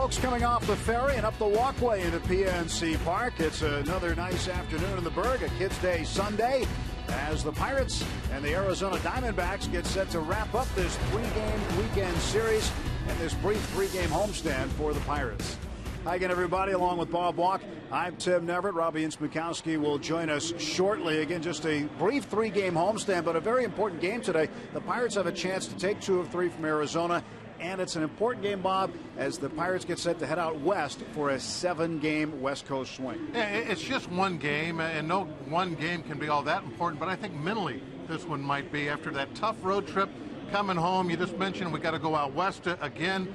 folks, coming off the ferry and up the walkway into PNC Park. It's another nice afternoon in the Berg, a Kids Day Sunday, as the Pirates and the Arizona Diamondbacks get set to wrap up this three-game weekend series and this brief three-game homestand for the Pirates. Hi again, everybody. Along with Bob Walk, I'm Tim Neverett. Robbie Ince-Mikowski will join us shortly. Again, just a brief three-game homestand, but a very important game today. The Pirates have a chance to take 2 of 3 from Arizona, and it's an important game, Bob, as the Pirates get set to head out west for a 7-game West Coast swing. Yeah, it's just one game, and no one game can be all that important, but I think mentally this one might be. After that tough road trip coming home, you just mentioned we got to go out west again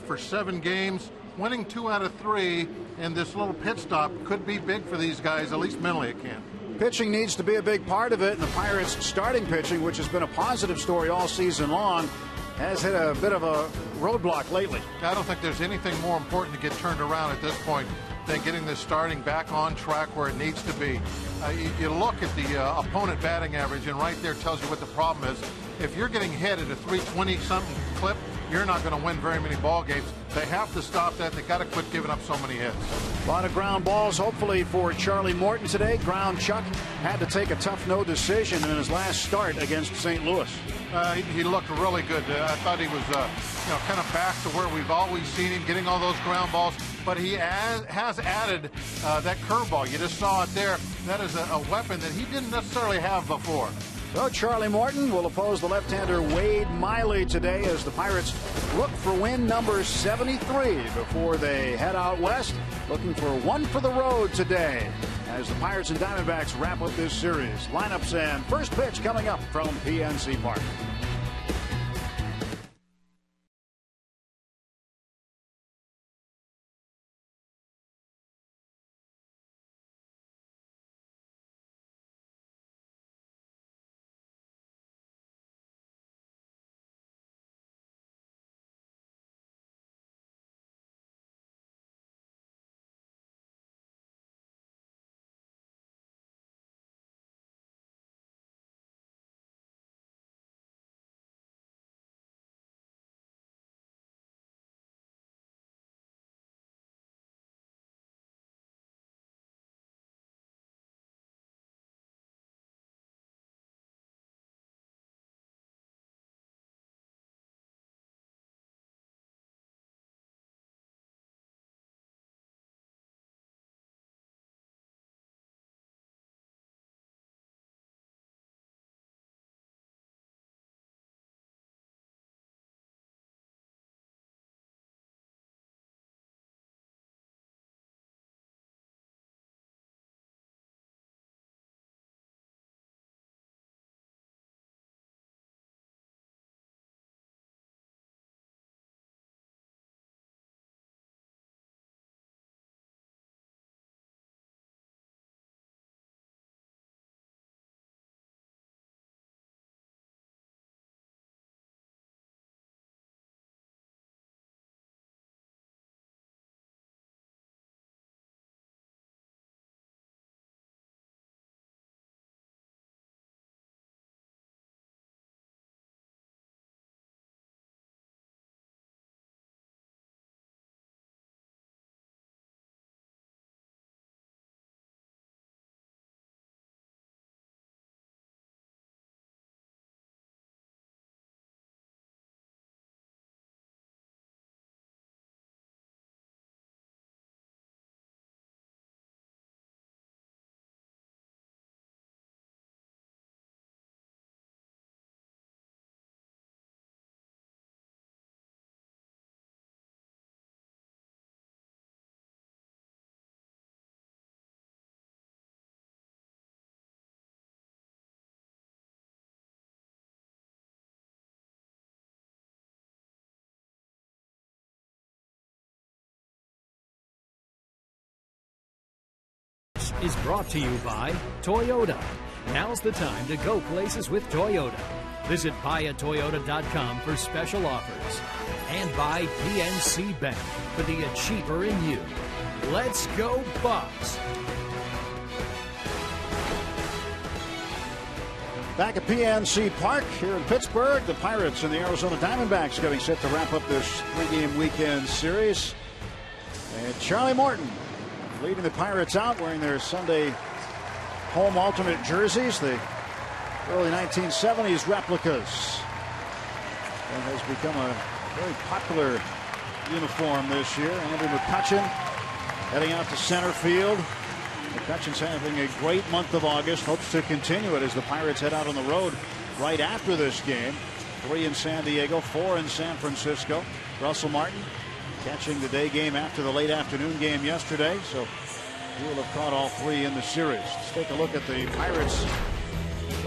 for 7 games. Winning 2 out of 3 in this little pit stop could be big for these guys, at least mentally it can. Pitching needs to be a big part of it, and the Pirates' starting pitching, which has been a positive story all season long, has hit a bit of a roadblock lately. I don't think there's anything more important to get turned around at this point than getting this starting back on track where it needs to be. You look at the opponent batting average, and right there tells you what the problem is. If you're getting hit at a 320-something clip, you're not going to win very many ball games. They have to stop that. They got to quit giving up so many hits. A lot of ground balls, hopefully, for Charlie Morton today. Ground Chuck had to take a tough no decision in his last start against St. Louis. He looked really good. I thought he was, kind of back to where we've always seen him, getting all those ground balls. But he has added that curveball. You just saw it there. That is a weapon that he didn't necessarily have before. So Charlie Morton will oppose the left-hander Wade Miley today as the Pirates look for win number 73 before they head out west, looking for one for the road today as the Pirates and Diamondbacks wrap up this series. Lineups and first pitch coming up from PNC Park. Is brought to you by Toyota. Now's the time to go places with Toyota. Visit buyatoyota.com for special offers. And by PNC Bank for the achiever in you. Let's go Bucks! Back at PNC Park here in Pittsburgh, the Pirates and the Arizona Diamondbacks getting set to wrap up this three-game weekend series. And Charlie Morton leading the Pirates out, wearing their Sunday home alternate jerseys, the early 1970s replicas. That has become a very popular uniform this year. Andrew McCutchen heading out to center field. McCutchen's having a great month of August, hopes to continue it as the Pirates head out on the road right after this game. 3 in San Diego, 4 in San Francisco. Russell Martin catching the day game after the late afternoon game yesterday, so he will have caught all 3 in the series. Let's take a look at the Pirates,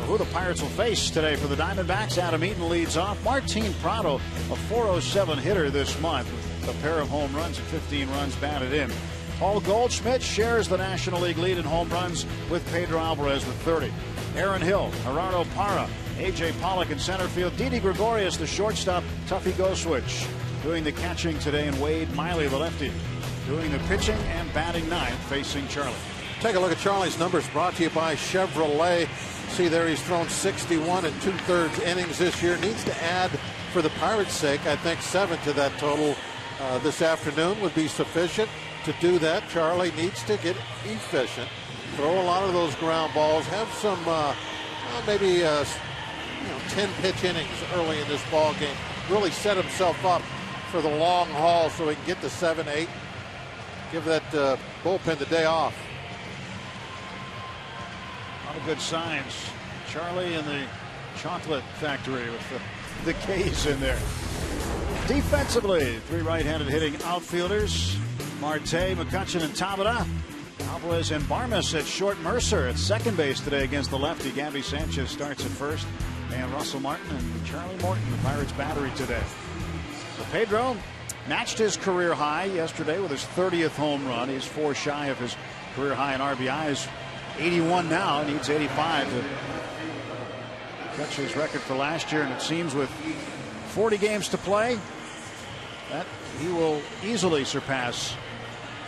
who the Pirates will face today. For the Diamondbacks, Adam Eaton leads off. Martin Prado, a .407 hitter this month, with a pair of home runs and 15 runs batted in. Paul Goldschmidt shares the National League lead in home runs with Pedro Alvarez with 30. Aaron Hill, Gerardo Parra, A.J. Pollock in center field. Didi Gregorius, the shortstop. Tuffy Goswitch doing the catching today, and Wade Miley, the lefty, doing the pitching and batting ninth, facing Charlie. Take a look at Charlie's numbers, brought to you by Chevrolet. See there, he's thrown 61 2/3 innings this year. Needs to add, for the Pirates' sake, I think 7 to that total this afternoon would be sufficient. To do that, Charlie needs to get efficient, throw a lot of those ground balls, have some maybe 10 pitch innings early in this ball game. Really set himself up for the long haul so he can get to 7, 8. Give that bullpen the day off. A lot of good signs. Charlie in the chocolate factory with the K's in there. Defensively, 3 right-handed hitting outfielders. Marte, McCutchen, and Tabata. Alvarez and Barmes at short. Mercer at second base today against the lefty. Gabby Sanchez starts at first. And Russell Martin and Charlie Morton, the Pirates battery today. So Pedro matched his career high yesterday with his 30th home run. He's 4 shy of his career high in RBIs. 81 now, needs 85 to catch his record for last year. And it seems with 40 games to play, that he will easily surpass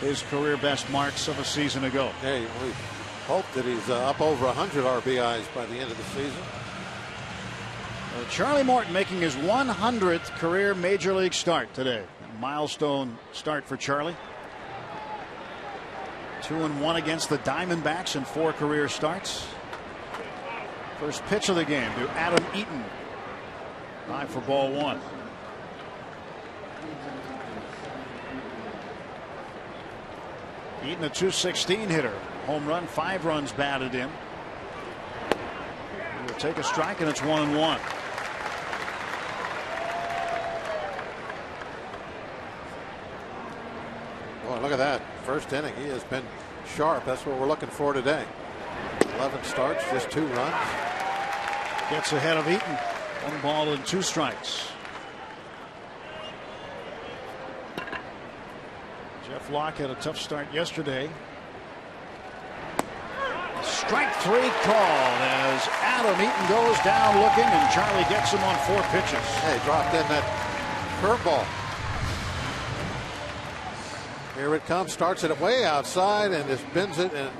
his career best marks of a season ago. Hey, we hope that he's up over 100 RBIs by the end of the season. Charlie Morton making his 100th career major league start today. A milestone start for Charlie. 2-1 against the Diamondbacks in 4 career starts. First pitch of the game to Adam Eaton. 5 for ball 1. Eaton, a .216 hitter. Home run, 5 runs batted in. He will take a strike, and it's 1-1. Boy, look at that. First inning, he has been sharp. That's what we're looking for today. 11 starts, just 2 runs. Gets ahead of Eaton. 1 ball and 2 strikes. Jeff Locke had a tough start yesterday. Strike 3 called as Adam Eaton goes down looking, and Charlie gets him on 4 pitches. Hey, dropped in that curveball. Here it comes, starts it way outside and just bends it and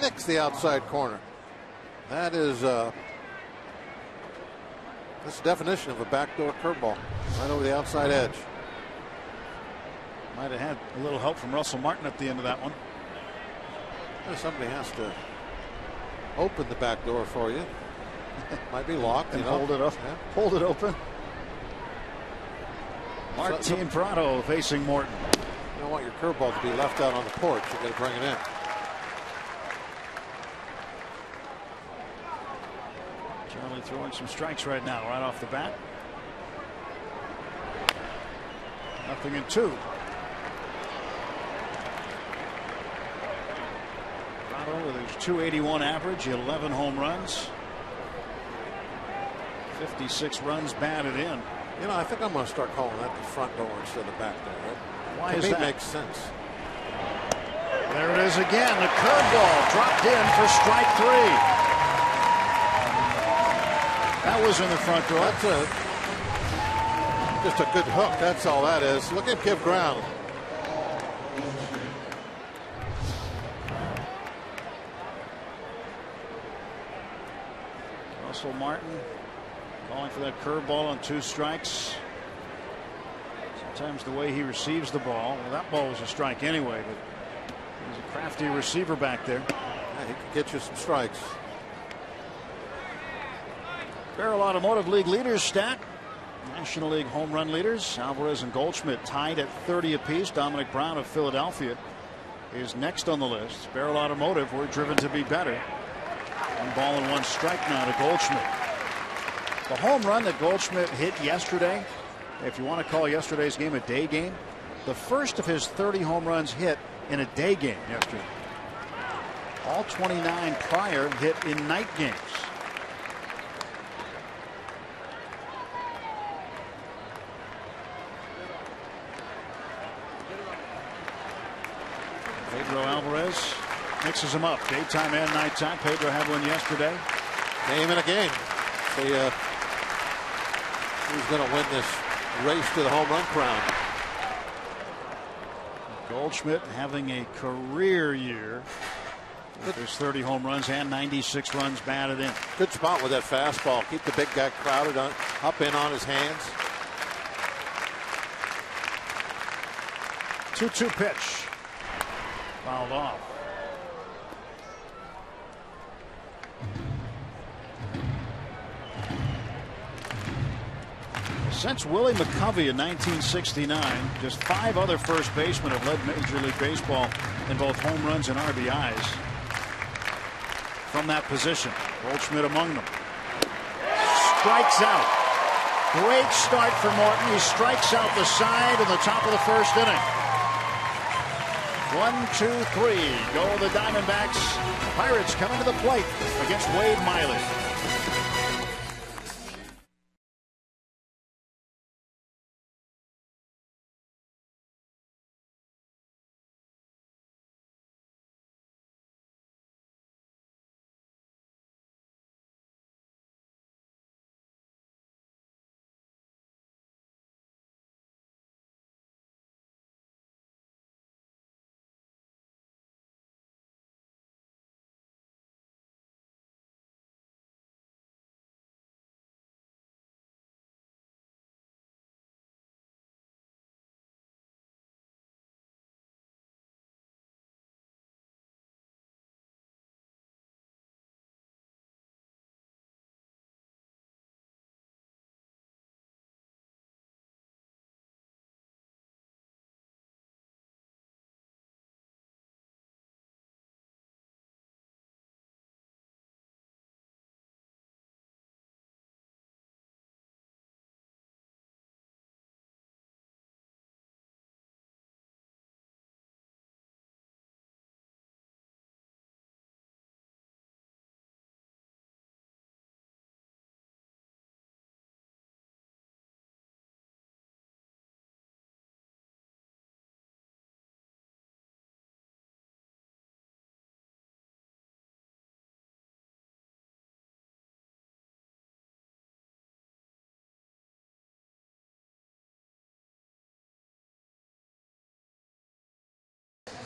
nicks the outside corner. That is that's the definition of a backdoor curveball, right over the outside edge. Might have had a little help from Russell Martin at the end of that one. Well, somebody has to open the back door for you. Might be locked. And hold it up. Yeah. Hold it open. Martin Prado facing Morton. You don't want your curveball to be left out on the porch. You got to bring it in. Charlie throwing some strikes right now, right off the bat. 0-2. Prado with his .281 average, 11 home runs, 56 runs batted in. You know, I think I'm going to start calling that the front door instead of the back door. Right? Why to is me, that? Makes sense. There it is again. The curveball dropped in for strike 3. That was in the front door. That's just a good hook. That's all that is. Look at give ground. Russell Martin calling for that curveball on 2 strikes. Sometimes the way he receives the ball. Well, that ball was a strike anyway, but he's a crafty receiver back there. Yeah, he can get you some strikes. Barrel Automotive League leaders stat. National League home run leaders. Alvarez and Goldschmidt tied at 30 apiece. Dominic Brown of Philadelphia is next on the list. Barrel Automotive were driven to be better. 1 ball and 1 strike now to Goldschmidt. The home run that Goldschmidt hit yesterday, if you want to call yesterday's game a day game, the first of his 30 home runs hit in a day game yesterday. All 29 prior hit in night games. Pedro Alvarez mixes them up daytime and nighttime. Pedro had one yesterday. Game and a game. Who's going to win this race to the home run crown? Goldschmidt having a career year with his 30 home runs and 96 runs batted in. Good spot with that fastball. Keep the big guy crowded up in on his hands. 2-2 pitch. Fouled off. Since Willie McCovey in 1969, just 5 other first basemen have led Major League Baseball in both home runs and RBIs from that position. Goldschmidt among them. Strikes out. Great start for Morton. He strikes out the side in the top of the first inning. 1, 2, 3. Go the Diamondbacks. Pirates coming to the plate against Wade Miley.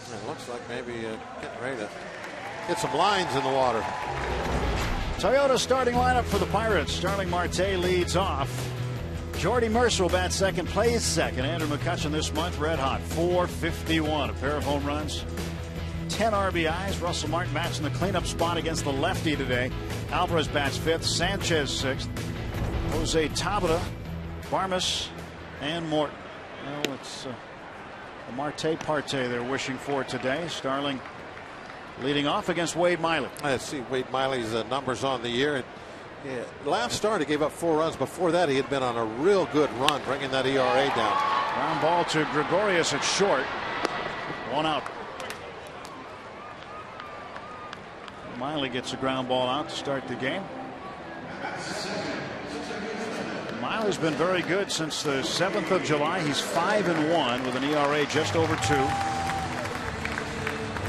It looks like maybe getting ready to get some lines in the water. Toyota starting lineup for the Pirates. Starling Marte leads off. Jordy Mercer will bat second, plays second. Andrew McCutchen this month, red hot, .451. A pair of home runs, 10 RBIs. Russell Martin bats in the cleanup spot against the lefty today. Alvarez bats fifth, Sanchez sixth. Jose Tabata, Barmes, and Morton. Well, it's the Marte parte they're wishing for today. Starling leading off against Wade Miley. Let's see Wade Miley's numbers on the year. Yeah, last start he gave up 4 runs. Before that he had been on a real good run, bringing that ERA down. Ground ball to Gregorius at short. 1 out. Miley gets a ground ball out to start the game. Miley's been very good since the 7th of July. He's 5-1 with an ERA just over 2.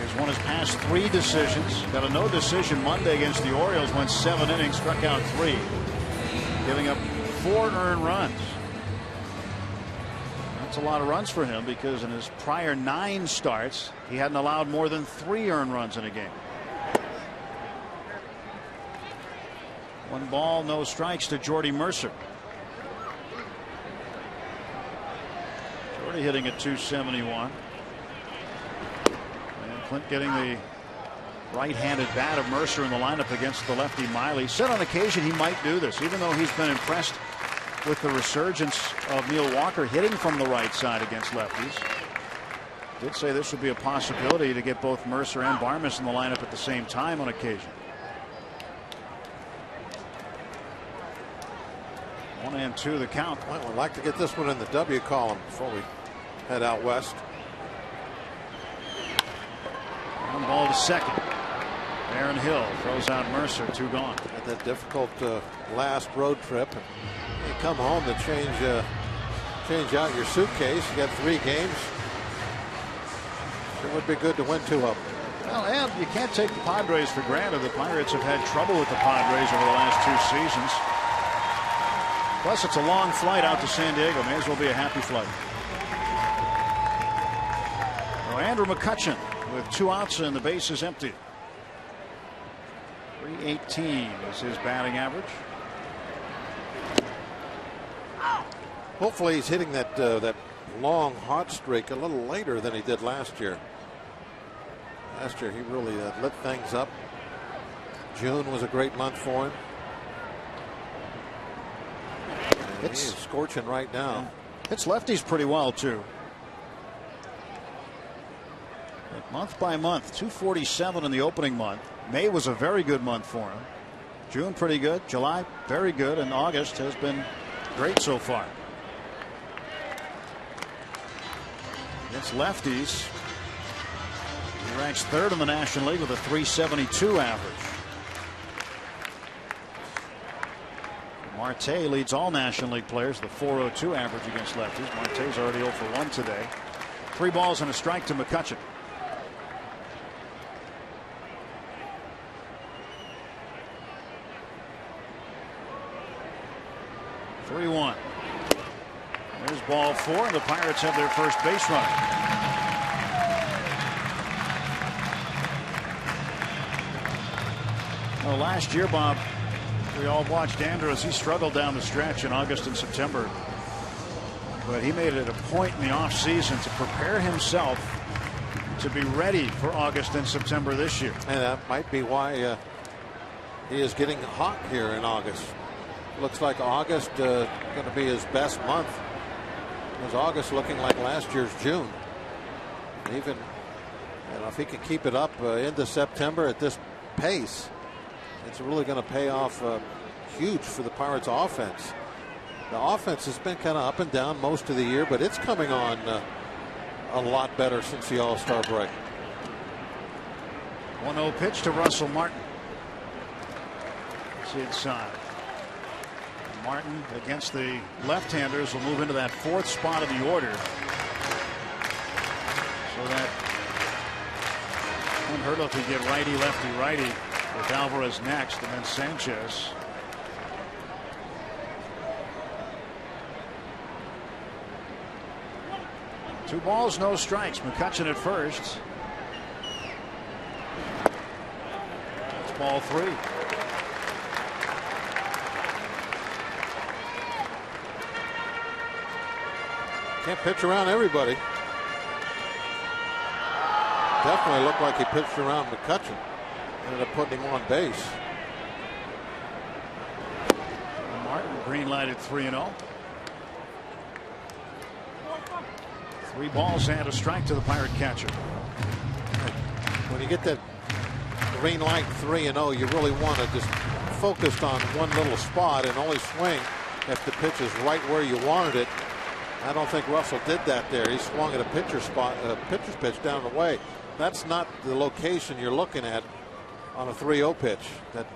He's won his past 3 decisions. Got a no decision Monday against the Orioles. Went 7 innings, struck out 3, giving up 4 earned runs. That's a lot of runs for him because in his prior 9 starts he hadn't allowed more than 3 earned runs in a game. 1 ball, no strikes to Jordy Mercer. Already hitting at 271. And Clint getting the right-handed bat of Mercer in the lineup against the lefty Miley. Said on occasion he might do this, even though he's been impressed with the resurgence of Neil Walker hitting from the right side against lefties. Did say this would be a possibility to get both Mercer and Barmes in the lineup at the same time on occasion. 1-2 the count. Well, we'd like to get this one in the W column before we head out west. One ball to second. Aaron Hill throws out Mercer, 2 gone. Had that difficult last road trip. And you come home to change out your suitcase. You got 3 games. It would be good to win 2 of them. Well, and you can't take the Padres for granted. The Pirates have had trouble with the Padres over the last 2 seasons. Plus, it's a long flight out to San Diego. May as well be a happy flight. Well, Andrew McCutchen with 2 outs and the base is empty. 318 is his batting average. Hopefully he's hitting that that long hot streak a little later than he did last year. Last year he really lit things up. June was a great month for him. He's scorching right now. Hits lefties pretty well too. But month by month, 247 in the opening month. May was a very good month for him. June pretty good. July very good, and August has been great so far. Against lefties, he ranks 3rd in the National League with a 372 average. Marte leads all National League players, the 402 average against lefties. Marte's already 0 for 1 today. 3 balls and a strike to McCutchen. (3-1). There's ball 4, and the Pirates have their first base runner. Well, last year, Bob, we all watched Andrew as he struggled down the stretch in August and September. But he made it a point in the offseason to prepare himself to be ready for August and September this year. And that might be why he is getting hot here in August. Looks like August going to be his best month. Was August looking like last year's June? Even if he can keep it up into September at this pace, it's really going to pay off huge for the Pirates offense. The offense has been kind of up and down most of the year, but it's coming on a lot better since the All-Star break. 1-0 pitch to Russell Martin. It's inside. Martin against the left-handers will move into that 4th spot of the order. So that unheard of if you get righty, lefty, righty with Alvarez next, and then Sanchez. Two balls, no strikes. McCutchen at first. That's ball 3. Can't pitch around everybody. Definitely looked like he pitched around McCutchen. Ended up putting him on base. Martin green lighted 3-0. 3 balls and a strike to the Pirate catcher. When you get that green light 3-0, you really want to just focus on one little spot and only swing if the pitch is right where you wanted it. I don't think Russell did that there. He swung at a pitcher's pitch down the way. That's not the location you're looking at on a 3-0 pitch. That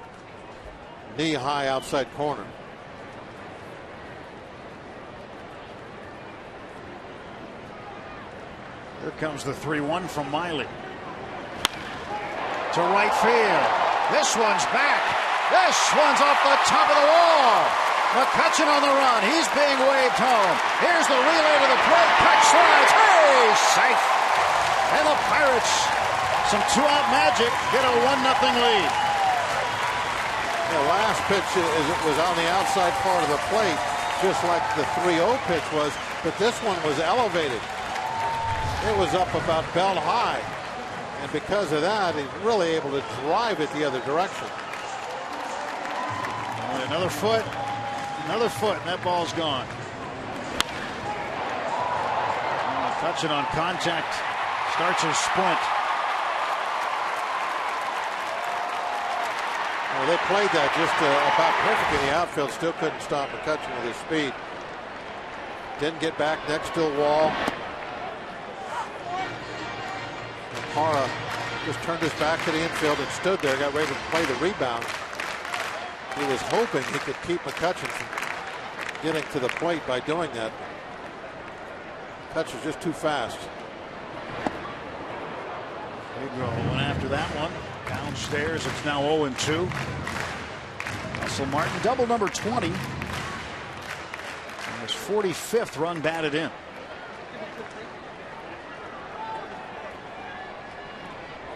knee-high outside corner. Here comes the 3-1 from Miley. To right field. This one's back. This one's off the top of the wall. McCutchen on the run. He's being waved home. Here's the relay to the plate. Catch slides. Hey, safe. And the Pirates, some 2-out magic, get a 1-0 lead. The last pitch was on the outside part of the plate. just like the 3-0 pitch was, but this one was elevated. It was up about belt high, and because of that, he's really able to drive it the other direction. Another foot, and that ball's gone. Touching on contact starts his sprint. Well, they played that just about perfect in the outfield. Still couldn't stop McCutchen with his speed. Didn't get back next to the wall. Hara just turned his back to the infield and stood there, got ready to play the rebound. He was hoping he could keep McCutchen from getting to the plate by doing that. McCutchen's just too fast. Pedro went after that one. Downstairs, it's now 0-2. Russell Martin, double number 20. And his 45th run batted in.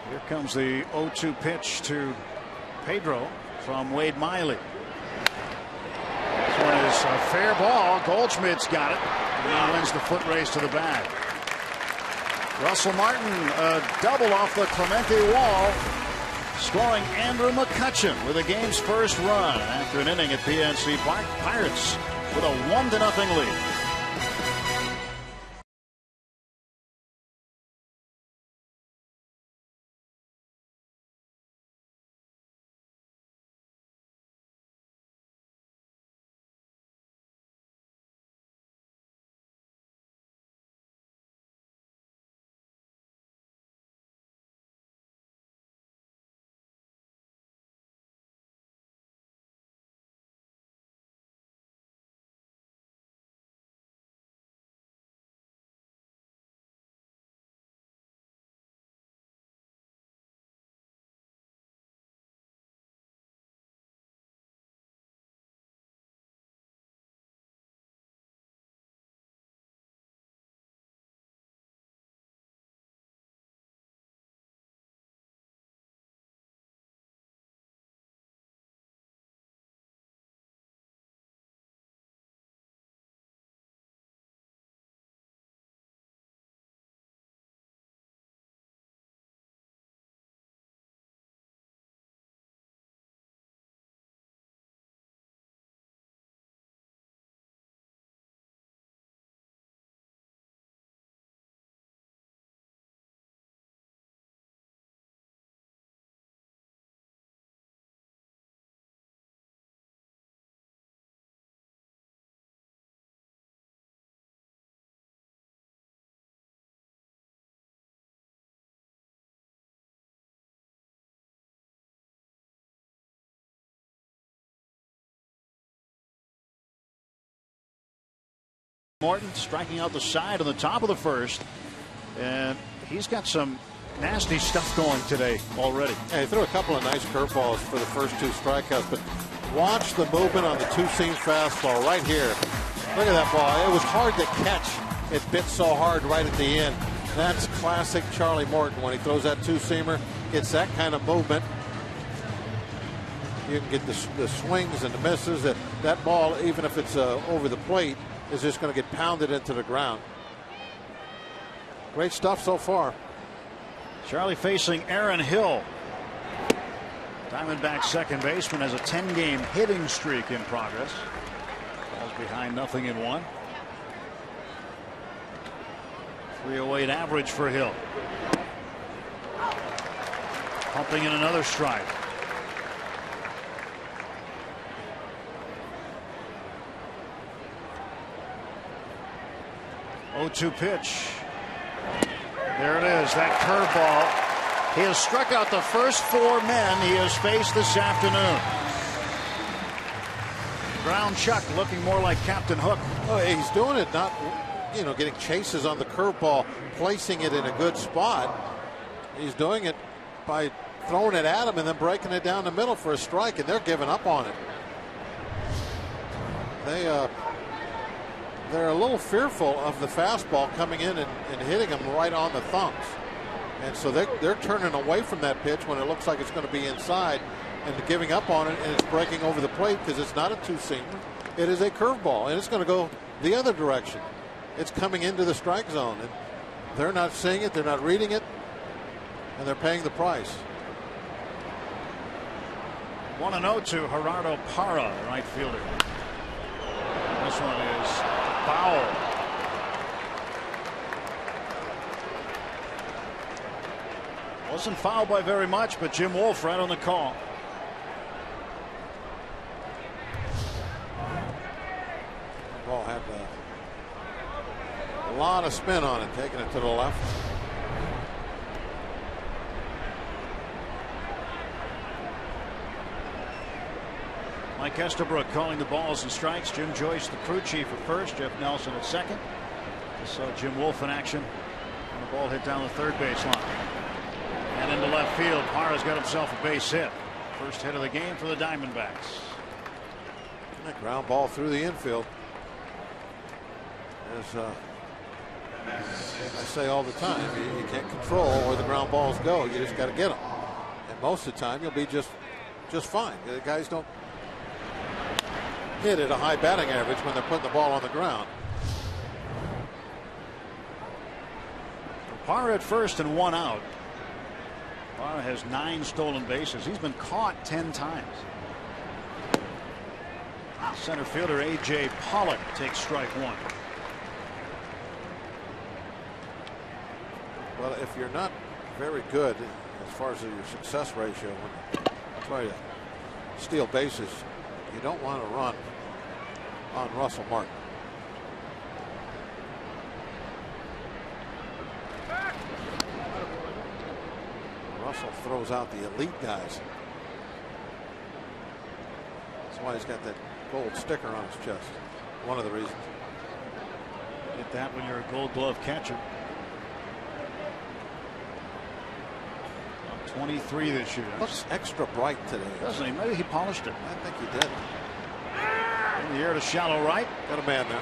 Here comes the 0-2 pitch to Pedro from Wade Miley. This one is a fair ball. Goldschmidt's got it. And he wins the foot race to the bag. Russell Martin, a double off the Clemente wall, scoring Andrew McCutchen with the game's first run after an inning at PNC Park. Pirates with a 1-0 lead. Morton striking out the side on the top of the first, and he's got some nasty stuff going today already. Yeah, he threw a couple of nice curveballs for the first two strikeouts, but watch the movement on the two-seam fastball right here. Look at that ball. It was hard to catch. It bit so hard right at the end. That's classic Charlie Morton when he throws that two-seamer. Gets that kind of movement. You can get the swings and the misses. That ball, even if it's over the plate, is just going to get pounded into the ground. Great stuff so far. Charlie facing Aaron Hill. Diamondback second baseman has a 10-game hitting streak in progress. Falls behind 0-1. 308 average for Hill. Pumping in another strike. Oh, 0-2 pitch. There it is, that curveball. He has struck out the first 4 men he has faced this afternoon. Ground Chuck looking more like Captain Hook. Oh, he's doing it, not getting chases on the curveball, placing it in a good spot. He's doing it by throwing it at him and then breaking it down the middle for a strike, and they're giving up on it. They're a little fearful of the fastball coming in and hitting them right on the thumbs. And so they're turning away from that pitch when it looks like it's going to be inside and giving up on it, and it's breaking over the plate because it's not a two-seamer. It is a curveball, and it's going to go the other direction. It's coming into the strike zone, and they're not seeing it, they're not reading it, and they're paying the price. 1-0 to Gerardo Parra, right fielder. This one is foul. Wasn't fouled by very much, but Jim Wolf right on the call. The ball had a lot of spin on it, taking it to the left. Mike Estabrook calling the balls and strikes. Jim Joyce, the crew chief, at first. Jeff Nelson at second. Just saw Jim Wolf in action. And the ball hit down the third base line. And into left field. Parra's got himself a base hit. First hit of the game for the Diamondbacks. That ground ball through the infield. As I say all the time, you can't control where the ground balls go. You just got to get them. And most of the time, you'll be just fine. The guys don't hit at a high batting average when they're putting the ball on the ground. Parra at first and 1 out. Parra has 9 stolen bases. He's been caught 10 times. Center fielder A.J. Pollock takes strike 1. Well, if you're not very good as far as your success ratio when you try to steal bases, you don't want to run on Russell Martin. Russell throws out the elite guys. That's why he's got that gold sticker on his chest. One of the reasons. Get that when you're a Gold Glove catcher. 23 this year. Looks extra bright today. Doesn't he? Maybe he polished it. I think he did. In the air to shallow right. Got a man there.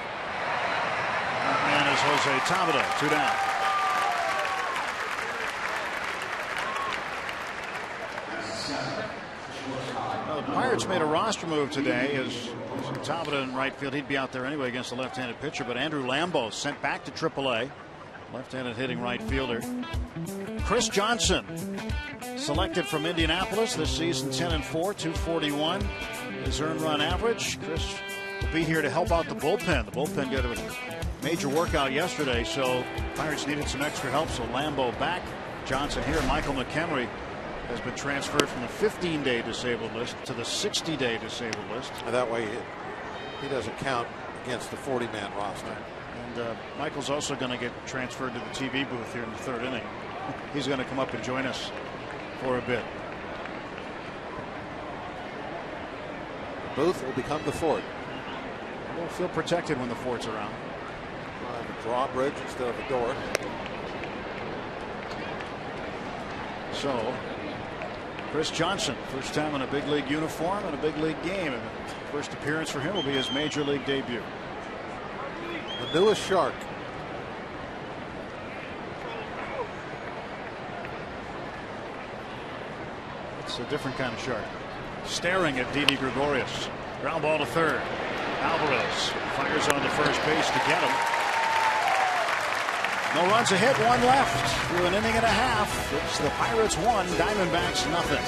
That man is Jose Tabata. 2 down. Well, the Pirates made a roster move today as Tabata in right field. He'd be out there anyway against the left-handed pitcher, but Andrew Lambeau sent back to AAA. Left-handed hitting right fielder. Chris Johnson selected from Indianapolis this season, 10-4, 241. His earned run average. Chris will be here to help out the bullpen. The bullpen got a major workout yesterday, so Pirates needed some extra help. So Lambeau back, Johnson here. Michael McHenry has been transferred from the 15-day disabled list to the 60-day disabled list. And that way he doesn't count against the 40-man roster. And Michael's also going to get transferred to the TV booth here in the 3rd inning. He's going to come up and join us for a bit. The booth will become the fort. We'll feel protected when the fort's around. Have a drawbridge instead of a door. So, Chris Johnson, first time in a big league uniform and a big league game. And the first appearance for him will be his major league debut. The newest Shark. It's a different kind of shark. Staring at Didi Gregorius. Ground ball to third. Alvarez fires on to first base to get him. No runs, a hit, 1 left through an inning and a half. It's the Pirates 1, Diamondbacks nothing.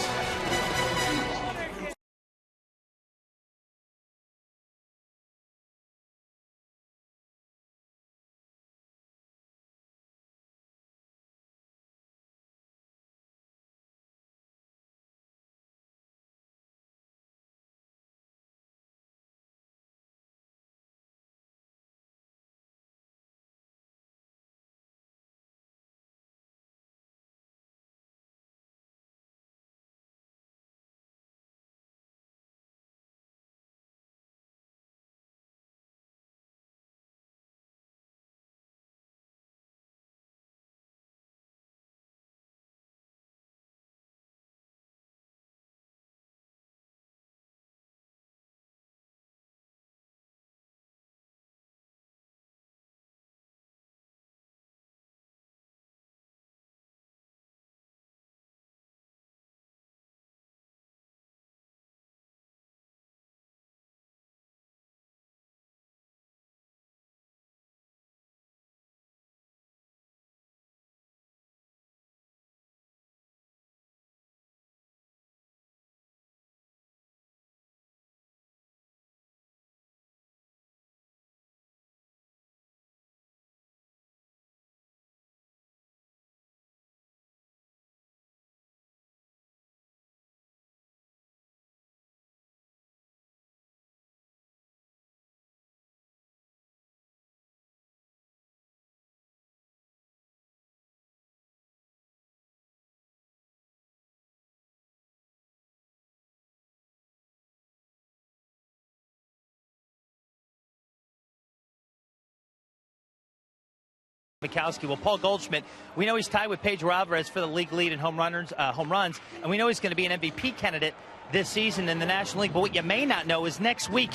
Mikowski. Well, Paul Goldschmidt, we know he's tied with Pedro Alvarez for the league lead in home runs, and we know he's going to be an MVP candidate this season in the National League. But what you may not know is next week,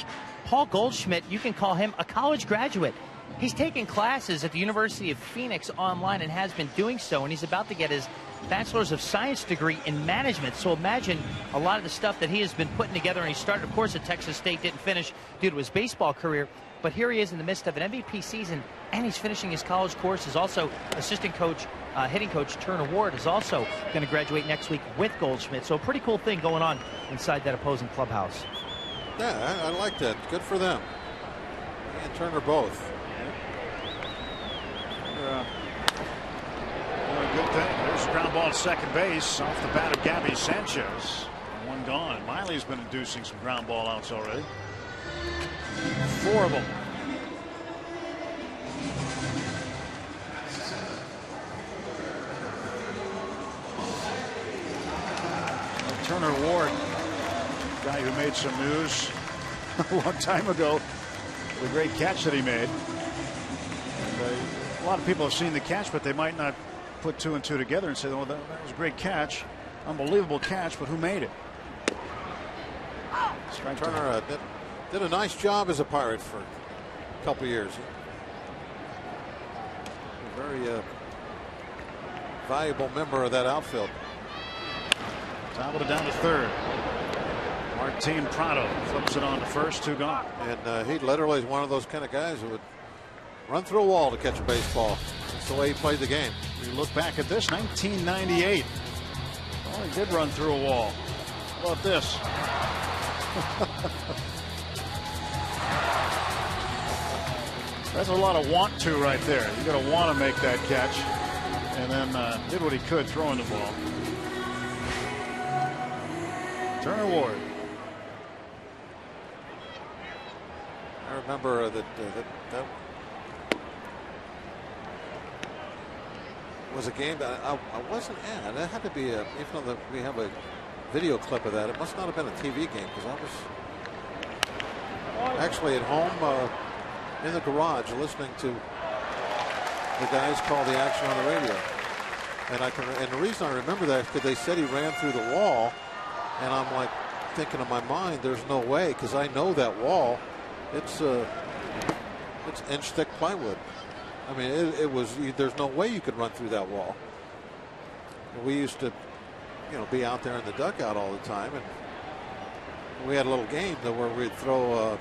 Paul Goldschmidt, you can call him a college graduate. He's taking classes at the University of Phoenix online and has been doing so, and he's about to get his Bachelor's of Science degree in management. So imagine a lot of the stuff that he has been putting together, and he started, of course, at Texas State, didn't finish due to his baseball career. But here he is in the midst of an MVP season, and he's finishing his college courses. Also, assistant coach, hitting coach Turner Ward is also going to graduate next week with Goldschmidt. So a pretty cool thing going on inside that opposing clubhouse. Yeah, I like that. Good for them. And Turner both. Good thing. There's a ground ball at second base off the bat of Gabby Sanchez. One gone. Miley's been inducing some ground ball outs already. 4 of them. Turner Ward, guy who made some news a long time ago, the great catch that he made. And, a lot of people have seen the catch, but they might not put 2 and 2 together and say, "Oh, that was a great catch, unbelievable catch," but who made it? Turner did a nice job as a Pirate for a couple of years. A very valuable member of that outfield. Toppled it down to third. Martin Prado flips it on to first, 2 gone. And he literally is one of those kind of guys who would run through a wall to catch a baseball. That's the way he played the game. We look back at this, 1998. Oh, he did run through a wall. How about this? That's a lot of want to right there. You got to want to make that catch, and then did what he could throwing the ball. Turner Ward. I remember that was a game that I wasn't at. It had to be even though we have a video clip of that, it must not have been a TV game, because I was actually at home in the garage listening to the guys call the action on the radio. And the reason I remember that is because they said he ran through the wall, and I'm like thinking in my mind, there's no way, because I know that wall. It's inch thick plywood. I mean, it was. There's no way you could run through that wall. We used to, be out there in the dugout all the time, and we had a little game where we'd throw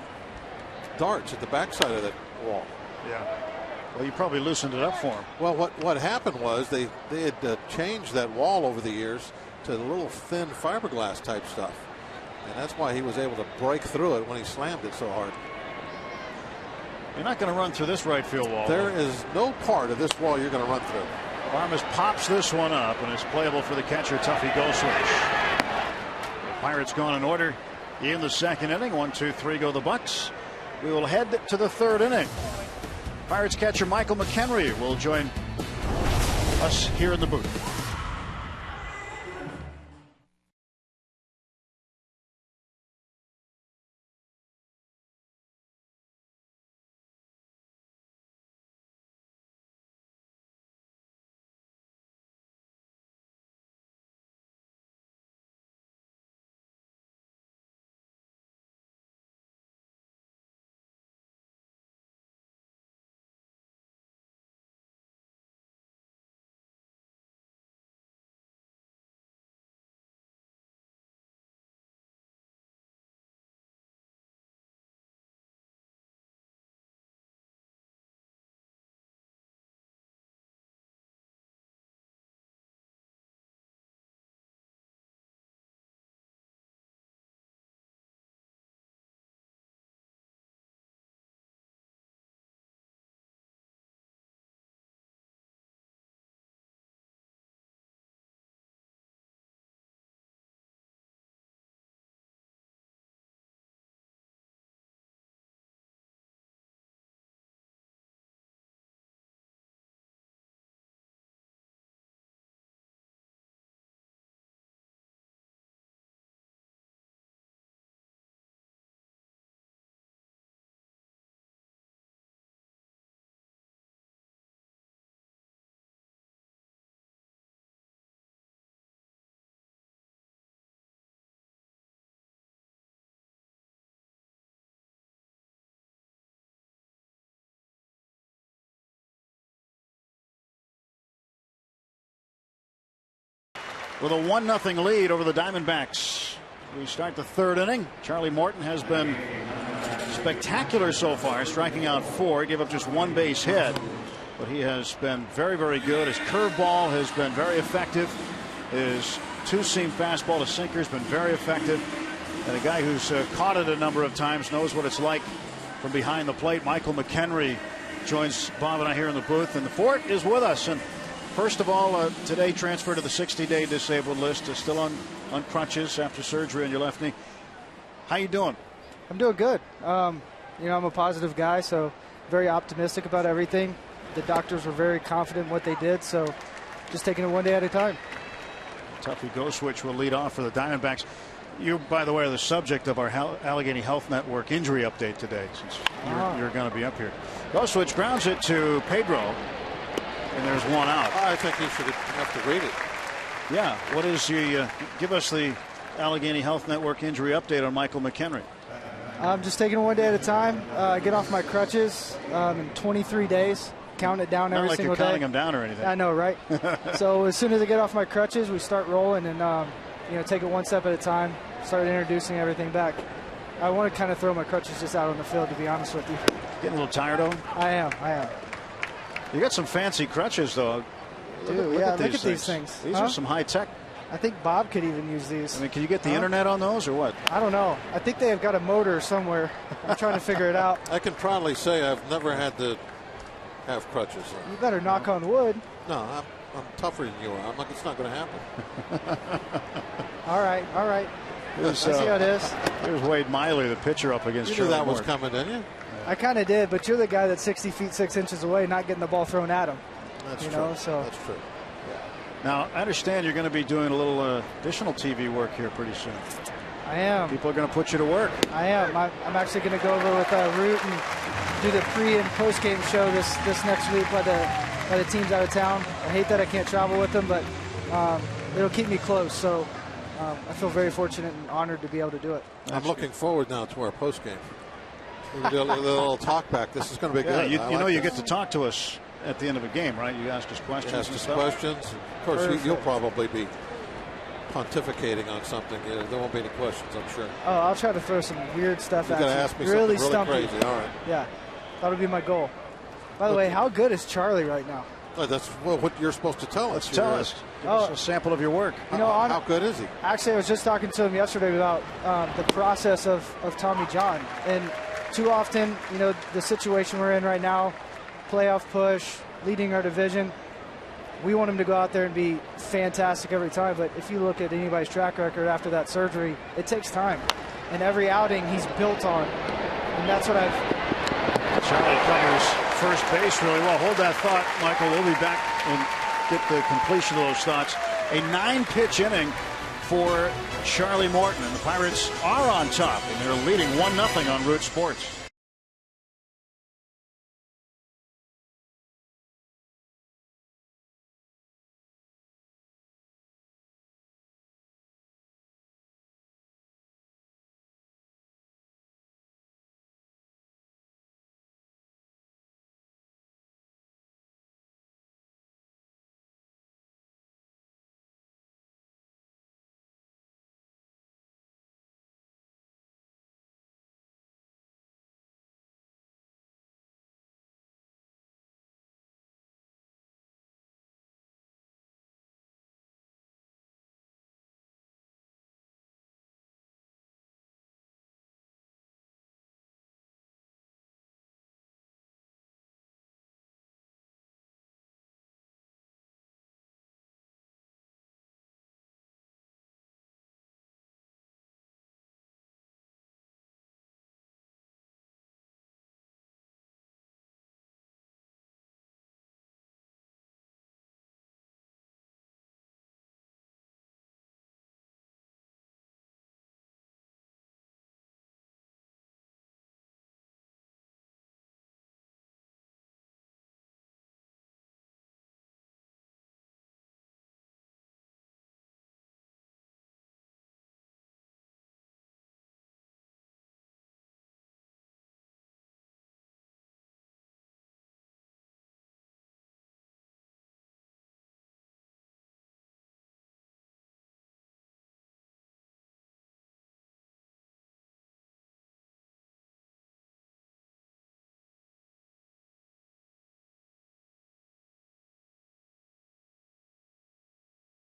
darts at the backside of that wall. Yeah. Well, you probably loosened it up for him. Well, what happened was they had changed that wall over the years to a little thin fiberglass type stuff, and that's why he was able to break through it when he slammed it so hard. You're not going to run through this right field wall. There is no part of this wall you're going to run through. Armas pops this one up, and it's playable for the catcher, Tuffy Goldschmidt. Pirates gone in order in the second inning. 1, 2, 3 go the Bucks. We will head to the third inning. Pirates catcher Michael McHenry will join us here in the booth. with a 1-0 lead over the Diamondbacks. We start the third inning. Charlie Morton has been spectacular so far, striking out 4. He gave up just 1 base hit, but he has been very, very good. His curveball has been very effective. His two-seam fastball to sinker has been very effective. And a guy who's caught it a number of times knows what it's like from behind the plate. Michael McHenry joins Bob and I here in the booth, and the Fort is with us. And first of all, today transferred to the 60-day disabled list, still on crutches after surgery on your left knee. How you doing? I'm doing good. I'm a positive guy, so very optimistic about everything. The doctors were very confident in what they did, so just taking it one day at a time. Tuffy Goswitch will lead off for the Diamondbacks. You, by the way, are the subject of our Allegheny Health Network injury update today, since you're going to be up here. Goswitch grounds it to Pedro, and there's 1 out. I think he should have to read it. Yeah. What is give us the Allegheny Health Network injury update on Michael McHenry? I'm just taking it one day at a time. Get off my crutches in 23 days. Count it down every single day. Not like you're counting them down or anything. I know, right? So as soon as I get off my crutches, we start rolling and take it one step at a time. Start introducing everything back. I want to kind of throw my crutches just out on the field, to be honest with you. Getting a little tired of them? I am. You got some fancy crutches, though. Look at these things. These are some high tech. I think Bob could even use these. I mean, can you get the internet on those or what? I don't know. I think they have got a motor somewhere. I'm trying to figure it out. I can proudly say I've never had to have crutches. You better knock on wood. No, I'm tougher than you are. It's not going to happen. All right. I see how it is. Here's Wade Miley, the pitcher, up against You knew Charlie that was Morton. coming, didn't you? I kind of did, but you're the guy that's 60 feet 6 inches away, not getting the ball thrown at him. That's true. So that's true. Now, I understand you're going to be doing a little additional TV work here pretty soon. I am. People are going to put you to work. I am. I'm actually going to go over with Root and do the pre and post game show this next week by the teams out of town. I hate that I can't travel with them, but it'll keep me close. So I feel very fortunate and honored to be able to do it. I'm looking forward now to our post game. We'll do a little talk back. This is going to be good. You get to talk to us at the end of a game, right? You ask us questions. Ask us questions. Of course, you'll probably be pontificating on something. There won't be any questions, I'm sure. Oh, I'll try to throw some weird stuff at you. You're going to ask me really something really crazy. All right. Yeah, that'll be my goal. By the way, how good is Charlie right now? Well, that's what you're supposed to tell us. Tell us. Give us a sample of your work. How good is he? Actually, I was just talking to him yesterday about the process of Tommy John. And too often, the situation we're in right now, playoff push, leading our division, we want him to go out there and be fantastic every time. But if you look at anybody's track record after that surgery, it takes time. And every outing he's built on. And that's what Charlie covers first base really well. Hold that thought, Michael. We'll be back and get the completion of those thoughts. A 9-pitch inning for Charlie Morton, and the Pirates are on top, and they're leading 1-0 on Root Sports.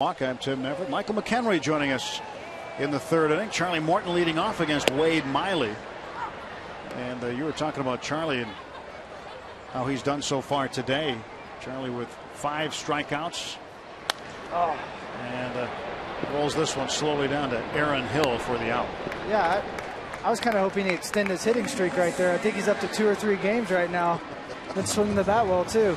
I'm Tim Neverett. Michael McHenry joining us in the third inning. Charlie Morton leading off against Wade Miley. And you were talking about Charlie and how he's done so far today. Charlie with 5 strikeouts. And rolls this one slowly down to Aaron Hill for the out. Yeah, I was kind of hoping to extend his hitting streak right there. I think he's up to 2 or 3 games right now. Been swinging the bat well, too.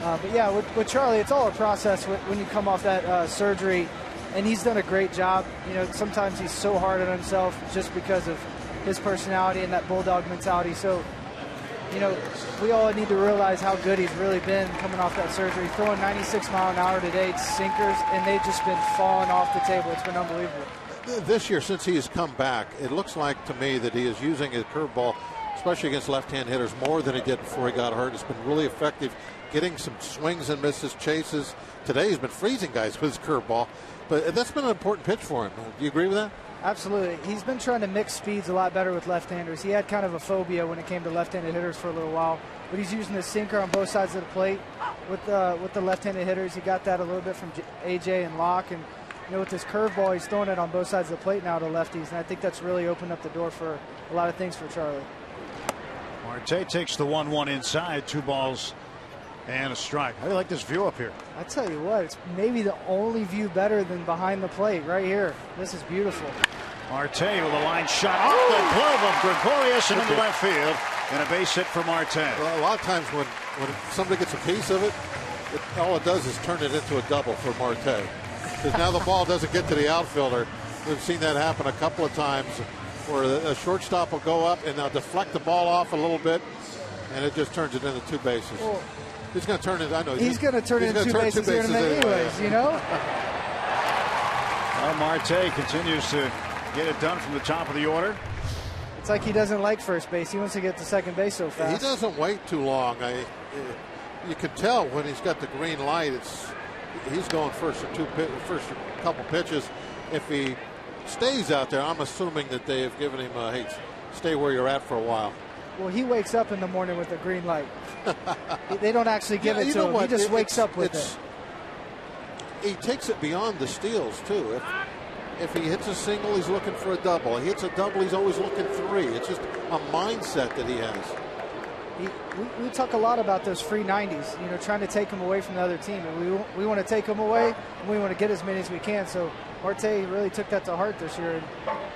But yeah, with Charlie, it's all a process when you come off that surgery, and he's done a great job. You know, sometimes he's so hard on himself just because of his personality and that bulldog mentality. So, you know, we all need to realize how good he's really been coming off that surgery. Throwing 96 mile an hour today, sinkers, and they've just been falling off the table. It's been unbelievable. This year, since he has come back, it looks like to me that he is using his curveball, especially against left-hand hitters, more than he did before he got hurt. It's been really effective, getting some swings and misses, chases. Today he's been freezing guys with his curveball, but that's been an important pitch for him. Do you agree with that? Absolutely. He's been trying to mix speeds a lot better with left-handers. He had kind of a phobia when it came to left-handed hitters for a little while, but he's using the sinker on both sides of the plate with the left-handed hitters. He got that a little bit from AJ and Locke, and you know, with his curveball, he's throwing it on both sides of the plate now to lefties, and I think that's really opened up the door for a lot of things for Charlie. Marte takes the 1-1 inside, 2 balls and a strike. How do you like this view up here? I tell you what, it's maybe the only view better than behind the plate right here. This is beautiful. Marte with a line shot off the glove of Gregorius and into left field, and a base hit for Marte. Well, a lot of times when somebody gets a piece of it, all it does is turn it into a double for Marte. Because now the ball doesn't get to the outfielder. We've seen that happen a couple of times where a shortstop will go up and they'll deflect the ball off a little bit, and it just turns it into 2 bases. Well, he's going to turn it. I know he's going to turn it into 2 bases here in a minute anyways, you know? Well, Marte continues to get it done from the top of the order. It's like he doesn't like first base. He wants to get to second base so fast. He doesn't wait too long. You can tell when he's got the green light. He's going first couple pitches. If he stays out there, I'm assuming that they have given him hey, stay where you're at for a while. Well, he wakes up in the morning with a green light. They don't actually give it to him. He just wakes up with it. He takes it beyond the steals, too. If he hits a single, he's looking for a double. He hits a double, he's always looking 3. It's just a mindset that he has. We talk a lot about those free 90s, you know, trying to take them away from the other team. And we want to take them away, and we want to get as many as we can. So Marte really took that to heart this year. And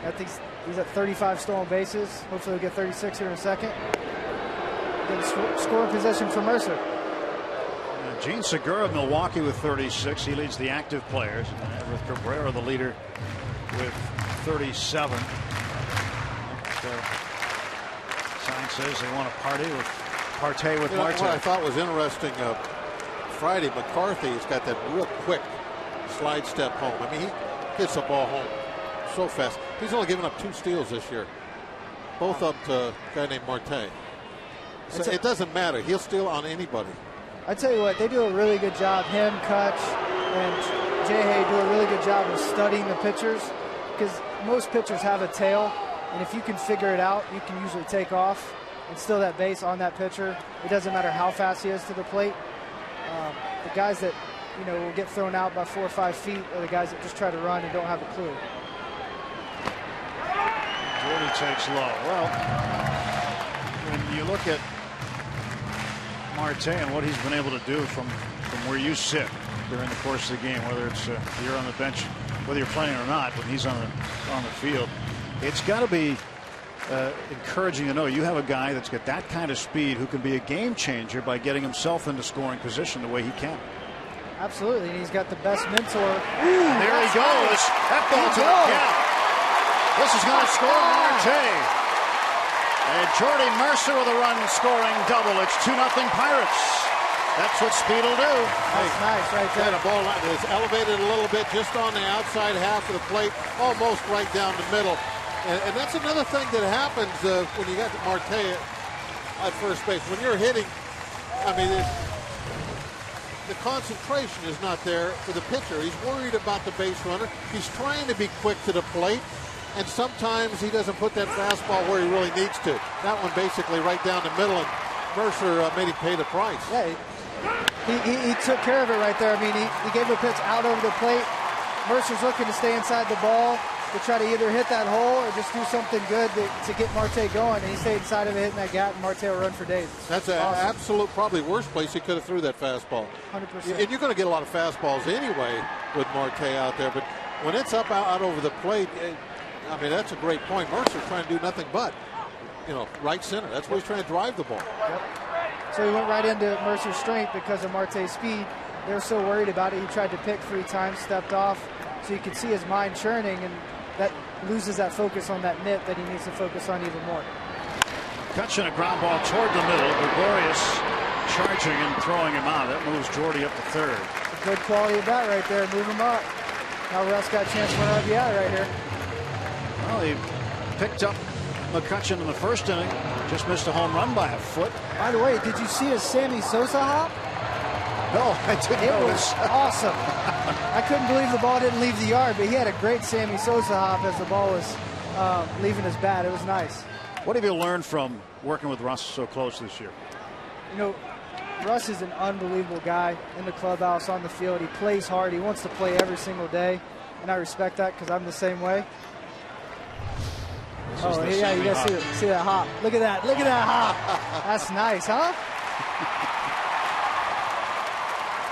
I think he's at 35 stolen bases. Hopefully he'll get 36 here in a second. Then score position for Mercer. Gene Segura of Milwaukee with 36. He leads the active players. With Cabrera the leader with 37. Sign says they want to partay with Marte. What I thought was interesting, Friday McCarthy has got that real quick slide step home. I mean, he hits the ball home so fast. He's only given up 2 steals this year, both up to a guy named Marte. So it doesn't matter. He'll steal on anybody. I tell you what, they do a really good job. Him, Kutch, and Jay do a really good job of studying the pitchers, because most pitchers have a tail, and if you can figure it out, you can usually take off and steal that base on that pitcher. It doesn't matter how fast he is to the plate. The guys that, you know, will get thrown out by 4 or 5 feet are the guys that just try to run and don't have a clue. Jordy takes low. Well, when you look at Marte and what he's been able to do from where you sit during the course of the game, whether it's you're on the bench, whether you're playing or not, when he's on the field, it's got to be encouraging to know you have a guy that's got that kind of speed who can be a game changer by getting himself into scoring position the way he can. Absolutely, and he's got the best mentor. There he goes. That ball to the gap. This is going to score Marte. And Jordy Mercer with a run-scoring double. It's 2-0 Pirates. That's what speed will do. That's nice right there. The ball is elevated a little bit just on the outside half of the plate, almost right down the middle. And that's another thing that happens when you got Marte at first base. When you're hitting, I mean, the concentration is not there for the pitcher. He's worried about the base runner. He's trying to be quick to the plate. And sometimes he doesn't put that fastball where he really needs to. That one basically right down the middle, and Mercer made him pay the price. Yeah, he took care of it right there. I mean, he gave a pitch out over the plate, Mercer's looking to stay inside the ball to try to either hit that hole or just do something good to get Marte going. And he stayed inside of it, hitting that gap, and Marte will run for days. That's an absolute, probably worst place he could have threw that fastball. 100%. And you're going to get a lot of fastballs anyway with Marte out there. But when it's up out over the plate, I mean, that's a great point. Mercer's trying to do nothing but, right center. That's where he's trying to drive the ball. Yep. So he went right into Mercer's strength because of Marte's speed. They were so worried about it. He tried to pick 3 times, stepped off. So you could see his mind churning, and that loses that focus on that mitt that he needs to focus on even more. Catching a ground ball toward the middle. Gregorius charging and throwing him out. That moves Jordy up to third. A good quality of bat right there. Move him up. Now Russ got a chance for an RBI right here. Well, he picked up McCutchen in the first inning. Just missed a home run by a foot. By the way, did you see his Sammy Sosa hop? No, I didn't It notice. was awesome. I couldn't believe the ball didn't leave the yard, but he had a great Sammy Sosa hop as the ball was leaving his bat. It was nice. What have you learned from working with Russ so close this year? Russ is an unbelievable guy in the clubhouse, on the field. He plays hard. He wants to play every single day, and I respect that because I'm the same way. Oh, yeah, you guys see that hop. Look at that. Look at that hop. That's nice, huh?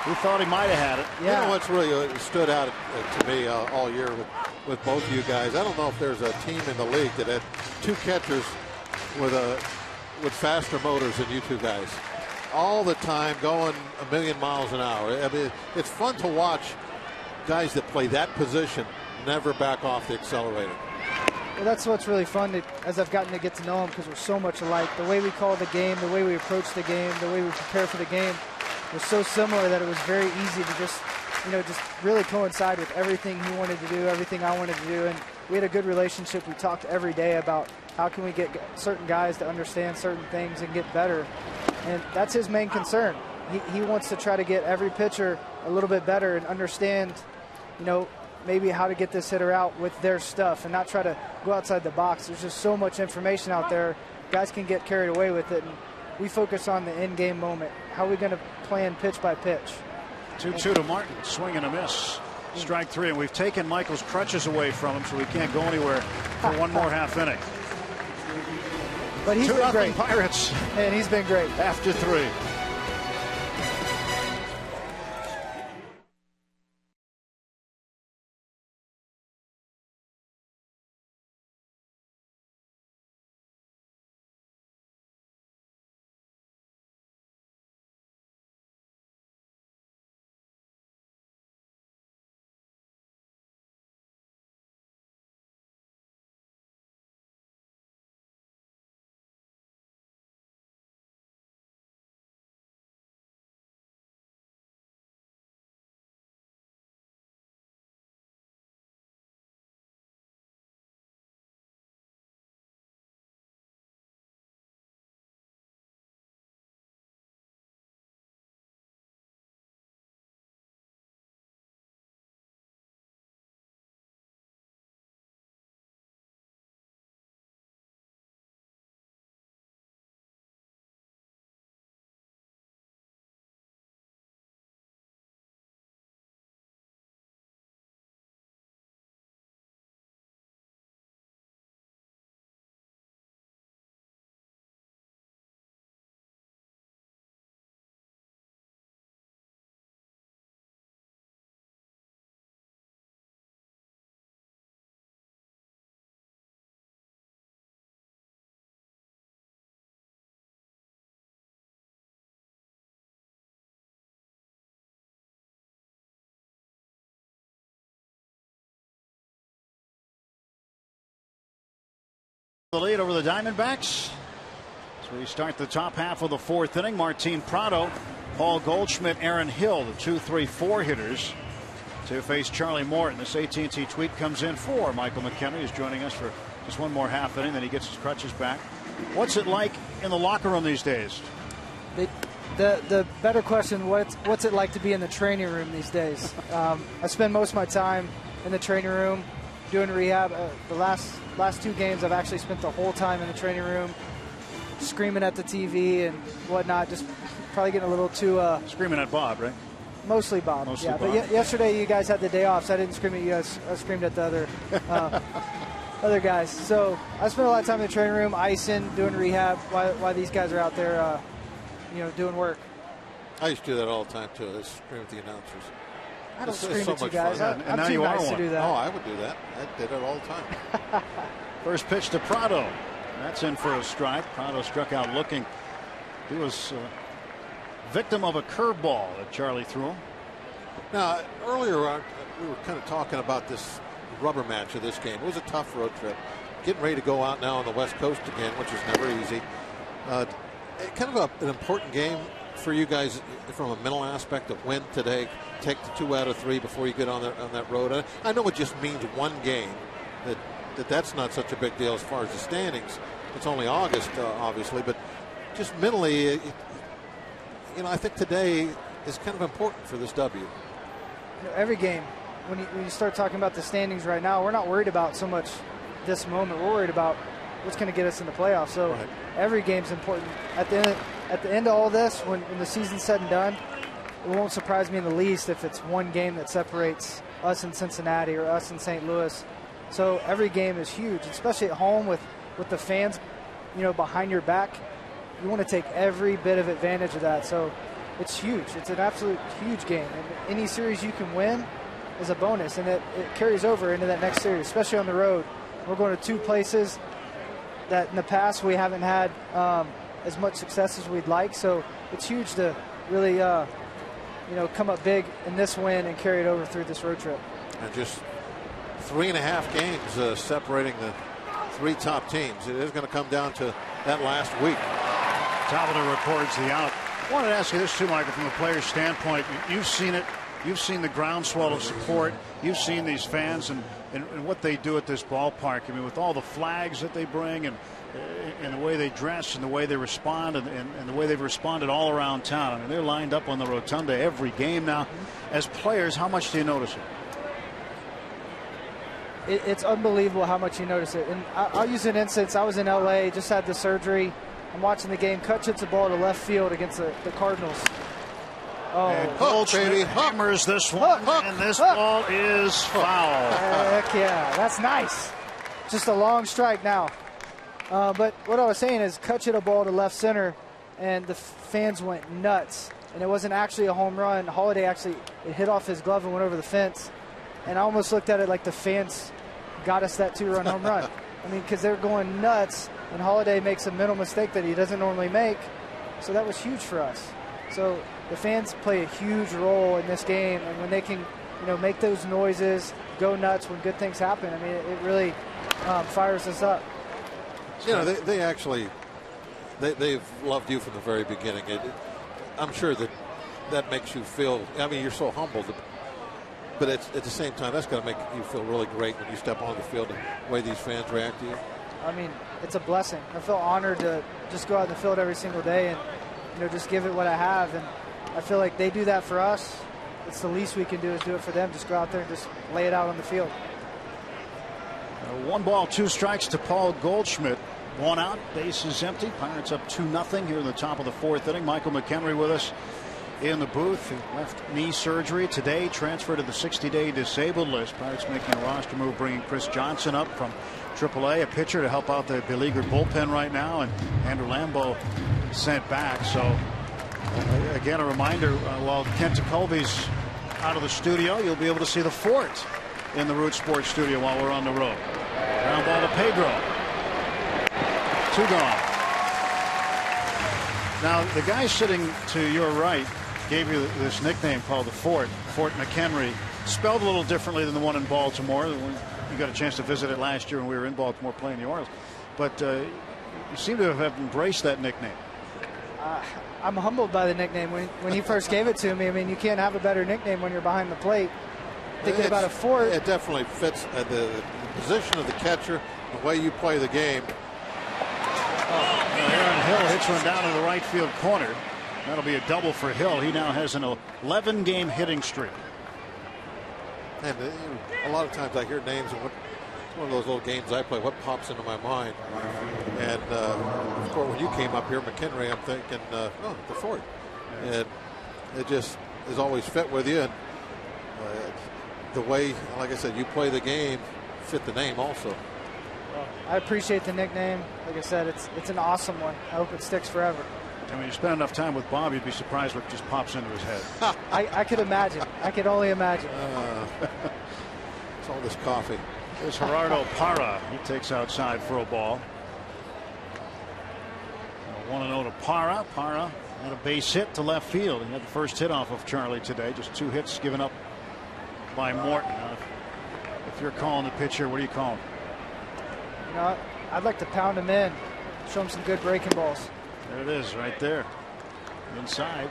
He thought he might have had it. Yeah. You know what's really stood out to me all year with both of you guys? I don't know if there's a team in the league that had 2 catchers with faster motors than you 2 guys. All the time going a million miles an hour. I mean, it's fun to watch guys that play that position never back off the accelerator. Well, that's what's really fun as I've gotten to get to know him, because we're so much alike. The way we call the game, the way we approach the game, the way we prepare for the game was so similar that it was very easy to just really coincide with everything he wanted to do, everything I wanted to do. And we had a good relationship. We talked every day about how can we get certain guys to understand certain things and get better. And that's his main concern. He wants to try to get every pitcher a little bit better and understand, maybe how to get this hitter out with their stuff and not try to go outside the box. There's just so much information out there. Guys can get carried away with it. And we focus on the in-game moment. How are we going to plan pitch by pitch? 2-2 to Martin. Swing and a miss. Strike 3. And we've taken Michael's crutches away from him, so he can't go anywhere for one more half inning. But he's been great. Pirates. And he's been great. After 3. The lead over the Diamondbacks. So we start the top half of the 4th inning. Martin Prado, Paul Goldschmidt, Aaron Hill, the 2-3-4 hitters to face Charlie Morton. This AT&T tweet comes in for Michael McKenna, who's joining us for just one more half inning. Then he gets his crutches back. What's it like in the locker room these days? The better question, what's it like to be in the training room these days? I spend most of my time in the training room doing rehab. The last 2 games I've actually spent the whole time in the training room screaming at the TV and whatnot, just probably getting a little too screaming at Bob, right? Mostly Bob. Mostly yeah, Bob. But yesterday you guys had the day off, so I didn't scream at you. I screamed at the other guys. So I spent a lot of time in the training room, icing, doing rehab, while these guys are out there, doing work. I used to do that all the time too. I scream at the announcers. I don't It's scream so at you much guys. fun. And I'm now too you are nice to one. do that. Oh, I would do that. I did it all the time. First pitch to Prado. That's in for a strike. Prado struck out looking. He was victim of a curveball that Charlie threw him. Now, earlier we were kind of talking about this rubber match of this game. It was a tough road trip. Getting ready to go out now on the West Coast again, which is never easy. Kind of an important game for you guys from a mental aspect of win today. Take the 2 out of 3 before you get on that road. I know it just means one game. That's not such a big deal as far as the standings. It's only August, obviously, but just mentally, I think today is kind of important for this W. Every game, when you start talking about the standings right now, we're not worried about so much this moment. We're worried about what's going to get us in the playoffs. So right. Every game's important. At the end of all this, when the season's said and done, it won't surprise me in the least if it's one game that separates us in Cincinnati or us in St. Louis. So every game is huge, especially at home with the fans, behind your back. You want to take every bit of advantage of that. So it's huge. It's an absolute huge game. And any series you can win is a bonus, and it carries over into that next series, especially on the road. We're going to 2 places that in the past we haven't had as much success as we'd like. So it's huge to really, come up big in this win and carry it over through this road trip. And just 3.5 games separating the 3 top teams. It is going to come down to that last week. Tabler records the out. I wanted to ask you this too, Michael, from a player's standpoint. You've seen it. You've seen the groundswell of support. You've seen these fans and what they do at this ballpark. I mean, with all the flags that they bring and the way they dress and the way they respond and the way they've responded all around town. I mean, they're lined up on the rotunda every game now. As players, how much do you notice it? It's unbelievable how much you notice it. And I'll use an instance. I was in L.A., just had the surgery. I'm watching the game. Kutch hits a ball to left field against the Cardinals. Oh, And Goldschmidt hammers this one, and this ball is foul. Heck yeah, that's nice. Just a long strike now. But what I was saying is Kutch hit a ball to left center, and the fans went nuts. And it wasn't actually a home run. Holiday it hit off his glove and went over the fence. And I almost looked at it like the fans got us that 2-run home run. I mean, because they're going nuts, and Holiday makes a mental mistake that he doesn't normally make. So that was huge for us. So the fans play a huge role in this game, and when they can, make those noises, go nuts when good things happen, I mean, it really fires us up. They actually, they've loved you from the very beginning. I'm sure that makes you feel, I mean, you're so humbled, but at the same time, that's going to make you feel really great when you step on the field and the way these fans react to you. I mean, it's a blessing. I feel honored to just go out in the field every single day and, just give it what I have. And I feel like they do that for us. It's the least we can do is do it for them. Just go out there and just lay it out on the field. 1 ball, 2 strikes to Paul Goldschmidt. 1 out, base is empty. Pirates up 2-0 here in the top of the 4th inning. Michael McHenry with us in the booth. Left knee surgery today, transferred to the 60-day disabled list. Pirates making a roster move, bringing Chris Johnson up from AAA, a pitcher to help out the beleaguered bullpen right now, and Andrew Lambeau sent back. So again, a reminder, while Kent Jacoby's out of the studio, you'll be able to see the fort in the Root Sports studio while we're on the road. Ground ball to Pedro. 2 gone. Now the guy sitting to your right gave you this nickname called the Fort, Fort McHenry, spelled a little differently than the one in Baltimore. You got a chance to visit it last year when we were in Baltimore playing the Orioles. But you seem to have embraced that nickname. I'm humbled by the nickname. When he first gave it to me, I mean, you can't have a better nickname when you're behind the plate. Thinking about a fort. It definitely fits the position of the catcher, the way you play the game. Aaron Hill hits one down in the right field corner. That'll be a double for Hill. He now has an 11-game hitting streak. And a lot of times I hear names, and it's one of those little games I play. What pops into my mind? And of course, when you came up here, McHenry, I'm thinking, the Fort. And it just has always fit with you, and the way, like I said, you play the game fit the name also. Well, I appreciate the nickname. Like I said, it's an awesome one. I hope it sticks forever. And when you spend enough time with Bob, you'd be surprised what just pops into his head. I could imagine. I could only imagine. It's all this coffee. There's Gerardo Parra. He takes outside for a ball. 1-0 to Parra. Parra had a base hit to left field. He had the first hit off of Charlie today. Just 2 hits given up by Morton. If you're calling the pitcher, what are you calling? You know, I'd like to pound him in, show him some good breaking balls. There it is, right there, inside.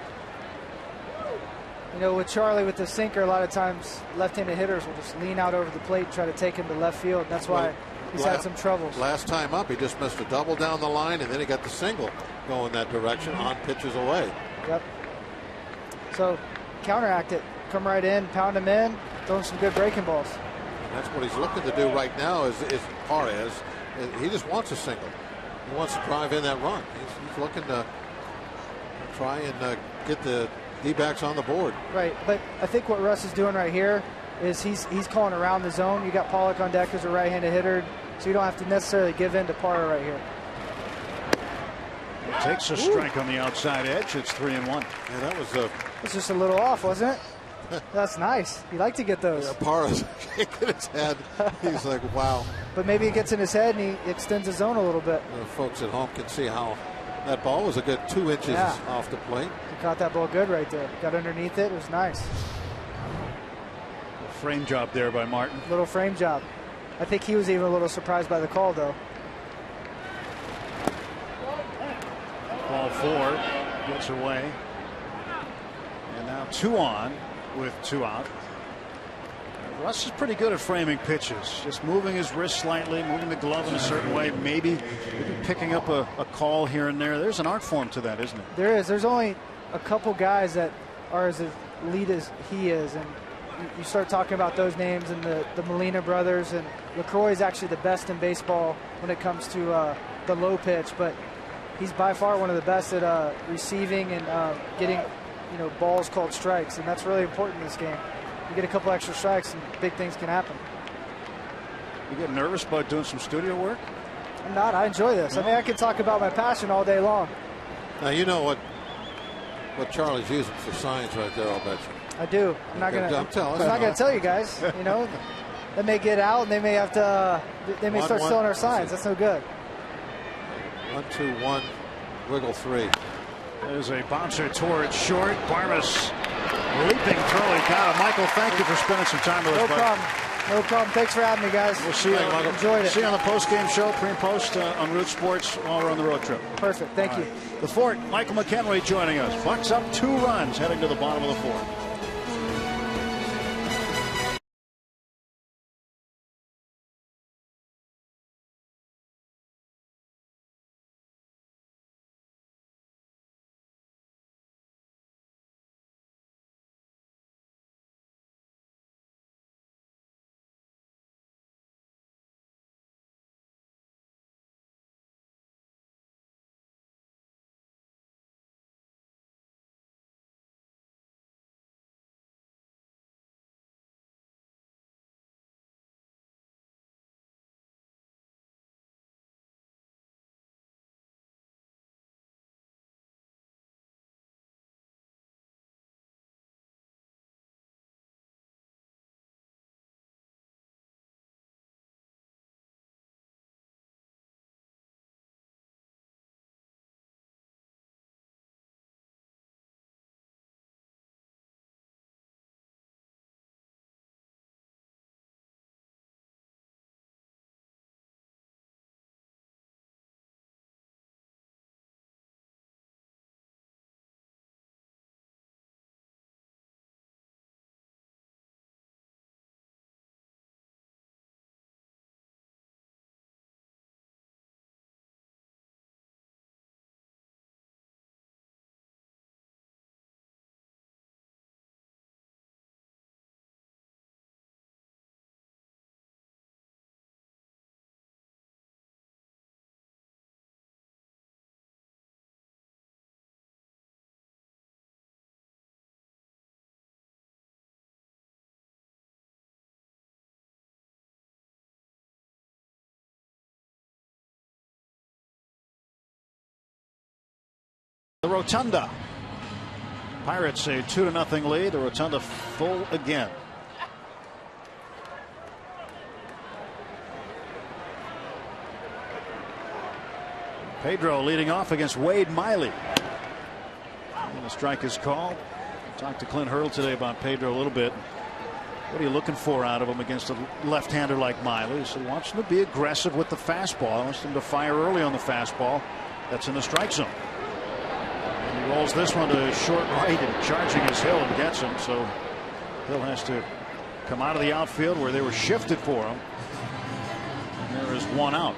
You know, with Charlie with the sinker, a lot of times left-handed hitters will just lean out over the plate and try to take him to left field. That's why he's had some troubles. Last time up, he just missed a double down the line, and then he got the single going that direction on pitches away. Yep. So counteract it, come right in, pound him in, throw him some good breaking balls. And that's what he's looking to do right now. Is Parra he just wants a single. He wants to drive in that run. He's looking to try and get the D-backs on the board. Right, but I think what Russ is doing right here is he's calling around the zone. You got Pollock on deck as a right-handed hitter, so you don't have to necessarily give in to Parra right here. It takes a strike on the outside edge. It's 3-1. Yeah, that was It's just a little off, wasn't it? That's nice. You like to get those. Yeah, Parra's shaking his head. He's like, wow. But maybe it gets in his head and he extends his zone a little bit. Folks at home can see how that ball was a good 2 inches off the plate. He caught that ball good right there. Got underneath it. It was nice. A frame job there by Martin. Little frame job. I think he was even a little surprised by the call, though. Ball 4 gets away. And now 2 on with 2 out. Russ is pretty good at framing pitches, just moving his wrist slightly, moving the glove in a certain way, maybe picking up a call here and there. There's an art form to that, isn't it? There is. There's only a couple guys that are as elite as he is, and you start talking about those names and the Molina brothers, and LaCroix is actually the best in baseball when it comes to the low pitch, but he's by far one of the best at receiving and getting balls called strikes, and that's really important in this game. You get a couple extra strikes and big things can happen. You get nervous about doing some studio work? I'm not. I enjoy this. I mean, I can talk about my passion all day long. Now you know what Charlie's using for signs right there, I'll bet you. I do. I'm not gonna. I'm telling I'm not gonna tell you guys. They may get out and they may have to. They may start stealing our signs. That's no good. 1-2-1, wiggle 3. There's a bouncer towards short. Barmas leaping throw. He got him. Michael, thank you for spending some time with us. No problem. No problem. Thanks for having me, guys. We'll see you. Enjoyed it. See you on the post-game show, pre and post on Root Sports while we're on the road trip. Perfect. Thank you. The Fort, Michael McHenry joining us. Bucks up 2 runs heading to the bottom of the 4th. The Rotunda. Pirates a 2-0 lead. The Rotunda full again. Pedro leading off against Wade Miley. And the strike is called. Talked to Clint Hurl today about Pedro a little bit. What are you looking for out of him against a left-hander like Miley? He said he wants him to be aggressive with the fastball. He wants him to fire early on the fastball. That's in the strike zone. And he rolls this one to short right and charging his Hill and gets him. So Hill has to come out of the outfield where they were shifted for him. And there is one out.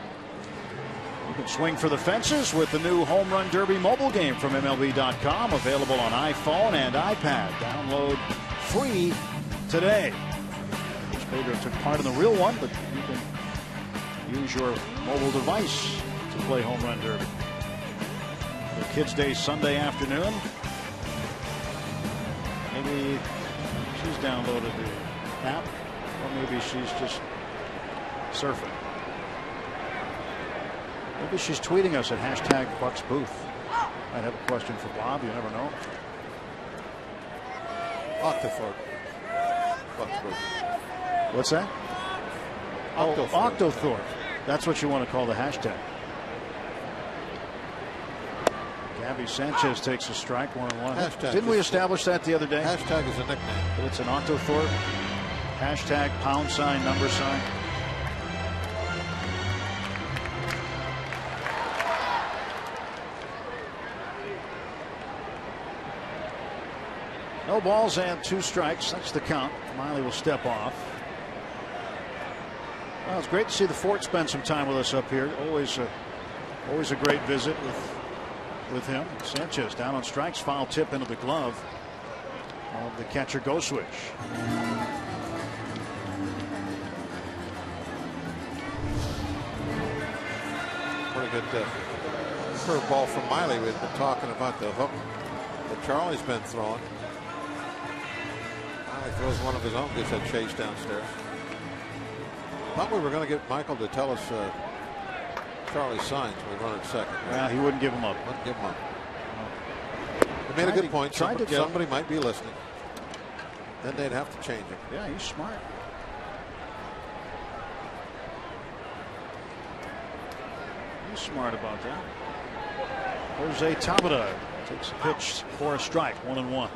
You can swing for the fences with the new Home Run Derby mobile game from MLB.com. Available on iPhone and iPad. Download free today. Pedro took part in the real one, but you can use your mobile device to play Home Run Derby. The Kids Day Sunday afternoon. Maybe she's downloaded the app, or maybe she's just surfing. Maybe she's tweeting us at #BucksBooth. Might have a question for Bob. You never know. Octothorpe. What's that? Octothorpe. That's what you want to call the hashtag. Gabby Sanchez takes a strike, 1-1. Didn't we establish that the other day? Hashtag is a nickname. But it's an Octothorpe. Hashtag #, number sign. No balls and 2 strikes. That's the count. Miley will step off. Well, it's great to see the Fort spend some time with us up here. Always a great visit with him. Sanchez down on strikes. Foul tip into the glove of the catcher Goswitch. Pretty good curveball from Miley. We've been talking about the hook that Charlie's been throwing. He throws one of his own, gets that chase downstairs. Thought we were going to get Michael to tell us Charlie's signs when we run at second. Yeah, he wouldn't give him up. Wouldn't give him up. He made a good point. Somebody might be listening. Then they'd have to change it. Yeah, he's smart. He's smart about that. Jose Tabata takes a pitch for a strike, 1-1.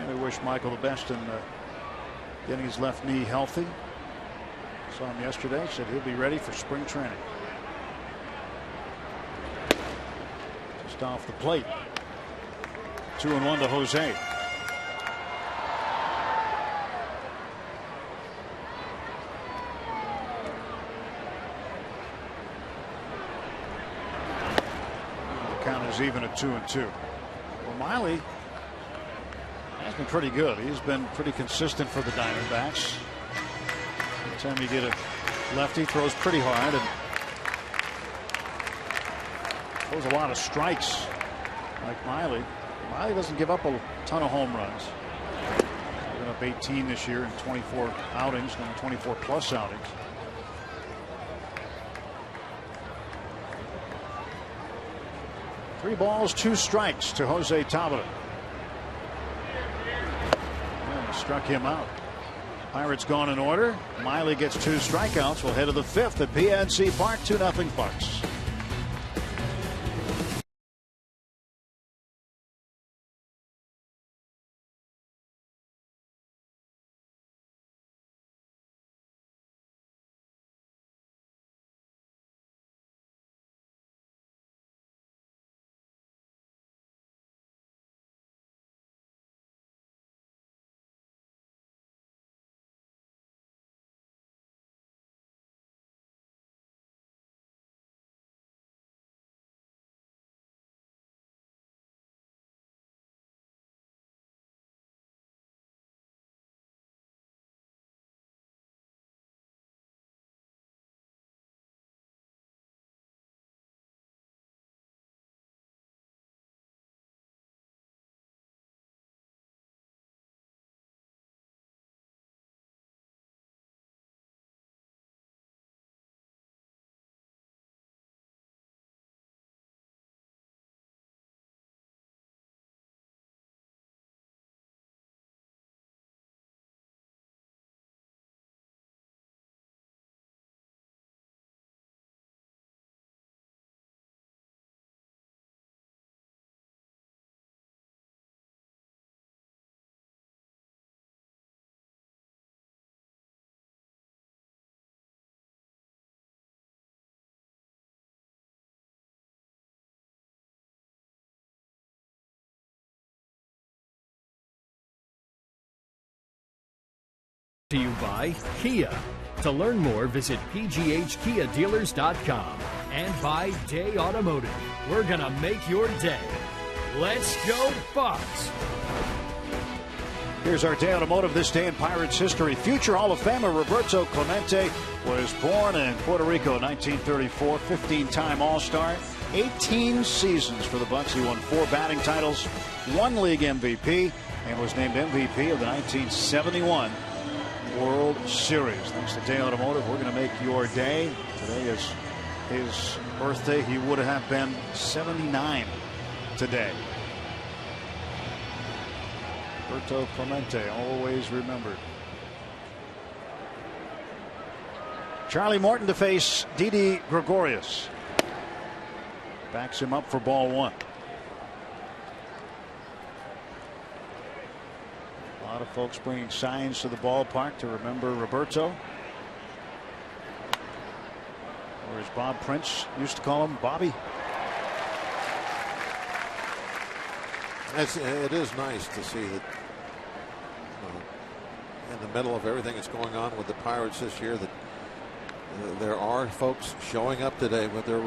We wish Michael the best in getting his left knee healthy. Saw him yesterday. Said he'll be ready for spring training. Just off the plate. 2-1 to Jose. The count is even at 2-2. Well, Miley has been pretty good. He's been pretty consistent for the Diamondbacks. Every time you get a lefty, throws pretty hard and throws a lot of strikes like Miley. Miley doesn't give up a ton of home runs. He's been up 18 this year in 24 outings, 24 plus outings. Three balls, 2 strikes to Jose Tabata. Struck him out. Pirates gone in order. Miley gets 2 strikeouts. We'll head to the 5th at PNC Park. 2-0 Bucks. To you by Kia. To learn more, visit pghkiadealers.com. And by Day Automotive. We're going to make your day. Let's go, Bucks! Here's our Day Automotive this day in Pirates history. Future Hall of Famer Roberto Clemente was born in Puerto Rico in 1934, 15-time All-Star, 18 seasons for the Bucks. He won 4 batting titles, 1 league MVP, and was named MVP of the 1971 World Series. Thanks to Day Automotive, we're going to make your day. Today is his birthday. He would have been 79 today. Roberto Clemente, always remembered. Charlie Morton to face Didi Gregorius. Backs him up for ball 1. A lot of folks bringing signs to the ballpark to remember Roberto. Or as Bob Prince used to call him, Bobby. It is nice to see that in the middle of everything that's going on with the Pirates this year, that there are folks showing up today with their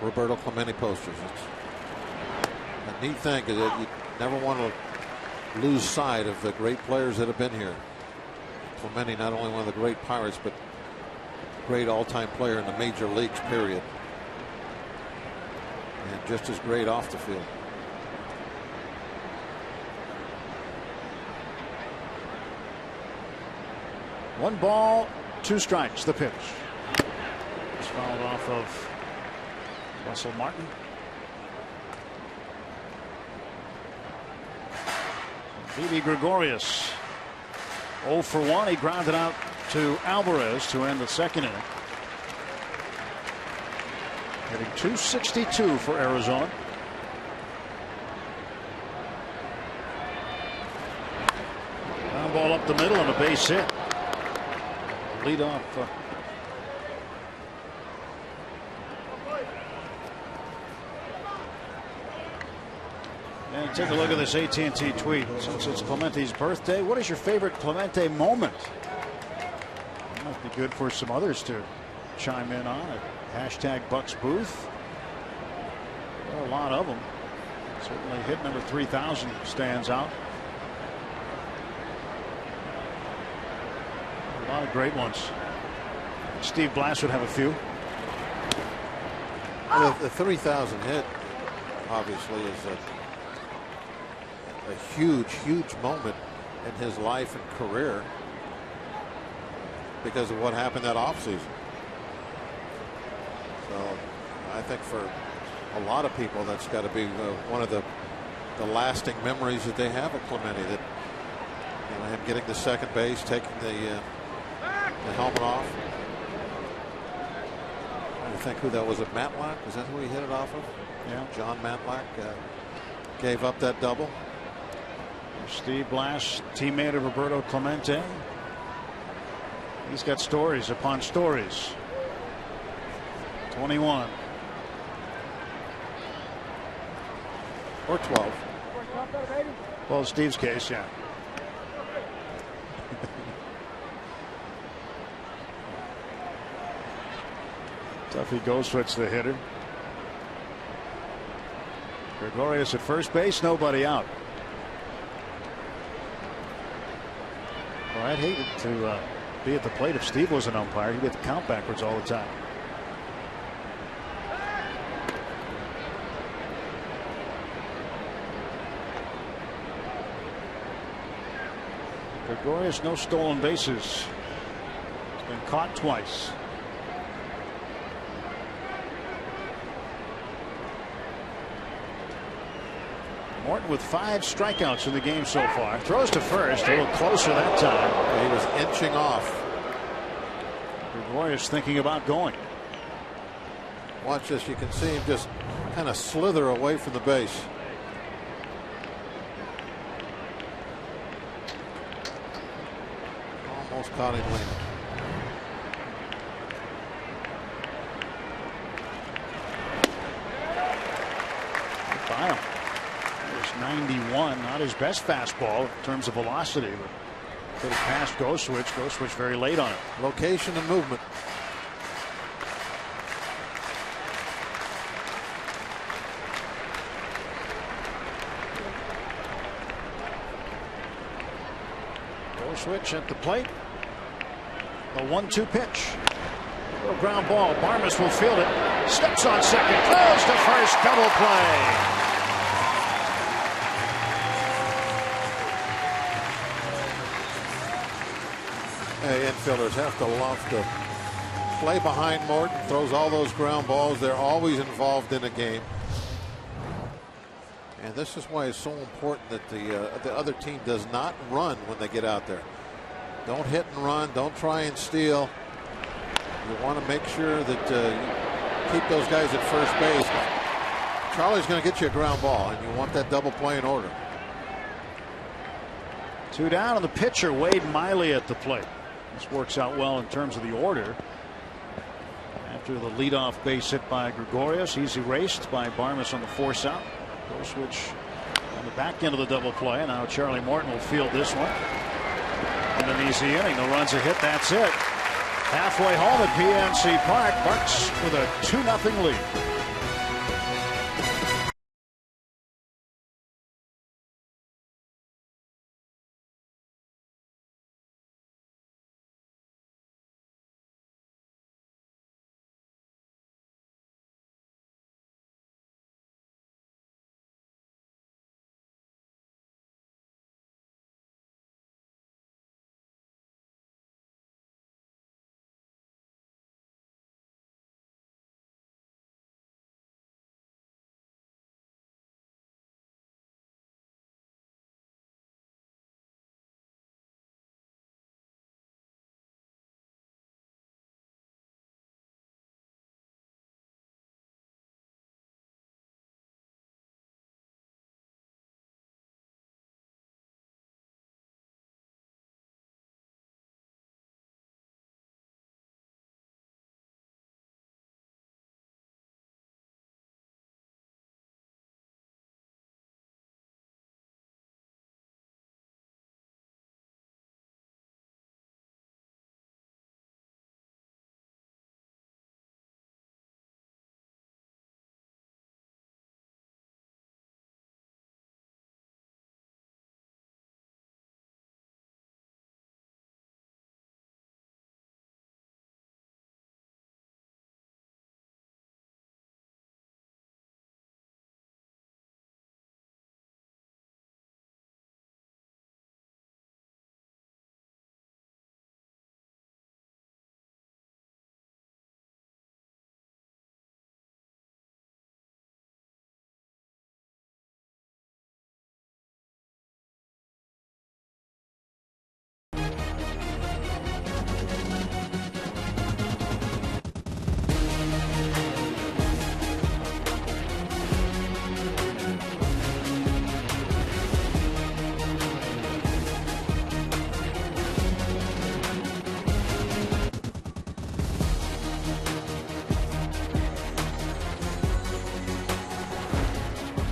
Roberto Clemente posters. It's a neat thing, because you never want to lose sight of the great players that have been here. Clemente, not only one of the great Pirates, but great all-time player in the major leagues, period. And just as great off the field. One ball, 2 strikes, the pitch. It's fouled off of Russell Martin. Didi Gregorius 0 for 1. He grounded out to Alvarez to end the second inning. Hitting .262 for Arizona. Ground ball up the middle and a base hit. Lead off. And take a look at this AT&T tweet. Since it's Clemente's birthday, what is your favorite Clemente moment? It might be good for some others to chime in on it. Hashtag Bucks Booth. There are a lot of them. Certainly hit number 3000 stands out. A lot of great ones. Steve Blass would have a few. The 3000 hit obviously is a huge moment in his life and career because of what happened that offseason. So I think for a lot of people that's got to be one of the lasting memories that they have of Clemente, that him getting to second base, taking the helmet off. I think who that was. It Matlack? Was that who he hit it off of? Yeah. John Matlack gave up that double. Steve Blass, teammate of Roberto Clemente. He's got stories upon stories. 21. Or 12. Well, Steve's case, yeah. Duffy Goldschmidt's the hitter. Gregorius at first base, nobody out. Well, I'd hate it to be at the plate if Steve was an umpire. He'd get the count backwards all the time. Gregorius, no stolen bases. He's been caught twice. Morton with 5 strikeouts in the game so far. Throws to first, a little closer that time. He was inching off. Gregorius thinking about going. Watch this. You can see him just kind of slither away from the base. Almost caught him leaning. By him. 91, not his best fastball in terms of velocity, but Could have passed Go Switch. Go Switch very late on it. Location and movement. Go Switch at the plate. A 1-2 pitch. Little ground ball. Barmes will field it. Steps on second. Throws to first. Double play. Infielders have to love to play behind Morton. Throws all those ground balls. They're always involved in a game. And this is why it's so important that the other team does not run when they get out there. Don't hit and run. Don't try and steal. You want to make sure that you keep those guys at first base. Charlie's going to get you a ground ball, and you want that double play in order. 2 down, and the pitcher, Wade Miley, at the plate. This works out well in terms of the order. After the leadoff base hit by Gregorius, he's erased by Barmes on the force out. Go Switch on the back end of the double play. Now Charlie Morton will field this one. And an easy inning. No runs, a hit. That's it. Halfway home at PNC Park. Bucks with a 2-0 lead.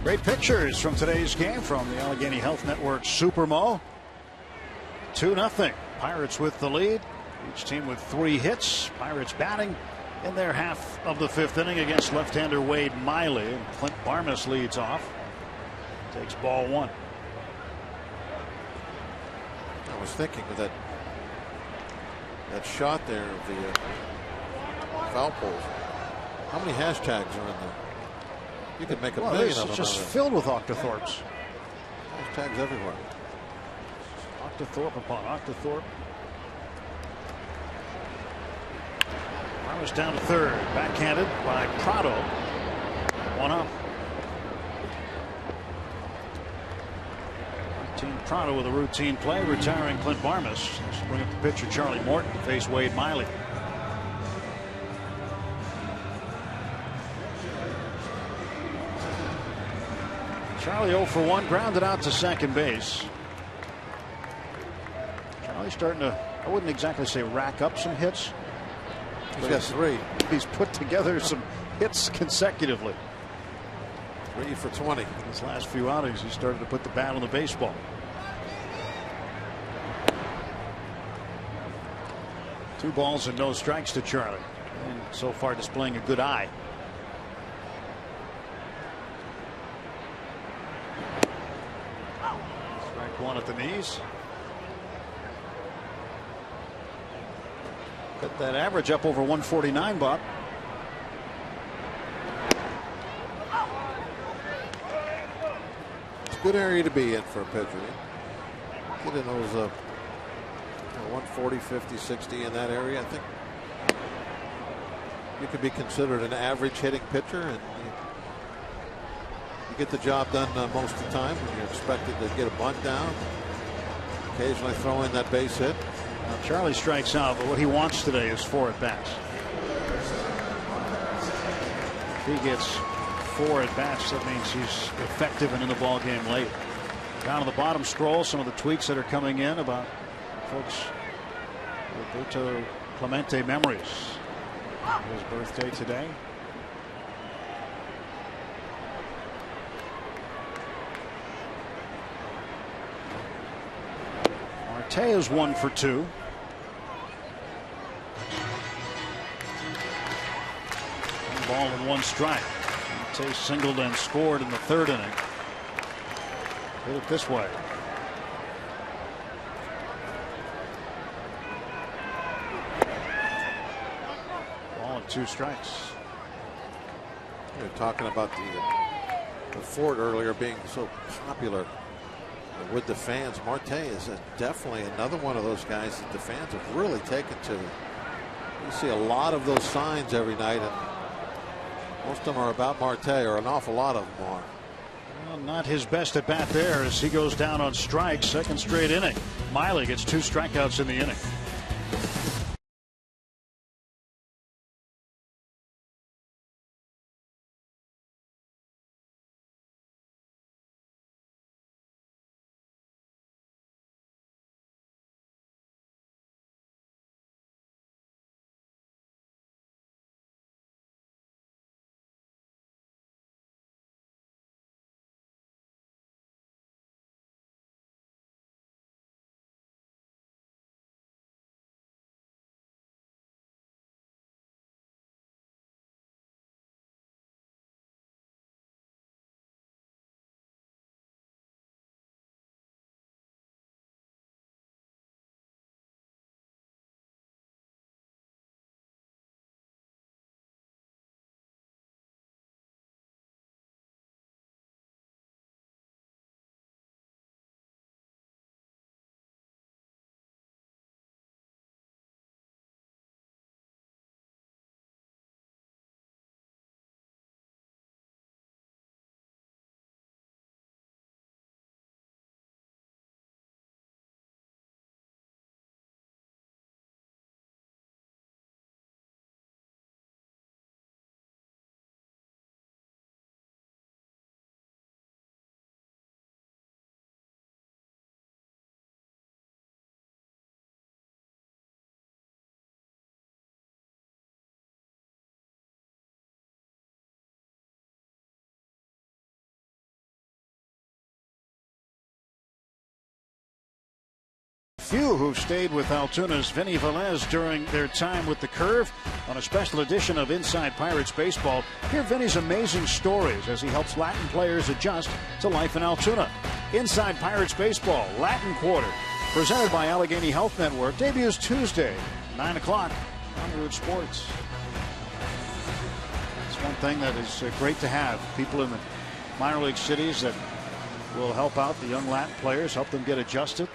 Great pictures from today's game from the Allegheny Health Network Supermo. 2-0. Pirates with the lead. Each team with 3 hits. Pirates batting in their half of the 5th inning against left-hander Wade Miley. And Clint Barmes leads off. Takes ball 1. I was thinking of that shot there of the foul poles. How many hashtags are in there? You could make a million of them. It's just filled with Octothorpes. Hashtags everywhere. Octothorpe upon Octothorpe. Barmes down to third. Backhanded by Prado. 1 up. Prado with a routine play, retiring Clint Barmes. Let's bring up the pitcher Charlie Morton to face Wade Miley. Charlie 0 for 1, grounded out to second base. Charlie's starting to, I wouldn't exactly say rack up some hits. He's got 3. He's put together some hits consecutively. 3 for 20. His last few outings, he started to put the bat on the baseball. 2 balls and no strikes to Charlie, and so far displaying a good eye. Strike 1 at the knees. Got that average up over 149, Bob. It's a good area to be in for a pitcher. Get in those 140, 50, 60 in that area. I think you could be considered an average hitting pitcher, and you get the job done most of the time when you're expected to get a bunt down, occasionally throw in that base hit. Now Charlie strikes out, but what he wants today is 4 at bats. If he gets 4 at bats, that means he's effective and in the ball game late. Down on the bottom scroll, some of the tweets that are coming in about folks. Roberto Clemente memories. His birthday today. Marte is 1 for 2. One ball and 1 strike. Marte singled and scored in the 3rd inning. Hit it this way. Ball and 2 strikes. We were talking about the Ford earlier being so popular with the fans. Marte is definitely another one of those guys that the fans have really taken to. You see a lot of those signs every night, and most of them are about Marte, or an awful lot of them are. Well, not his best at bat there as he goes down on strikes. 2nd straight inning. Miley gets 2 strikeouts in the inning. Few who've stayed with Altoona's Vinny Velez during their time with the Curve. On a special edition of Inside Pirates Baseball, hear Vinny's amazing stories as he helps Latin players adjust to life in Altoona. Inside Pirates Baseball, Latin Quarter, presented by Allegheny Health Network, debuts Tuesday, 9 o'clock on Root Sports. It's one thing that is great to have. People in the minor league cities that will help out the young Latin players, help them get adjusted.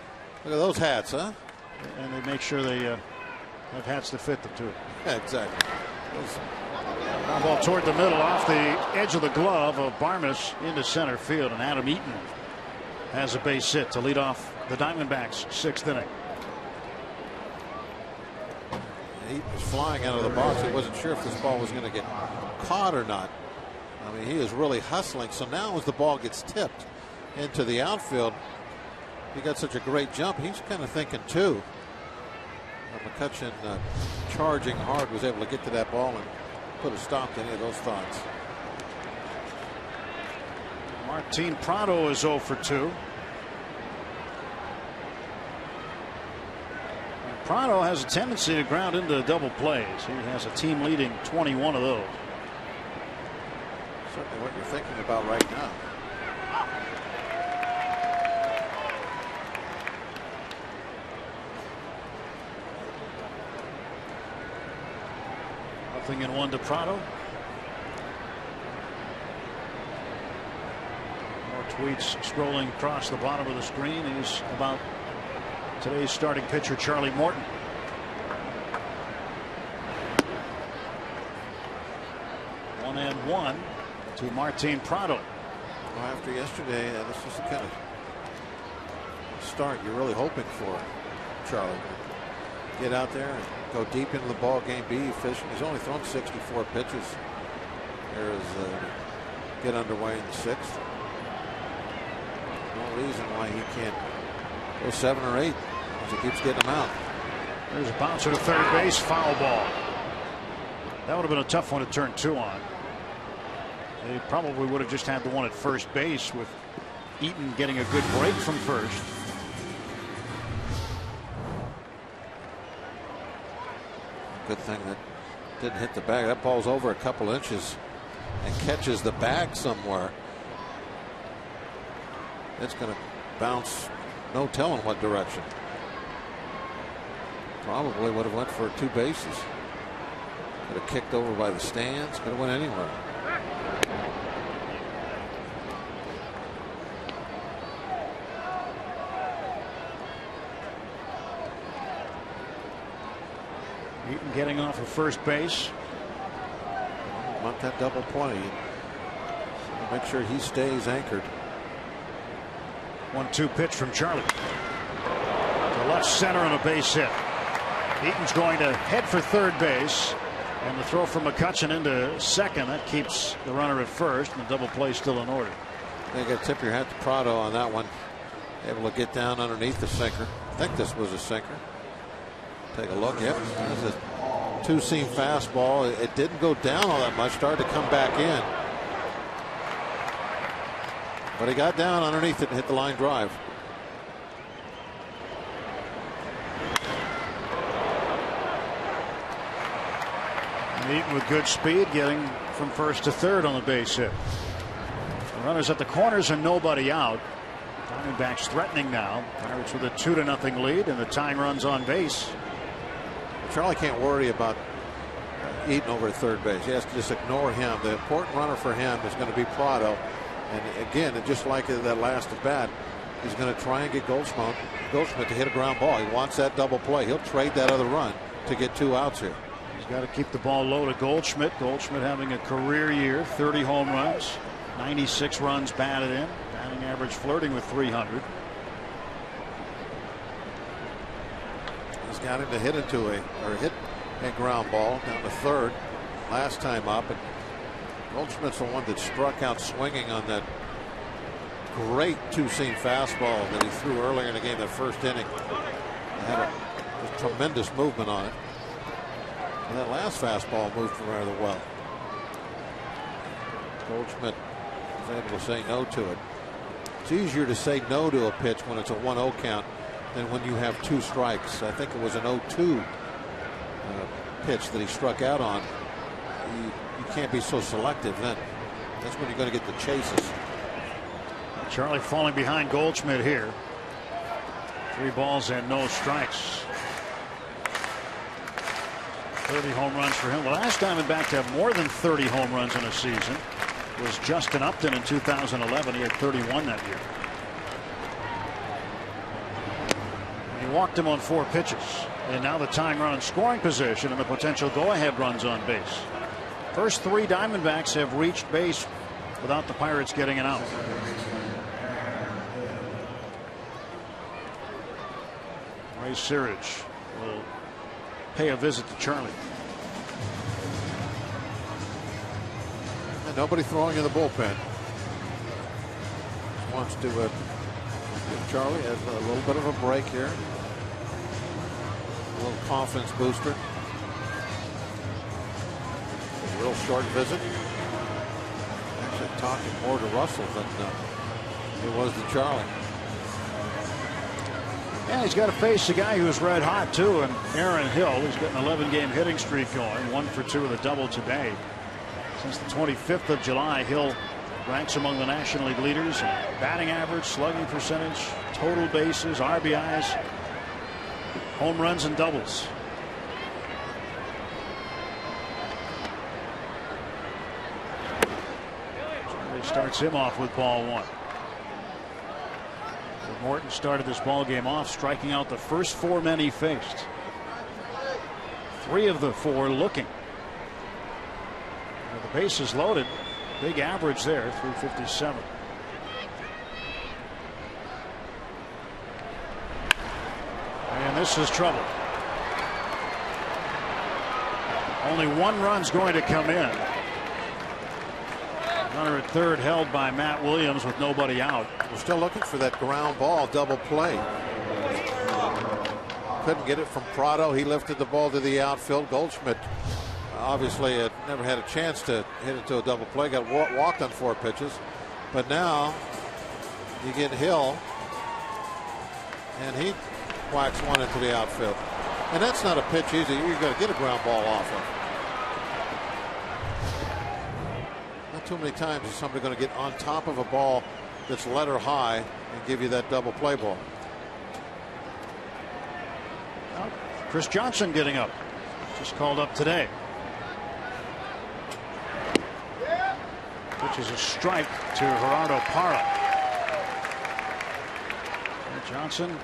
Look at those hats, huh? And they make sure they have hats that fit them, too. Yeah, exactly. Ball toward the middle, off the edge of the glove of Barmes into center field. And Adam Eaton has a base hit to lead off the Diamondbacks' 6th inning. Eaton was flying out of the box. He wasn't sure if this ball was going to get caught or not. I mean, he is really hustling. So now as the ball gets tipped into the outfield, he got such a great jump. He's kind of thinking too. McCutcheon charging hard was able to get to that ball and put a stop to any of those thoughts. Martin Prado is 0 for 2. Prado has a tendency to ground into double plays. He has a team leading 21 of those. Certainly what you're thinking about right now. Nothing in one to Prado. More tweets scrolling across the bottom of the screen. He's about today's starting pitcher, Charlie Morton. One and one to Martin Prado. Well, after yesterday, this is the kind of start you're really hoping for, Charlie. Get out there and go deep into the ball game, be efficient. He's only thrown 64 pitches. There's get underway in the 6th. No reason why he can't go 7 or 8 as he keeps getting them out. There's a bouncer to third base, foul ball. That would have been a tough one to turn 2 on. They probably would have just had the one at first base with Eaton getting a good break from first. Good thing that didn't hit the bag. That ball's over a couple inches and catches the bag somewhere. It's going to bounce, no telling what direction. Probably would have went for 2 bases. Could have kicked over by the stands. Could have went anywhere. Eaton getting off of first base. Want that double play. Make sure he stays anchored. 1-2 pitch from Charlie. To left center on a base hit. Eaton's going to head for third base. And the throw from McCutchen into second. That keeps the runner at first. And the double play still in order. You got to tip your hat to Prado on that one. Able to get down underneath the sinker. I think this was a sinker. Take a look. Yep. There's a 2-seam fastball. It didn't go down all that much. Started to come back in. But he got down underneath it and hit the line drive. And Eaton with good speed getting from first to third on the base hit. The runners at the corners and nobody out. Diamondbacks threatening now. Pirates with a 2-0 lead and the tying runs on base. Charlie can't worry about Eaton over at third base. He has to just ignore him. The important runner for him is going to be Prado. And again, just like that last at bat, he's going to try and get Goldschmidt to hit a ground ball. He wants that double play. He'll trade that other run to get 2 outs here. He's got to keep the ball low to Goldschmidt. Goldschmidt having a career year, 30 home runs, 96 runs batted in, batting average flirting with 300. He's got him to hit a ground ball down to third last time up, and Goldschmidt's the one that struck out swinging on that great 2-seam fastball that he threw earlier in the game, that first inning. It had a tremendous movement on it. And that last fastball moved rather well. Goldschmidt was able to say no to it. It's easier to say no to a pitch when it's a 1-0 count than when you have 2 strikes. I think it was an 0-2 pitch that he struck out on. You can't be so selective then. That's when you're going to get the chases. Charlie falling behind Goldschmidt here. 3 balls and no strikes. 30 home runs for him. The last Diamondback to have more than 30 home runs in a season was Justin Upton in 2011. He had 31 that year. He walked him on 4 pitches. And now the tying run in scoring position and the potential go-ahead runs on base. First 3 Diamondbacks have reached base without the Pirates getting an out. Ray Searage will pay a visit to Charlie. And nobody throwing in the bullpen. Wants to give Charlie has a little bit of a break here. A little confidence booster. A real short visit. Actually talking more to Russell than he was to Charlie. Yeah, he's got to face a guy who's red hot too, and Aaron Hill. He's got an 11-game hitting streak going, 1 for 2 with a double today. Since the 25th of July, Hill ranks among the National League leaders in batting average, slugging percentage, total bases, RBIs, home runs, and doubles. He starts him off with ball 1. Morton started this ball game off striking out the first 4 men he faced. 3 of the 4 looking. Well, the base is loaded. Big average there, 357. And this is trouble. Only 1 run's going to come in. Runner at third held by Matt Williams with nobody out. We're still looking for that ground ball double play. Couldn't get it from Prado. He lifted the ball to the outfield. Goldschmidt obviously had never had a chance to hit it to a double play. Got walked on 4 pitches. But now you get Hill, and he whacks 1 into the outfield. And that's not a pitch easy. You're going to get a ground ball off of. Not too many times is somebody going to get on top of a ball that's letter high and give you that double play ball. Well, Chris Johnson getting up. Just called up today. Which is a strike to Gerardo Parra. And Johnson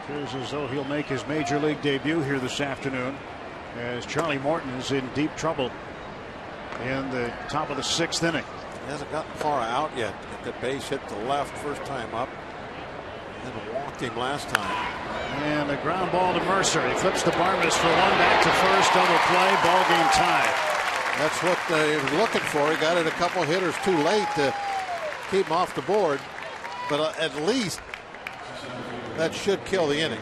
appears as though he'll make his major league debut here this afternoon, as Charlie Morton is in deep trouble in the top of the 6th inning. He hasn't gotten Parra out yet. The base hit the left first time up and walked him last time. And the ground ball to Mercer. He flips to Barmes for 1, back to first, double play, ball game tied. That's what he was looking for. He got it a couple hitters too late to keep him off the board, but at least that should kill the inning.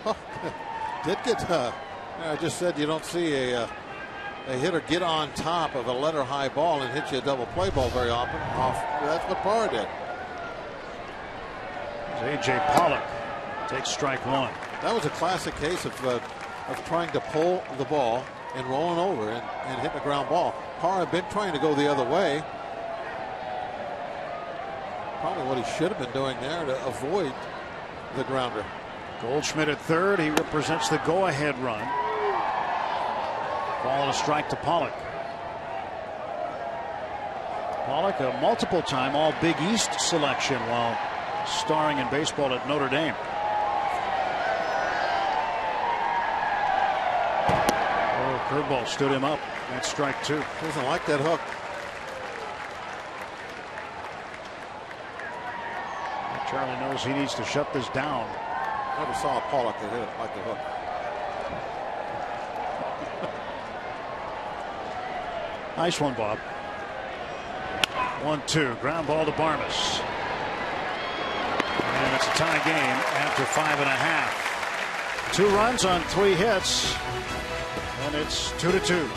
Oh, did get I just said you don't see a hitter get on top of a letter high ball and hit you a double play ball very often. That's what Parra did. A.J. Pollock takes strike 1. That was a classic case of trying to pull the ball and rolling over and hitting a ground ball. Parra had been trying to go the other way. Probably what he should have been doing there to avoid the grounder. Goldschmidt at third. He represents the go-ahead run. Ball and a strike to Pollock. Pollock, a multiple-time All-Big East selection while starring in baseball at Notre Dame. Oh, curveball stood him up. That's strike 2. Doesn't like that hook. Charlie knows he needs to shut this down. Never saw a Pollock that hit it like the hook. Nice one, Bob. 1-2. Ground ball to Barmes. And it's a tie game after 5.5. 2 runs on 3 hits. And it's 2-2.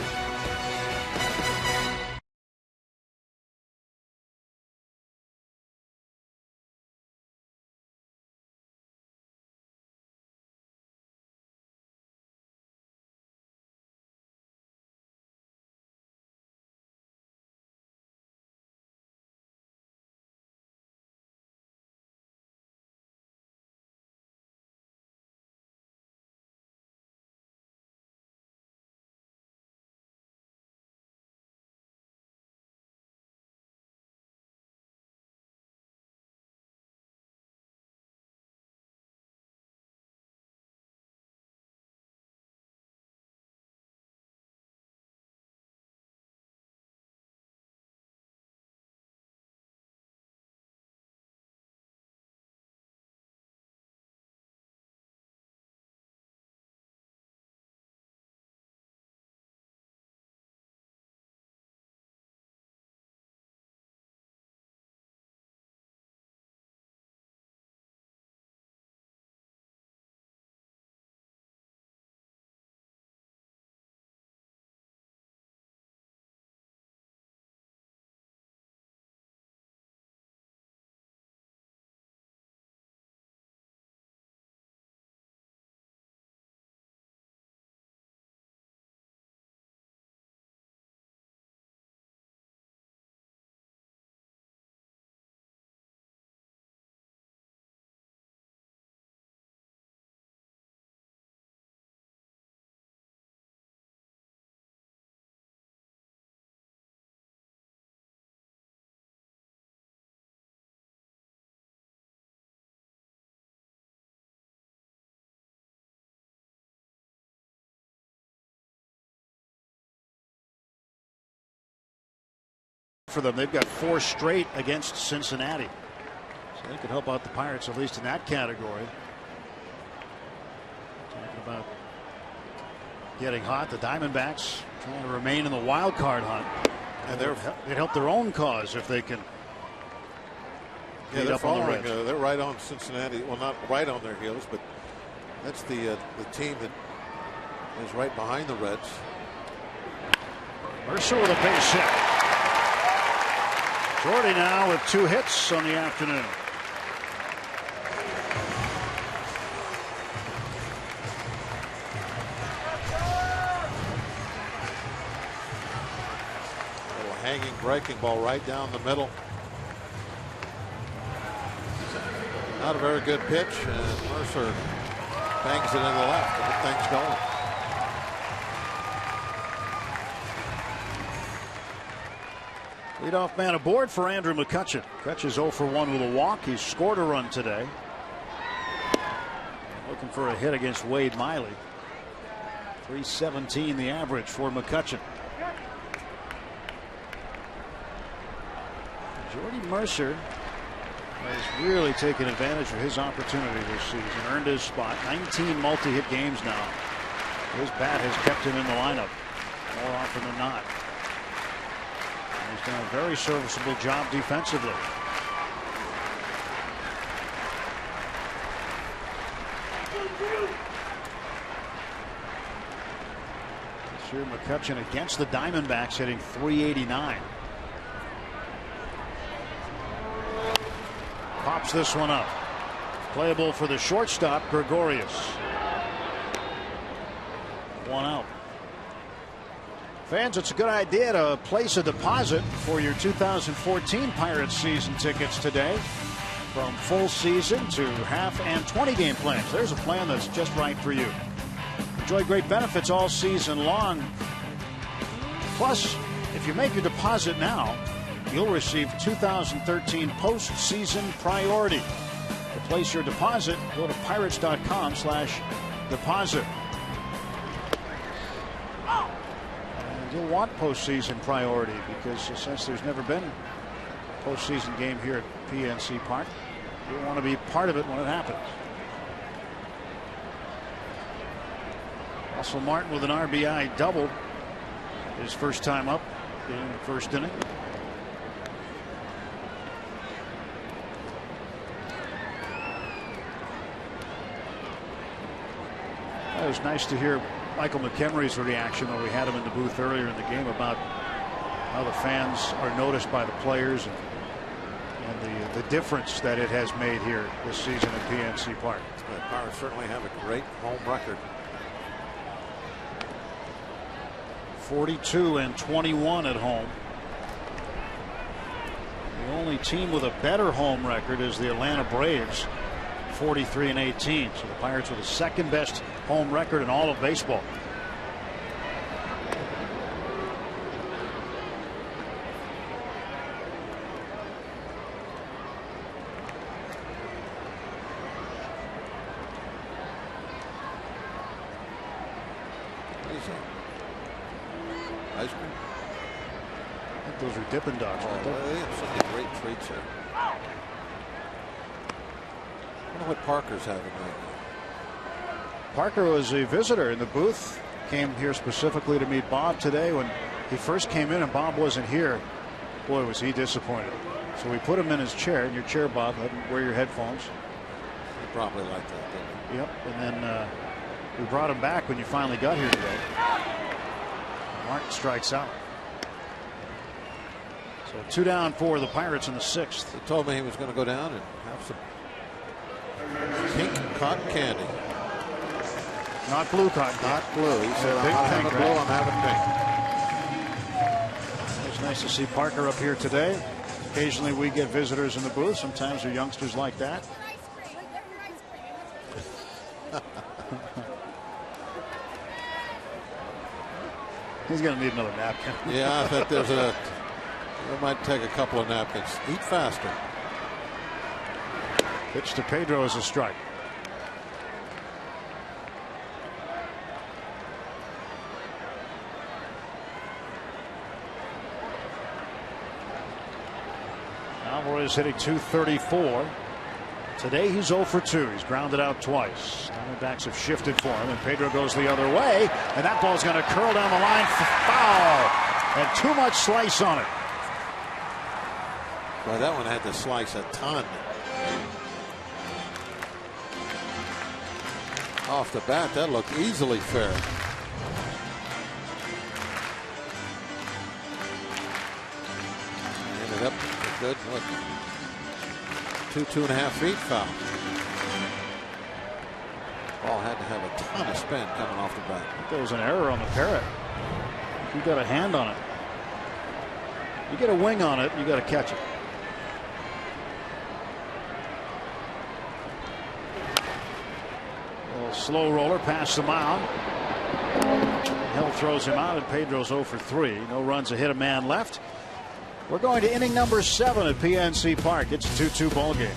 for them. They've got 4 straight against Cincinnati. So they could help out the Pirates, at least in that category. Talking about getting hot. The Diamondbacks trying to remain in the wild card hunt. And they'd help their own cause if they can. Yeah, they're following. They're right on Cincinnati. Well, not right on their heels, but that's the team that is right behind the Reds. Mercer with a base hit. Jordy now with 2 hits on the afternoon. Little hanging breaking ball right down the middle. Not a very good pitch, and Mercer bangs it in the left to get things going. Leadoff man aboard for Andrew McCutchen. McCutchen's 0 for 1 with a walk. He's scored a run today. Looking for a hit against Wade Miley. .317 the average for McCutchen. Jordy Mercer has really taken advantage of his opportunity this season. Earned his spot. 19 multi-hit games now. His bat has kept him in the lineup more often than not. He's done a very serviceable job defensively. This year McCutchen against the Diamondbacks hitting .389. Pops this one up. Playable for the shortstop, Gregorius. 1 out. Fans, it's a good idea to place a deposit for your 2014 Pirates season tickets today. From full season to half and 20 game plans. There's a plan that's just right for you. Enjoy great benefits all season long. Plus, if you make your deposit now, you'll receive 2013 postseason priority. To place your deposit, go to pirates.com/deposit. And you'll want postseason priority because since there's never been a postseason game here at PNC Park, you'll want to be part of it when it happens. Russell Martin with an RBI double. His first time up in the first inning. It was nice to hear Michael McHenry's reaction when we had him in the booth earlier in the game about how the fans are noticed by the players and the difference that it has made here this season at PNC Park. The Pirates certainly have a great home record. 42-21 at home. The only team with a better home record is the Atlanta Braves, 43-18. So the Pirates with the second best home record in all of baseball. Ice cream? I think those are Dippin' Dots. Oh, they have so many great treats here. I wonder what Parker's having right now. Parker was a visitor in the booth. Came here specifically to meet Bob today. When he first came in and Bob wasn't here, boy, was he disappointed. So we put him in his chair. In your chair, Bob. Let him wear your headphones. He probably liked that, didn't he? Yep. And then we brought him back when you finally got here today. Martin strikes out. So 2 down for the Pirates in the 6th. He told me he was going to go down and have some pink cotton candy. Not blue cotton. Not blue. He said, I'm not having blue, I'm having pink. It's nice to see Parker up here today. Occasionally we get visitors in the booth. Sometimes they're youngsters like that. He's going to need another napkin. Yeah, I think we might take a couple of napkins. Eat faster. Pitch to Pedro is a strike. Flores hitting .234. Today he's 0 for 2. He's grounded out twice. Diamondbacks have shifted for him, and Pedro goes the other way, and that ball's going to curl down the line for foul, and too much slice on it. Well, that one had to slice a ton. Off the bat, that looked easily fair. Ended up a good, what, 2.5 feet foul. Ball had to have a ton of spin coming off the bat. I think there was an error on the parrot. If you got a hand on it, you get a wing on it, you got to catch it. A little slow roller past the mound. Hill throws him out, and Pedro's 0 for 3. No runs, a hit, a man left. We're going to inning number 7 at PNC Park. It's a 2-2 ball game.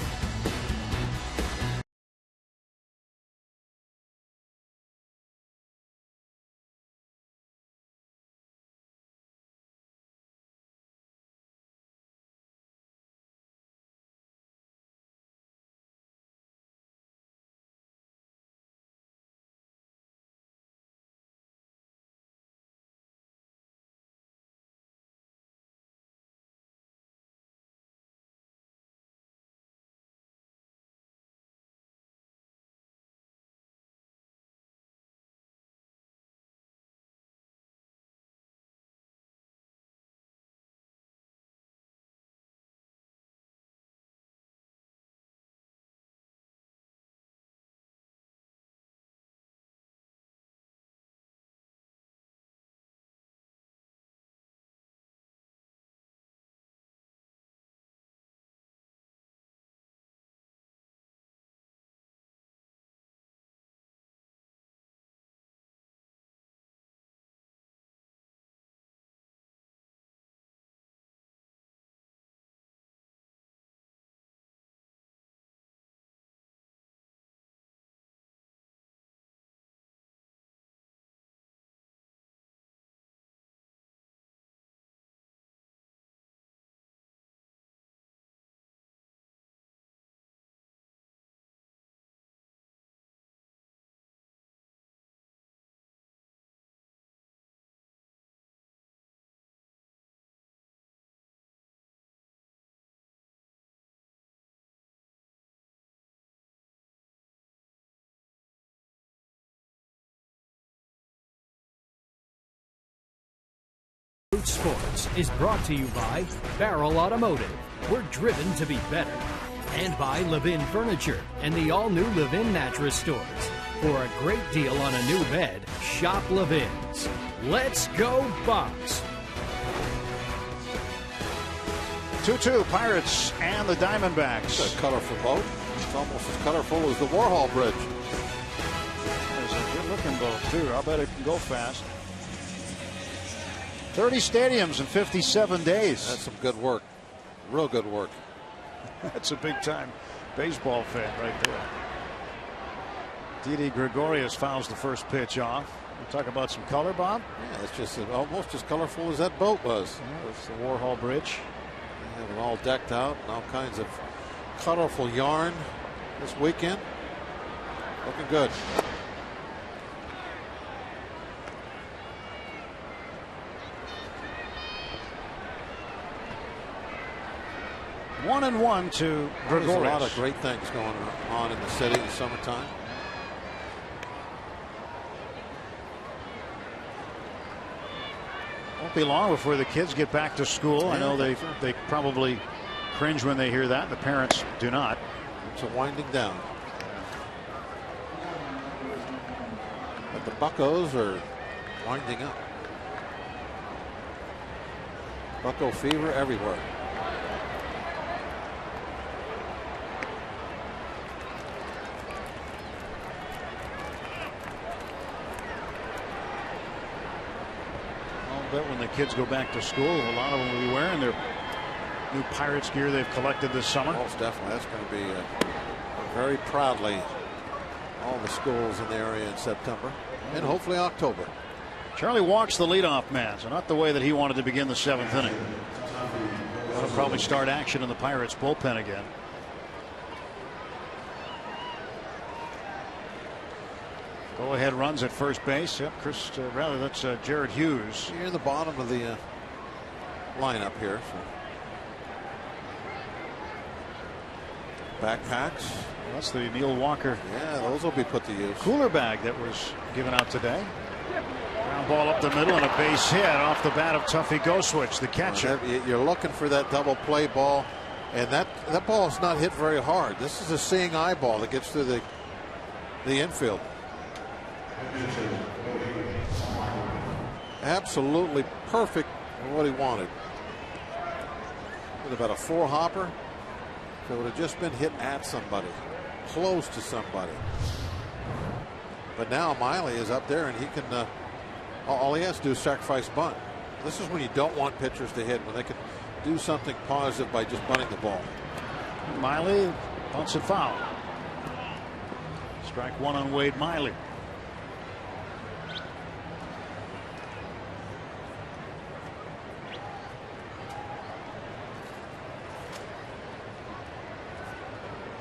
Sports is brought to you by Barrel Automotive. We're driven to be better. And by Levin Furniture and the all-new Levin Mattress Stores. For a great deal on a new bed, shop Levin's. Let's go Bucks! 2-2 Pirates and the Diamondbacks. It's a colorful boat. It's almost as colorful as the Warhol Bridge. It's a good-looking boat, too. I'll bet it can go fast. 30 stadiums in 57 days. That's some good work. Real good work. That's a big-time baseball fan right there. Didi Gregorius fouls the first pitch off. You talk about some color, Bob? Yeah, it's just almost as colorful as that boat was. Yeah, it's the Warhol Bridge. They have it all decked out and all kinds of colorful yarn this weekend. Looking good. 1-1 to Gregorius. There's a lot of great things going on in the city in the summertime. Won't be long before the kids get back to school. I know they probably cringe when they hear that. The parents do not. It's a winding down. But the Buccos are winding up. Bucco fever everywhere. But when the kids go back to school, a lot of them will be wearing their new Pirates gear they've collected this summer. Most definitely. That's going to be very proudly all the schools in the area in September and hopefully October. Charlie walks the leadoff man, so not the way that he wanted to begin the 7th inning. Got a probably start action in the Pirates bullpen again. Go ahead runs at first base. Yep, that's Jared Hughes. You're in the bottom of the lineup here. So. Backpacks. That's the Neil Walker. Yeah, those will be put to use. Cooler bag that was given out today. Ground ball up the middle and a base hit off the bat of Tuffy Goswitch, the catcher. You're looking for that double play ball, and that ball is not hit very hard. This is a seeing eye ball that gets through the infield. Absolutely perfect for what he wanted. With about a 4-hopper. If it would have just been hit at somebody, close to somebody. But now Miley is up there and he can, all he has to do is sacrifice bunt. This is when you don't want pitchers to hit, when they can do something positive by just bunting the ball. Miley bunts it foul. Strike one on Wade Miley.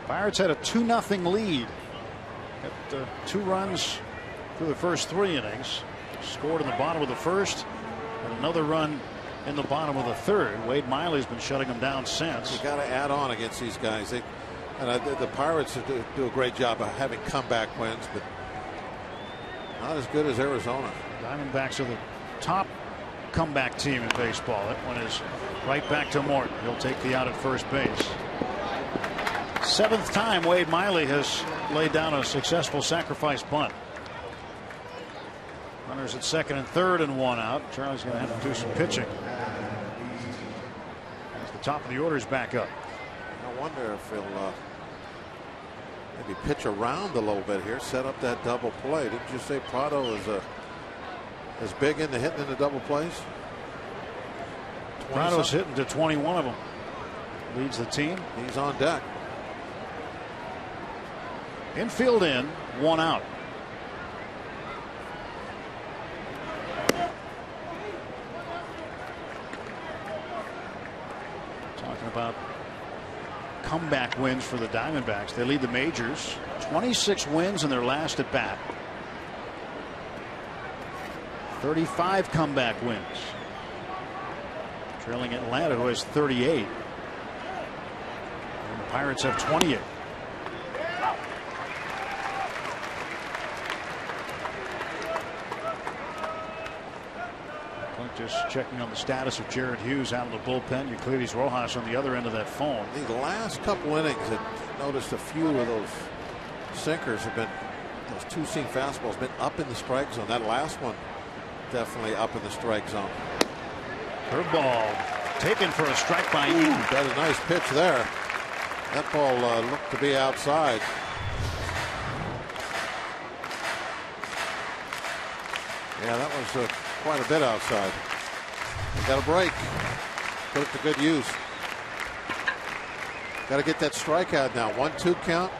Pirates had a 2-0 lead. Got 2 runs through the first 3 innings. Scored in the bottom of the first, and another run in the bottom of the third. Wade Miley's been shutting them down since. You got to add on against these guys. The Pirates do a great job of having comeback wins, but not as good as Arizona. Diamondbacks are the top comeback team in baseball. That one is right back to Morton. He'll take the out at first base. 7th time Wade Miley has laid down a successful sacrifice bunt. Runners at second and third and 1 out. Charlie's going to have to do some pitching as the top of the order is back up. I wonder if he'll maybe pitch around a little bit here, set up that double play. Didn't you say Prado is big into hitting into double plays? Prado's hitting to 21 of them. Leads the team. He's on deck. Infield in, 1 out. Talking about comeback wins for the Diamondbacks. They lead the majors. 26 wins in their last at bat. 35 comeback wins. Trailing Atlanta, who has 38. And the Pirates have 28. Just checking on the status of Jared Hughes out of the bullpen. Euclides Rojas on the other end of that phone. The last couple innings, I noticed a few of those sinkers have been, those 2-seam fastballs, been up in the strike zone. That last one definitely up in the strike zone. Curveball taken for a strike by Eaton. Got a nice pitch there. That ball looked to be outside. Yeah, that was quite a bit outside. They got a break. Put it to good use. Got to get that strikeout now. 1-2 count.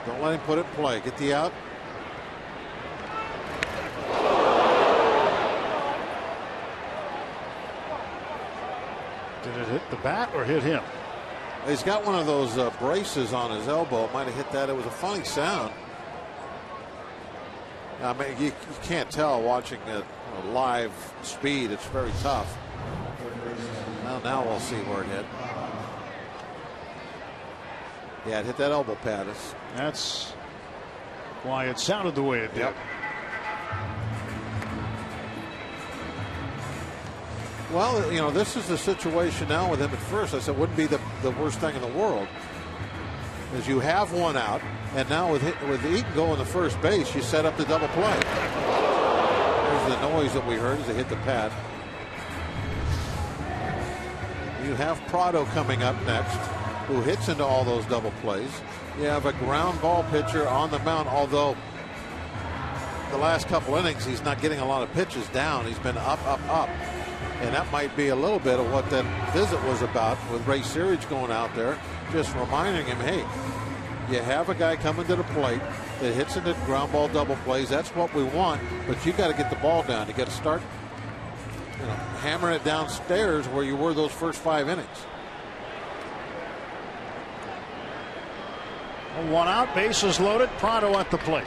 Don't let him put it in play. Get the out. Did it hit the bat or hit him? He's got one of those braces on his elbow. It might have hit that. It was a funny sound. I mean, you can't tell watching it live speed. It's very tough. Now we'll see where it hit. Yeah, it hit that elbow pad. That's why it sounded the way it did. Yep. Well, you know, this is the situation now with him at first. I said it wouldn't be the worst thing in the world. Is you have 1 out, and now with Eaton going to first base, you set up the double play. There's the noise that we heard as they hit the pad. You have Prado coming up next, who hits into all those double plays. You have a ground ball pitcher on the mound, although the last couple innings he's not getting a lot of pitches down. He's been up, up, up. And that might be a little bit of what that visit was about with Ray Searage going out there, just reminding him, hey, you have a guy coming to the plate that hits into ground ball double plays. That's what we want, but you got to get the ball down. You got to start hammering it downstairs where you were those first 5 innings. One out, bases loaded, Prado at the plate.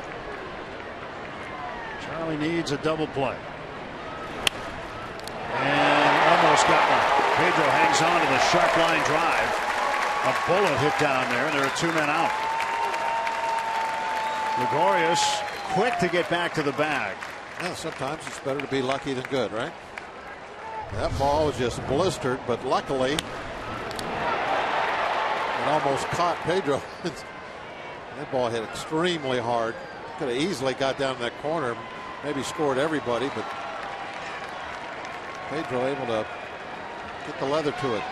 Charlie needs a double play. And almost got one. Pedro hangs on to the sharp line drive. A bullet hit down there, and there are 2 men out. Gregorius quick to get back to the bag. Yeah, sometimes it's better to be lucky than good, right? That ball was just blistered, but luckily it almost caught Pedro. That ball hit extremely hard. Could have easily got down in that corner, maybe scored everybody, but Pedro able to get the leather to it.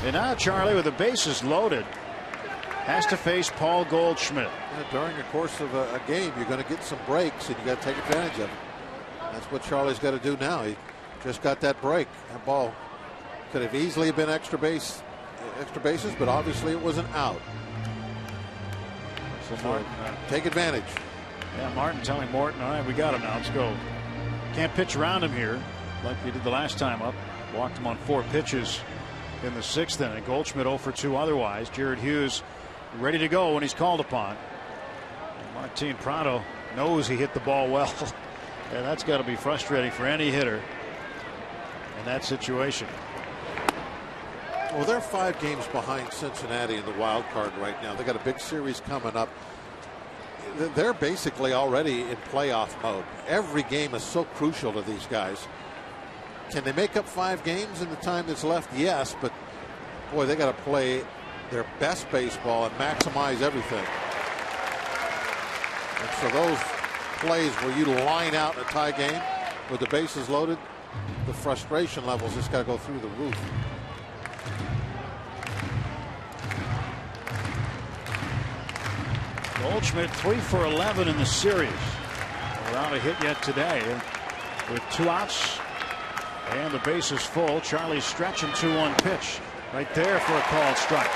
And now Charlie, with the bases loaded, has to face Paul Goldschmidt. Yeah, during the course of a game, you're going to get some breaks, and you got to take advantage of it. That's what Charlie's got to do now. He just got that break. That ball could have easily been extra bases, but obviously it was an out. So Martin, take advantage. Yeah, Martin telling Morton, all right, we got him now. Let's go. Can't pitch around him here like we did the last time up. Walked him on 4 pitches in the 6th inning. Goldschmidt 0 for 2 otherwise. Jared Hughes ready to go when he's called upon. And Martin Prado knows he hit the ball well. And that's got to be frustrating for any hitter in that situation. Well, they're 5 games behind Cincinnati in the wild card right now. They got a big series coming up. They're basically already in playoff mode. Every game is so crucial to these guys. Can they make up 5 games in the time that's left? Yes, but boy, they got to play their best baseball and maximize everything. And so those plays where you line out in a tie game with the bases loaded, the frustration levels just got to go through the roof. Goldschmidt 3 for 11 in the series. Without a hit yet today. With 2 outs and the bases full, Charlie's stretching 2-1 pitch right there for a called strike.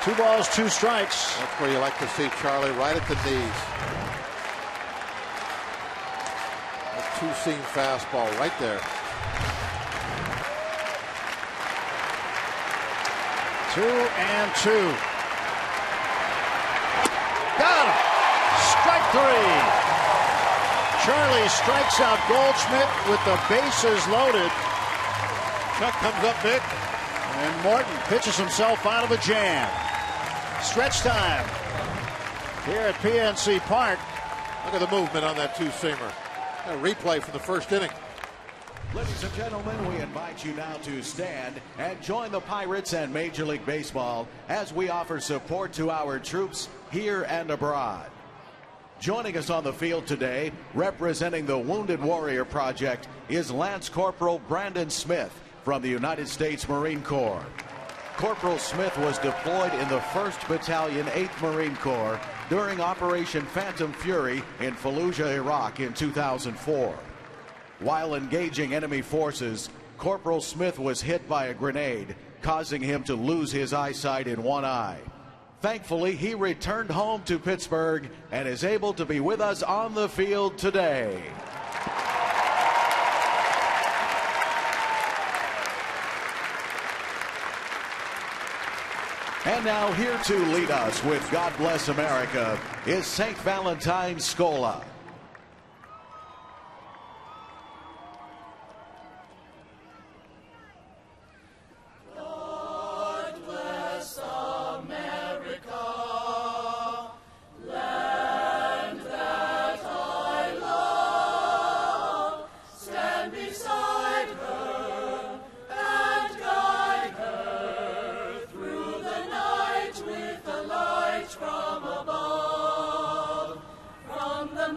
2 balls, 2 strikes. That's where you like to see Charlie, right at the knees. A 2-seam fastball right there. 2-2. Got him. Strike 3. Charlie strikes out Goldschmidt with the bases loaded. Chuck comes up big. And Morton pitches himself out of a jam. Stretch time here at PNC Park. Look at the movement on that 2-seamer. A replay from the first inning. Ladies and gentlemen, we invite you now to stand and join the Pirates and Major League Baseball as we offer support to our troops here and abroad. Joining us on the field today, representing the Wounded Warrior Project, is Lance Corporal Brandon Smith from the United States Marine Corps. Corporal Smith was deployed in the 1st Battalion, 8th Marine Corps during Operation Phantom Fury in Fallujah, Iraq in 2004. While engaging enemy forces, Corporal Smith was hit by a grenade, causing him to lose his eyesight in one eye. Thankfully, he returned home to Pittsburgh and is able to be with us on the field today. And now here to lead us with God Bless America is St. Valentine Scola. From the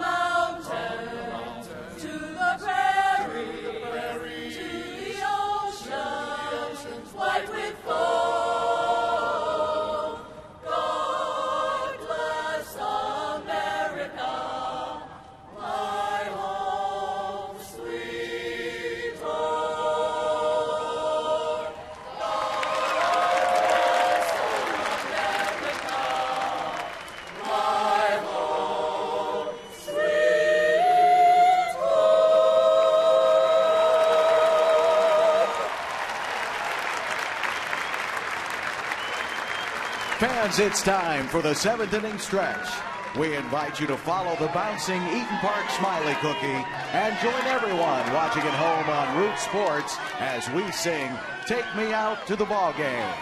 Fans, it's time for the 7th inning stretch. We invite you to follow the bouncing Eaton Park Smiley Cookie and join everyone watching at home on Root Sports as we sing "Take Me Out to the Ball Game."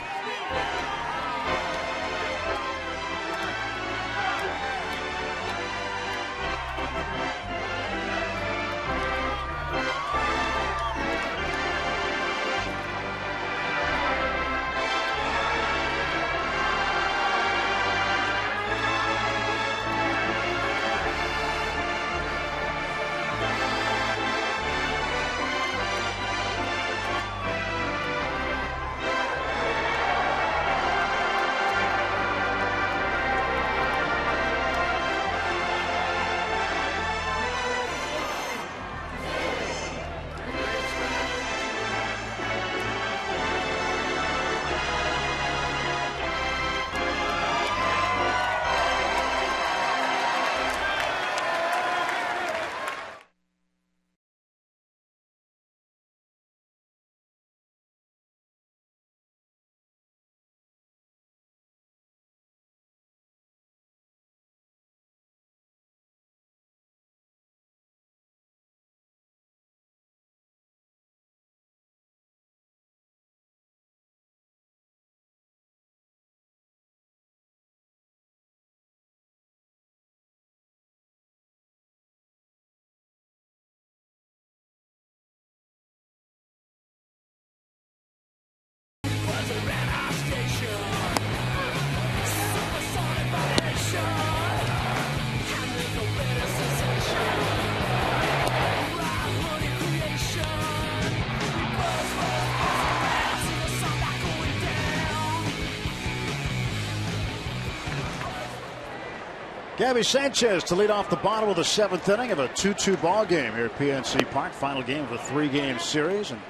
Gabby Sanchez to lead off the bottom of the 7th inning of a 2-2 ball game here at PNC Park. Final game of a 3-game series and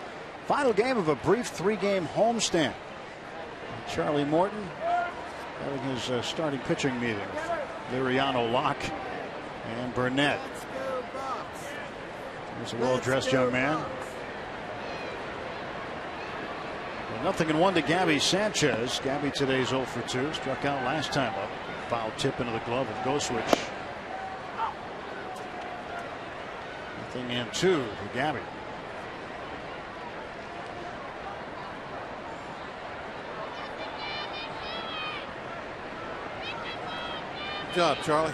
final game of a brief 3-game homestand. Charlie Morton having his starting pitching meeting with Liriano, Locke, and Burnett. There's a well-dressed young man. Well, 0-1 to Gabby Sanchez. Gabby today's 0 for 2. Struck out last time up. Foul tip into the glove of Goswitch. 0-2 for Gabby. Good job, Charlie.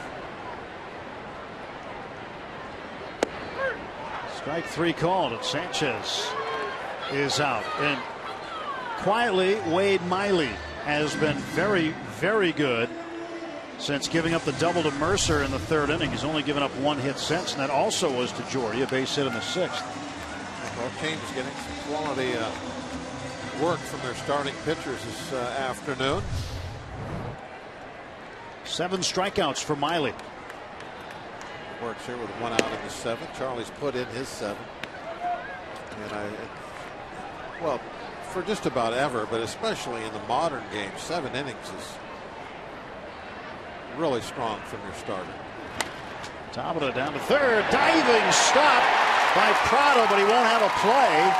Strike 3 called, and Sanchez is out. And quietly, Wade Miley has been very, very good since giving up the double to Mercer in the 3rd inning. He's only given up 1 hit since, and that also was to Jordy, a base hit in the 6th. Both teams getting some quality work from their starting pitchers this afternoon. 7 strikeouts for Miley. Works here with 1 out in the 7th. Charlie's put in his 7. And well, for just about ever, but especially in the modern game, 7 innings is really strong from your starter. Tabata down to 3rd. Diving stop by Prado, but he won't have a play.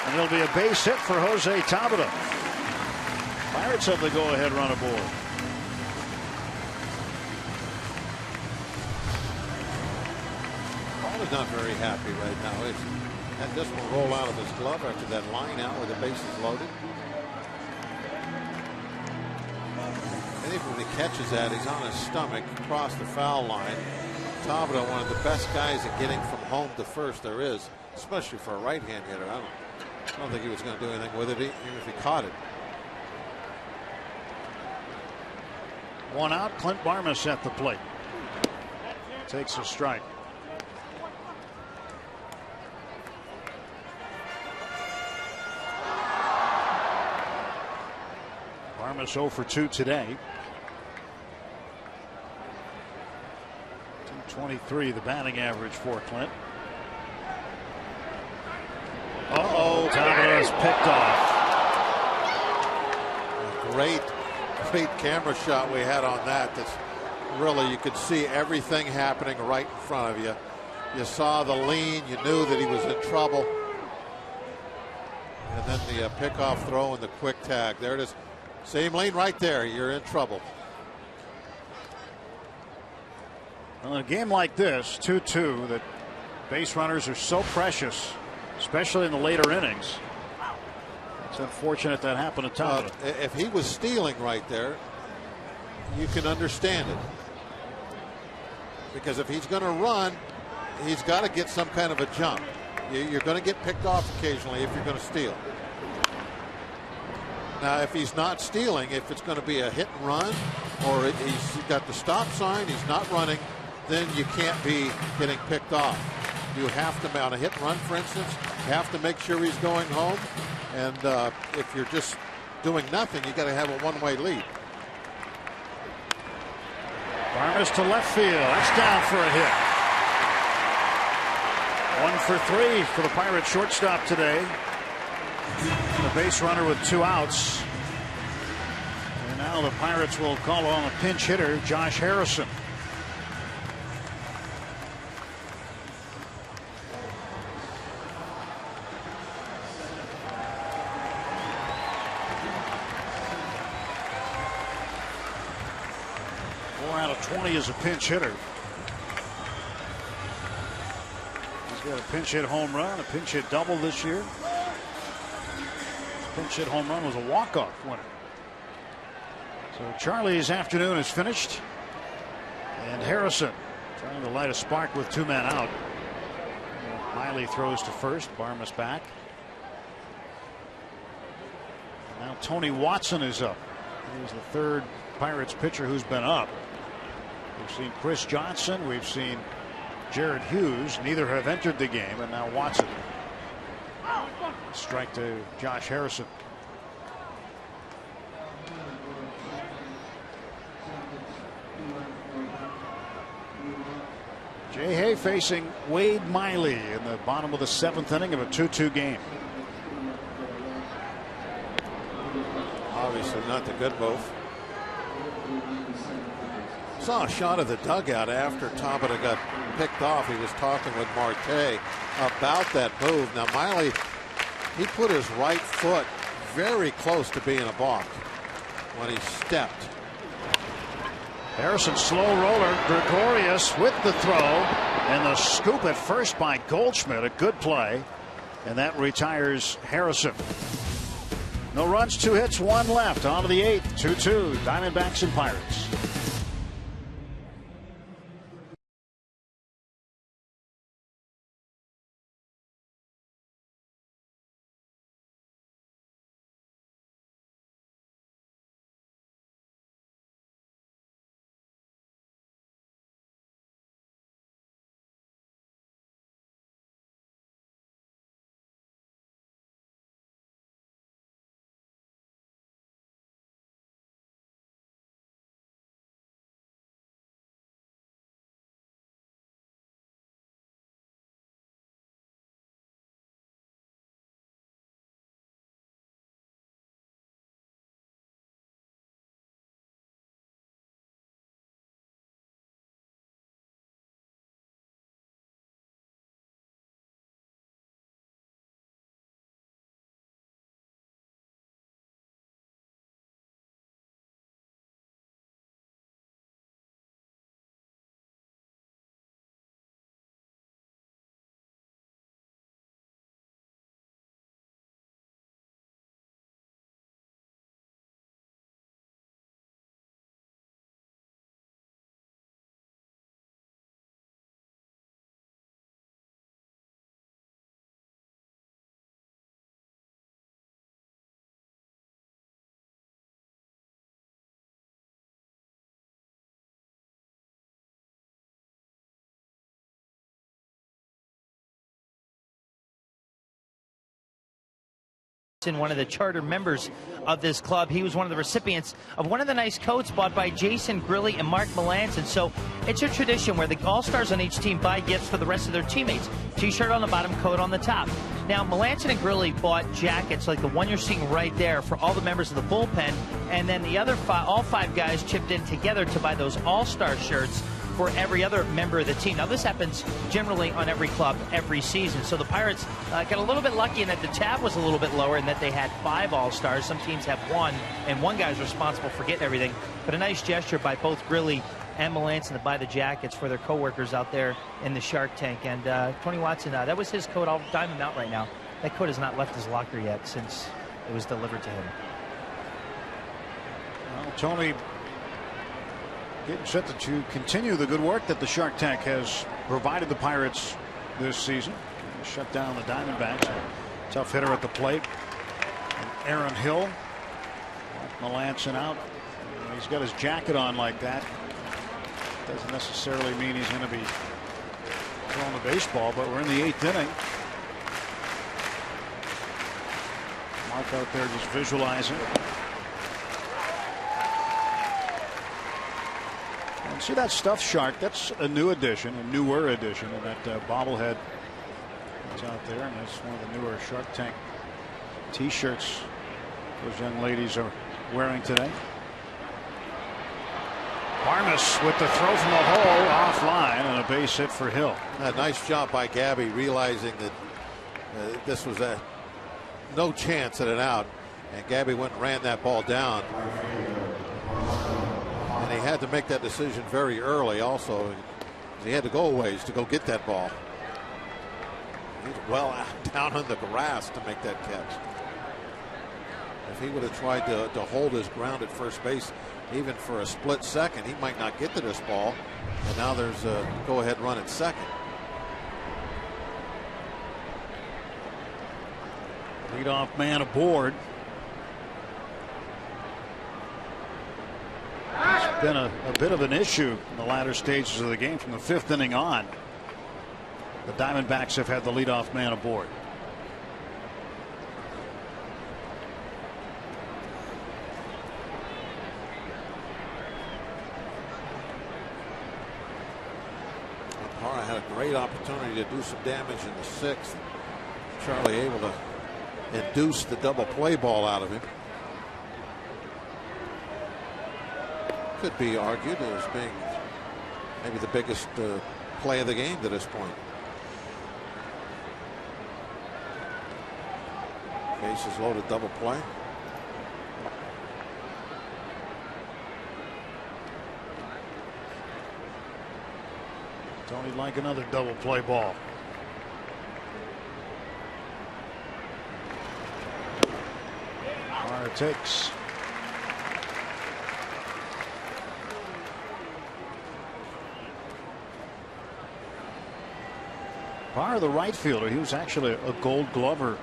And it'll be a base hit for Jose Tabata. Pirates have the go-ahead run aboard. Paul is not very happy right now. He's had this one roll out of his glove after that line out with the bases loaded. I think when he catches that, he's on his stomach across the foul line. Tabata, one of the best guys at getting from home to first there is, especially for a right-hand hitter. I don't think he was going to do anything with it, even if he caught it. 1 out. Clint Barmas at the plate. Takes a strike. Barmas 0 for 2 today. 223 the batting average for Clint. Tabata is picked off. Great camera shot we had on that. That's really, you could see everything happening right in front of you. You saw the lean, you knew that he was in trouble. And then the pickoff throw and the quick tag. There it is. Same lane right there. You're in trouble. Well, in a game like this, 2-2, that base runners are so precious, especially in the later innings. It's unfortunate that happened to Tom. If he was stealing right there, you can understand it. Because if he's going to run, he's got to get some kind of a jump. You're going to get picked off occasionally if you're going to steal. Now, if he's not stealing, if it's going to be a hit and run, or he's got the stop sign, he's not running, then you can't be getting picked off. You have to, on a hit and run, for instance, you have to make sure he's going home. And if you're just doing nothing, you got to have a one-way lead. Barnes to left field. That's down for a hit. 1 for 3 for the Pirates shortstop today. The base runner with 2 outs. And now the Pirates will call on a pinch hitter, Josh Harrison. Out of 20 as a pinch hitter. He's got a pinch hit home run, a pinch hit double this year. His pinch hit home run was a walk-off winner. So Charlie's afternoon is finished. And Harrison trying to light a spark with 2 men out. Miley throws to first. Barmas back. And now Tony Watson is up. He's the third Pirates pitcher who's been up. We've seen Chris Johnson. We've seen Jared Hughes. Neither have entered the game. And now Watson. Strike to Josh Harrison. Jay Hay facing Wade Miley in the bottom of the 7th inning of a 2-2 game. Obviously not the good move. Saw a shot of the dugout after Tabata got picked off. He was talking with Marte about that move. Now Miley, he put his right foot very close to being a balk when he stepped. Harrison slow roller. Gregorius with the throw and the scoop at first by Goldschmidt. A good play, and that retires Harrison. No runs, 2 hits, 1 left. On to the 8th. 2-2 Diamondbacks and Pirates. One of the charter members of this club. He was one of the recipients of one of the nice coats bought by Jason Grilli and Mark Melanson. So it's a tradition where the all-stars on each team buy gifts for the rest of their teammates. T-shirt on the bottom, coat on the top. Now Melanson and Grilli bought jackets like the one you're seeing right there for all the members of the bullpen, and then the other all 5 guys chipped in together to buy those all-star shirts for every other member of the team. Now, this happens generally on every club every season. So the Pirates got a little bit lucky in that the tab was a little bit lower and that they had 5 All-Stars. Some teams have 1, and one guy's responsible for getting everything. But a nice gesture by both Grilli and Melanson to buy the jackets for their coworkers out there in the Shark Tank. And Tony Watson, that was his coat. I'll dime him out right now. That coat has not left his locker yet since it was delivered to him. Well, Tony getting set to continue the good work that the Shark Tank has provided the Pirates this season. Shut down the Diamondbacks. Tough hitter at the plate. And Aaron Hill. Melanson out. He's got his jacket on like that. Doesn't necessarily mean he's going to be throwing the baseball, but we're in the 8th inning. Mark out there just visualizing. And see that stuffed shark? That's a new addition, a newer addition, and that bobblehead that's out there. And that's one of the newer Shark Tank T-shirts those young ladies are wearing today. Barnes with the throw from the hole offline and a base hit for Hill. A nice job by Gabby, realizing that this was no chance at an out, and Gabby went and ran that ball down. And he had to make that decision very early also. He had to go a ways to go get that ball. He's well down on the grass to make that catch. If he would have tried to hold his ground at first base even for a split second, he might not get to this ball. And now there's a go-ahead run at second. Leadoff man aboard. It's been a bit of an issue in the latter stages of the game from the 5th inning on. The Diamondbacks have had the leadoff man aboard. Parra had a great opportunity to do some damage in the 6th. Charlie able to induce the double play ball out of him. Could be argued as being maybe the biggest play of the game to this point. Bases loaded, double play. Tony like another double play ball. Parra takes. Parra, the right fielder, he was actually a Gold Glover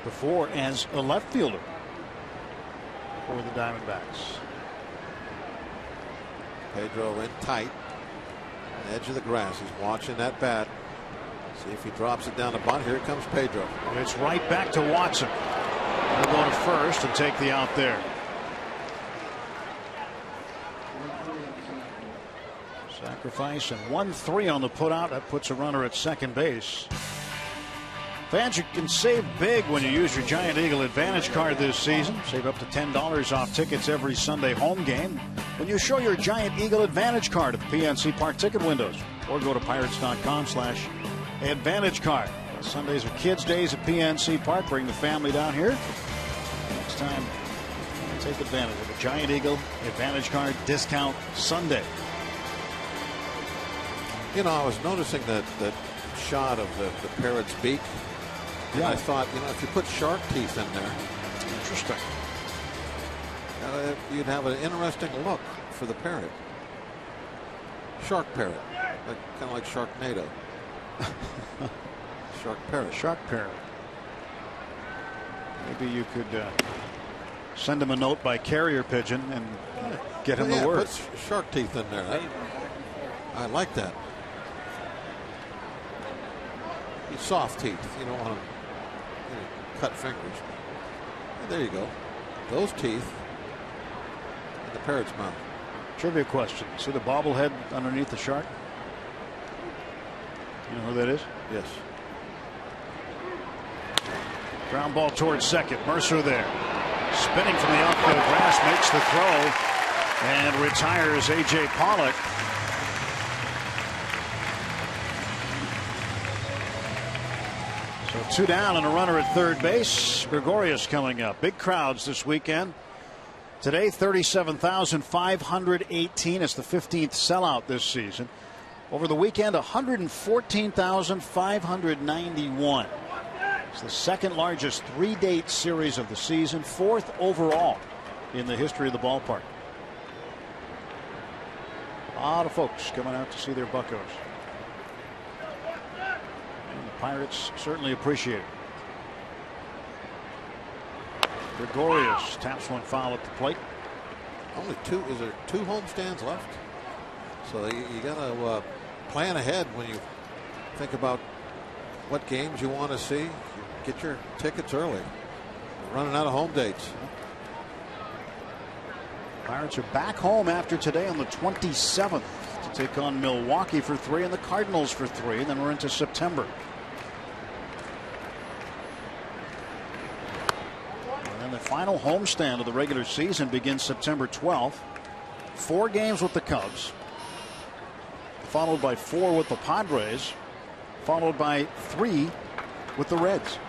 before as a left fielder for the Diamondbacks. Pedro in tight. Edge of the grass. He's watching that bat. See if he drops it down the bunt. Here comes Pedro. It's right back to Watson. He'll go to first and take the out there. Sacrifice and 1-3 on the putout. That puts a runner at second base. Fans, you can save big when you use your Giant Eagle Advantage card this season. Save up to $10 off tickets every Sunday home game when you show your Giant Eagle Advantage card at the PNC Park ticket windows, or go to pirates.com/advantage card. Sundays are kids' days at PNC Park. Bring the family down here. Next time, take advantage of the Giant Eagle Advantage card discount Sunday. You know, I was noticing that shot of the parrot's beak. Yeah, I thought, you know, if you put shark teeth in there, interesting. You'd have an interesting look for the parrot. Shark parrot, kind of like Sharknado. Shark parrot. Shark parrot. Maybe you could send him a note by carrier pigeon and get him the word. Put shark teeth in there. I like that. Soft teeth. You don't want to cut fingers. And there you go. Those teeth in the parrot's mouth. Trivia question. See the bobblehead underneath the shark? You know who that is? Yes. Ground ball towards second. Mercer there. Spinning from the outfield grass, makes the throw and retires A.J. Pollock. So 2 down and a runner at third base. Gregorius coming up. Big crowds this weekend. Today, 37,518. It's the 15th sellout this season. Over the weekend, 114,591. It's the second largest 3-date series of the season, 4th overall in the history of the ballpark. A lot of folks coming out to see their Buccos. And the Pirates certainly appreciate it. Gregorius taps one foul at the plate. Only two. Is there 2 homestands left? So you got to plan ahead when you think about what games you want to see. Get your tickets early. We're running out of home dates. Pirates are back home after today on the 27th to take on Milwaukee for 3 and the Cardinals for 3. And then we're into September. And then the final homestand of the regular season begins September 12th. 4 games with the Cubs, followed by 4 with the Padres, followed by 3 with the Reds,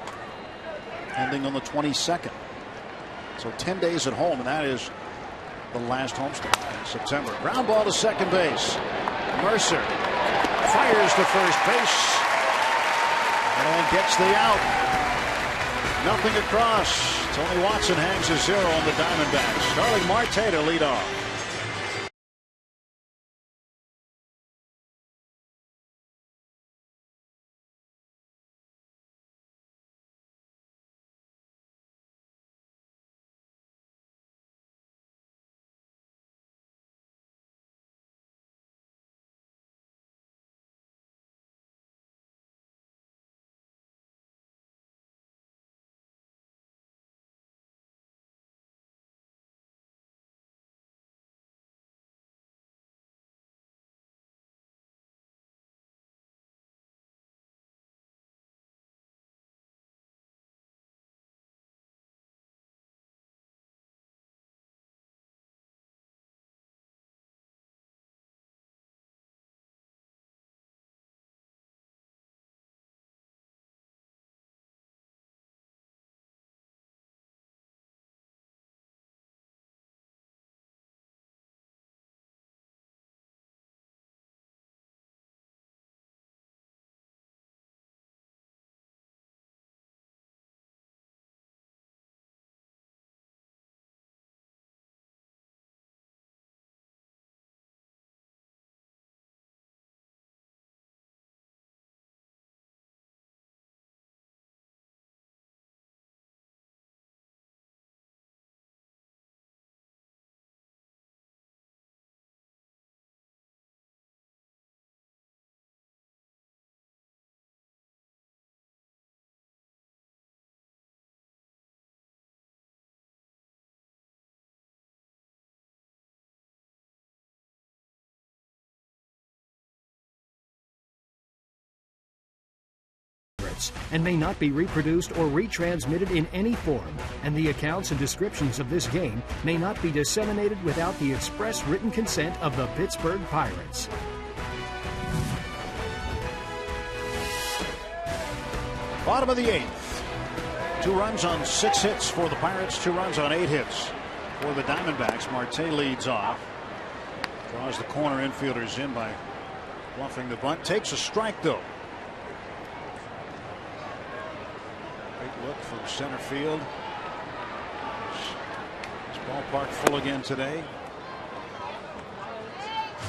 ending on the 22nd. So 10 days at home, and that is the last homestand in September. Ground ball to second base. Mercer fires to first base and gets the out. Nothing across. Tony Watson hangs a 0 on the Diamondbacks. Starling Marte to lead off. And may not be reproduced or retransmitted in any form, and the accounts and descriptions of this game may not be disseminated without the express written consent of the Pittsburgh Pirates. Bottom of the 8th. 2 runs on 6 hits for the Pirates, 2 runs on 8 hits for the Diamondbacks. Marte leads off. Draws the corner infielders in by bluffing the bunt. Takes a strike though. Great look from center field. This ballpark full again today.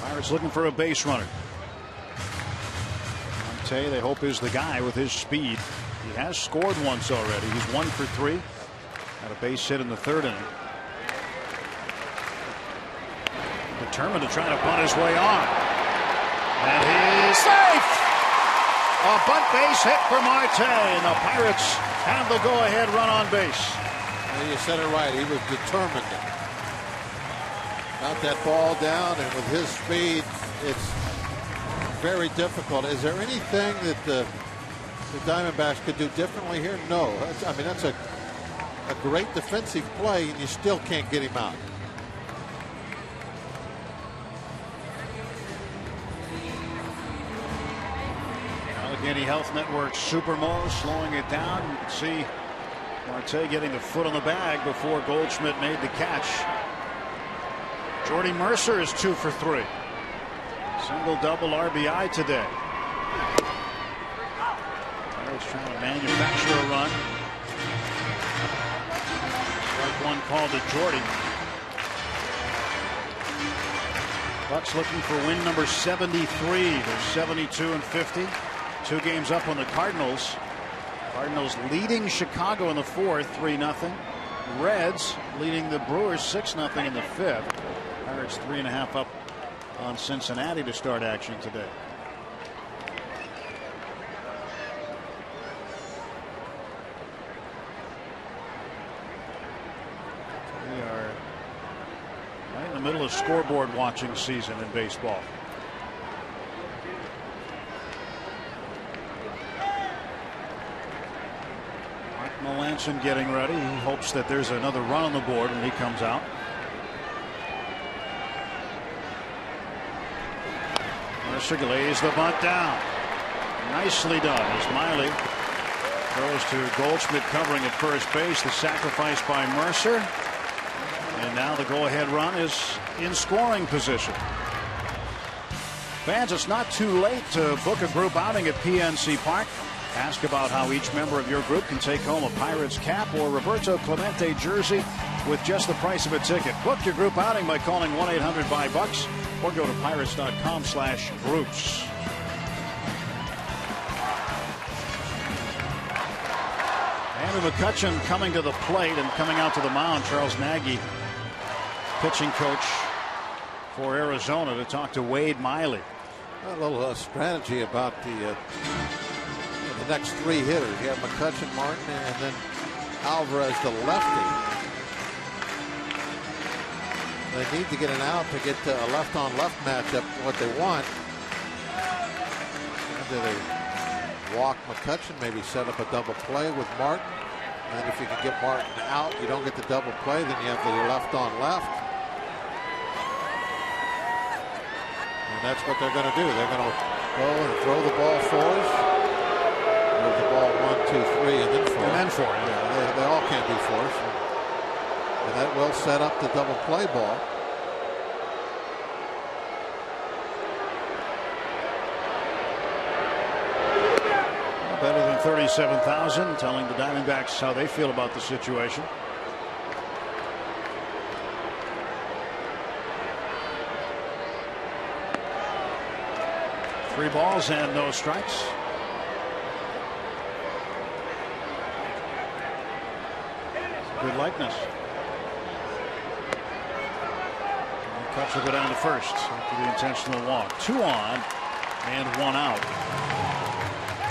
Pirates looking for a base runner. Marte, they hope, is the guy with his speed. He has scored once already. He's 1 for 3. Had a base hit in the 3rd inning. Determined to try to bunt his way on. And he's safe! A bunt base hit for Marte, and the Pirates have the go-ahead run on base. Well, you said it right. He was determined. Got that ball down, and with his speed, it's very difficult. Is there anything that the Diamondbacks could do differently here? No. That's a great defensive play, and you still can't get him out. Allegheny Health Network Supermo slowing it down. You can see Marte getting the foot on the bag before Goldschmidt made the catch. Jordy Mercer is 2 for 3. Single double RBI today. Pirates trying to manufacture a run. Strike one called to Jordy. Bucks looking for win number 73. They're 72 and 50. 2 games up on the Cardinals. Cardinals leading Chicago in the 4th, 3-0. Reds leading the Brewers 6-0 in the 5th. Pirates 3.5 up on Cincinnati to start action today. We are right in the middle of scoreboard watching season in baseball. Mark Melancon getting ready. He hopes that there's another run on the board when he comes out. Mercer lays the bunt down. Nicely done as Miley throws to Goldschmidt covering at first base. The sacrifice by Mercer. And now the go-ahead run is in scoring position. Fans, it's not too late to book a group outing at PNC Park. Ask about how each member of your group can take home a Pirates cap or Roberto Clemente jersey with just the price of a ticket. Book your group outing by calling 1-800-BUY-BUCKS or go to pirates.com/groups. Andrew McCutchen coming to the plate and coming out to the mound. Charles Nagy, pitching coach for Arizona, to talk to Wade Miley. A little strategy about the next 3 hitters. You have McCutchen, Martin, and then Alvarez, the lefty. They need to get an out to get a left-on-left matchup, what they want. Either they walk McCutchen, maybe set up a double play with Martin. And if you can get Martin out, you don't get the double play, then you have the left-on-left. And that's what they're going to do. They're going to go and throw the ball forward. Move the ball 1, 2, 3, and then 4. And then 4. Yeah, they all can't be forced. And that will set up the double play ball. Better than 37,000, telling the Diamondbacks how they feel about the situation. Three balls and no strikes. Good likeness. Cubs will go down to first after the intentional walk. 2 on and 1 out.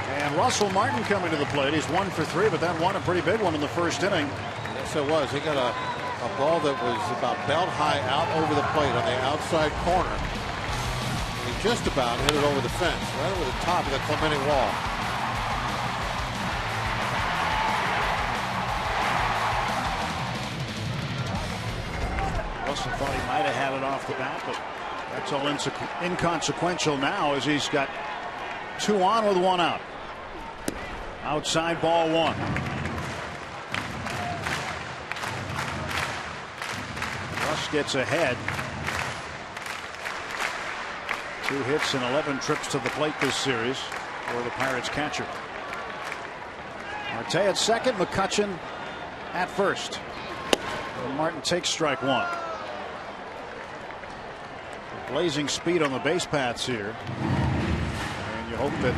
And Russell Martin coming to the plate. He's 1 for 3, but that one a pretty big one in the first inning. Yes, it was. He got a ball that was about belt high out over the plate on the outside corner. He just about hit it over the fence, right over the top of the Clemente wall. Russell thought he might have had it off the bat, but that's all inconsequential now as he's got 2 on with 1 out. Outside ball 1. Russ gets ahead. 2 hits and 11 trips to the plate this series for the Pirates catcher. Marte at second, McCutchen at first. And Martin takes strike 1. Blazing speed on the base paths here. And you hope that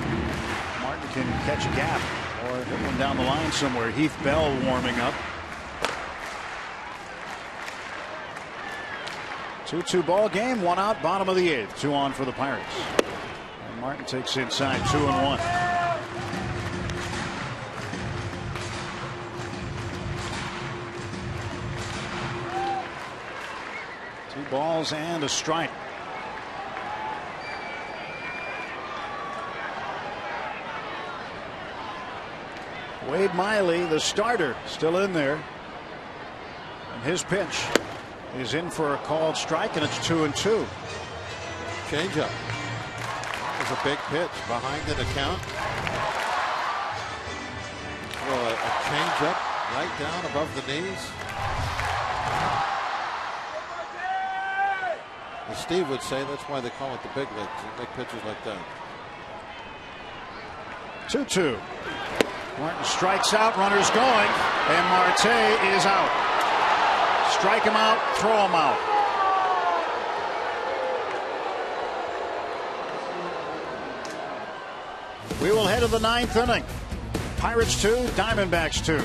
Martin can catch a gap or hit one down the line somewhere. Heath Bell warming up. 2-2 ball game, 1 out, bottom of the 8th. 2 on for the Pirates. And Martin takes inside 2-1. Two balls and a strike. Wade Miley, the starter, still in there. And his pitch is in for a called strike, and it's 2-2. Changeup. was a big pitch behind an account. Well, a change up right down above the knees. As Steve would say, that's why they call it the big leagues. They make pitches like that. 2-2. Martin strikes out, runners going, and Marte is out. Strike him out, throw him out. We will head to the 9th inning. Pirates 2, Diamondbacks 2.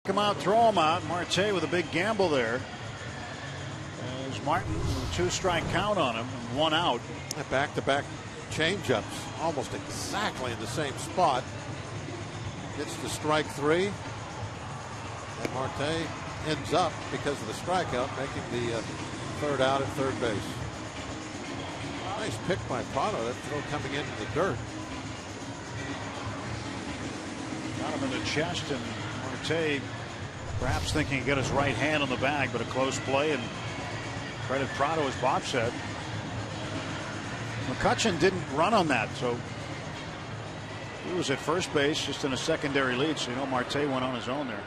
Come out, throw him out. Marte with a big gamble there. As Martin with a 2-strike count on him and 1 out. Back-to-back changeups, almost exactly in the same spot. Gets to strike 3, and Marte ends up, because of the strikeout, making the 3rd out at third base. Nice pick by Prado. That throw coming into the dirt. Got him in the chest, and Marte perhaps thinking he got his right hand on the bag, but a close play, and credit Prado, as Bob said. McCutchen didn't run on that, so he was at first base just in a secondary lead, so you know Marte went on his own there.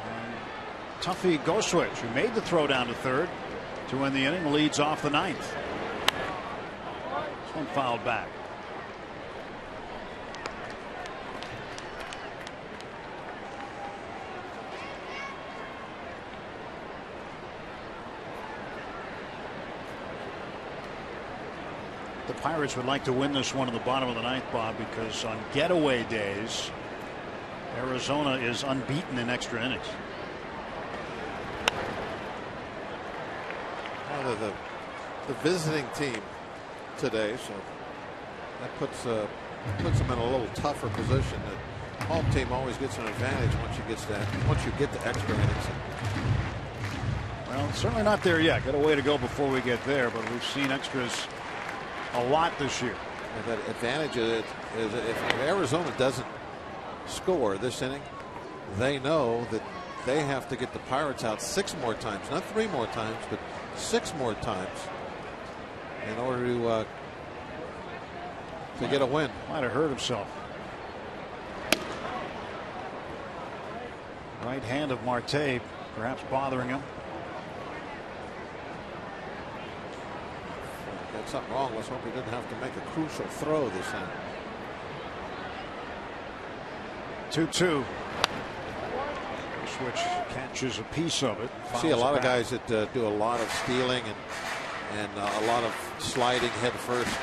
And Tuffy Goswitch, who made the throw down to third to end the inning, leads off the 9th. This one fouled back. The Pirates would like to win this one in the bottom of the 9th, Bob, because on getaway days, Arizona is unbeaten in extra innings. Well, the visiting team today, so that puts them in a little tougher position. The home team always gets an advantage once you get to extra innings. Well, certainly not there yet. Got a way to go before we get there, but we've seen extras a lot this year. And that advantage is if Arizona doesn't score this inning, they know that they have to get the Pirates out 6 more times, not 3 more times, but 6 more times in order to get a win. Might have hurt himself. Right hand of Marte perhaps bothering him. Got something wrong. Let's hope he didn't have to make a crucial throw this inning. 2-2. Switch catches a piece of it. See a lot of guys that do a lot of stealing and a lot of sliding head first.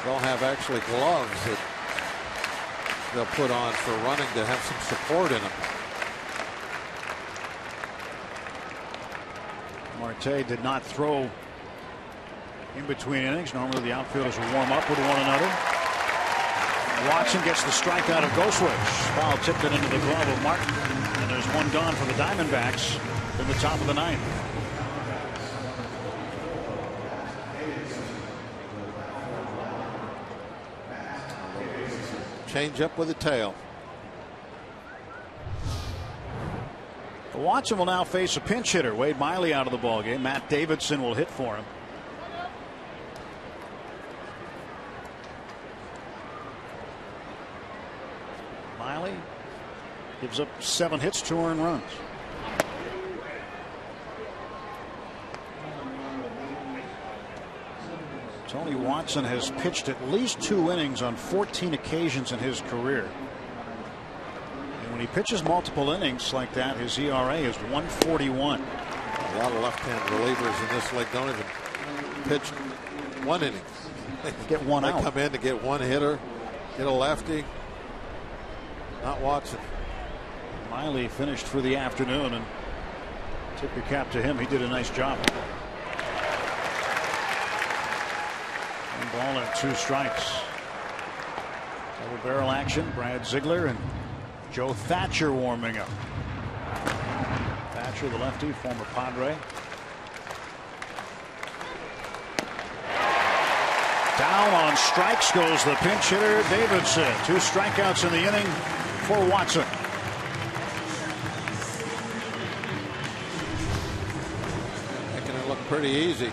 They'll have actually gloves that they'll put on for running to have some support in them. Marte did not throw in between innings. Normally the outfielders will warm up with one another. Watson gets the strikeout of Ghostwish. Foul tipped it into the glove of Martin. And there's one gone for the Diamondbacks in the top of the ninth. Change up with a tail. Watson will now face a pinch hitter. Wade Miley out of the ballgame. Matt Davidson will hit for him. Miley gives up 7 hits, 2 earned runs. Tony Watson has pitched at least 2 innings on 14 occasions in his career. When he pitches multiple innings like that, his ERA is 1.41. A lot of left-hand relievers in this league don't even pitch 1 inning. They get 1 out. They come in to get 1 hitter, get a lefty. Not Watson. Miley finished for the afternoon, and tip your cap to him. He did a nice job. 1 ball and 2 strikes. Double barrel action. Brad Ziegler and Joe Thatcher warming up. Thatcher, the lefty, former Padre. Down on strikes goes the pinch hitter Davidson. 2 strikeouts in the inning for Watson. Making it look pretty easy.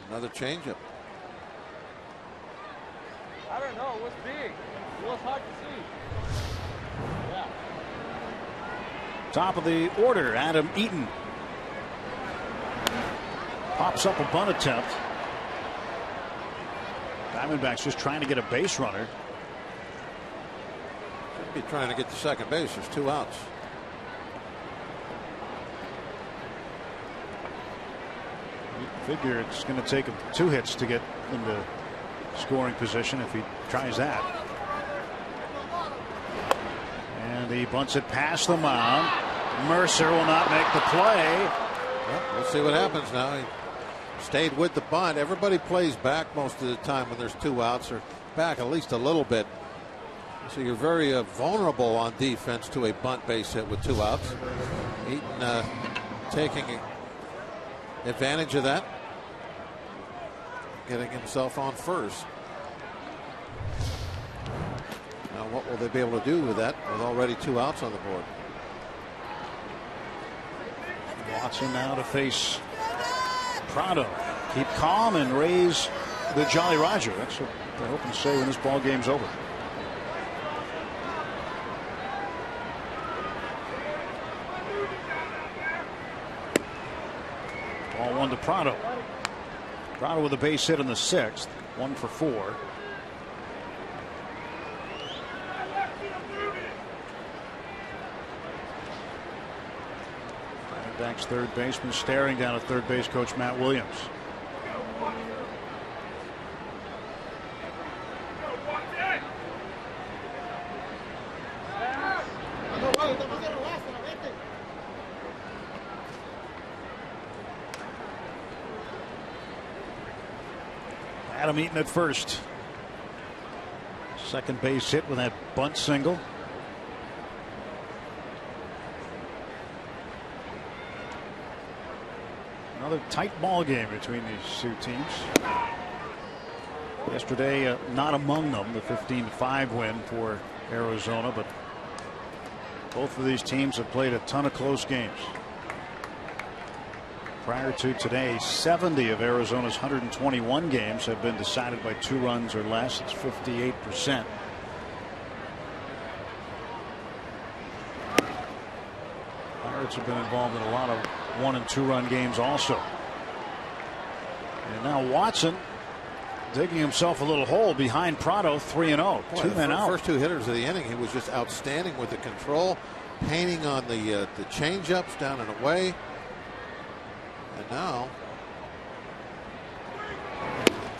Another changeup. I don't know. It was big. It was hard to see. Yeah. Top of the order, Adam Eaton. Pops up a bunt attempt. Diamondbacks just trying to get a base runner. Should be trying to get to second base. There's 2 outs. You figure it's going to take him 2 hits to get into scoring position if he tries that. And he bunts it past the mound. Mercer will not make the play. Well, we'll see what happens now. He stayed with the bunt. Everybody plays back most of the time when there's 2 outs, or back at least a little bit. So you're very vulnerable on defense to a bunt base hit with 2 outs. Eaton taking advantage of that, getting himself on first. Now what will they be able to do with that with already 2 outs on the board? Watson now to face Prado. Keep calm and raise the Jolly Roger. That's what they're hoping to say when this ball game's over. Ball 1 to Prado. Prado with a base hit in the 6th. 1 for 4. Diamondbacks third baseman staring down at third base coach Matt Williams. Adam Eaton at first. Second base hit with that bunt single. Another tight ball game between these 2 teams. Yesterday, not among them, the 15-5 win for Arizona, but both of these teams have played a ton of close games. Prior to today, 70 of Arizona's 121 games have been decided by 2 runs or less. It's 58%. Pirates have been involved in a lot of 1- and 2-run games also. And now Watson digging himself a little hole behind Prado. 3-0. 2 men out. First 2 hitters of the inning, he was just outstanding with the control, painting on the change-ups down and away. And now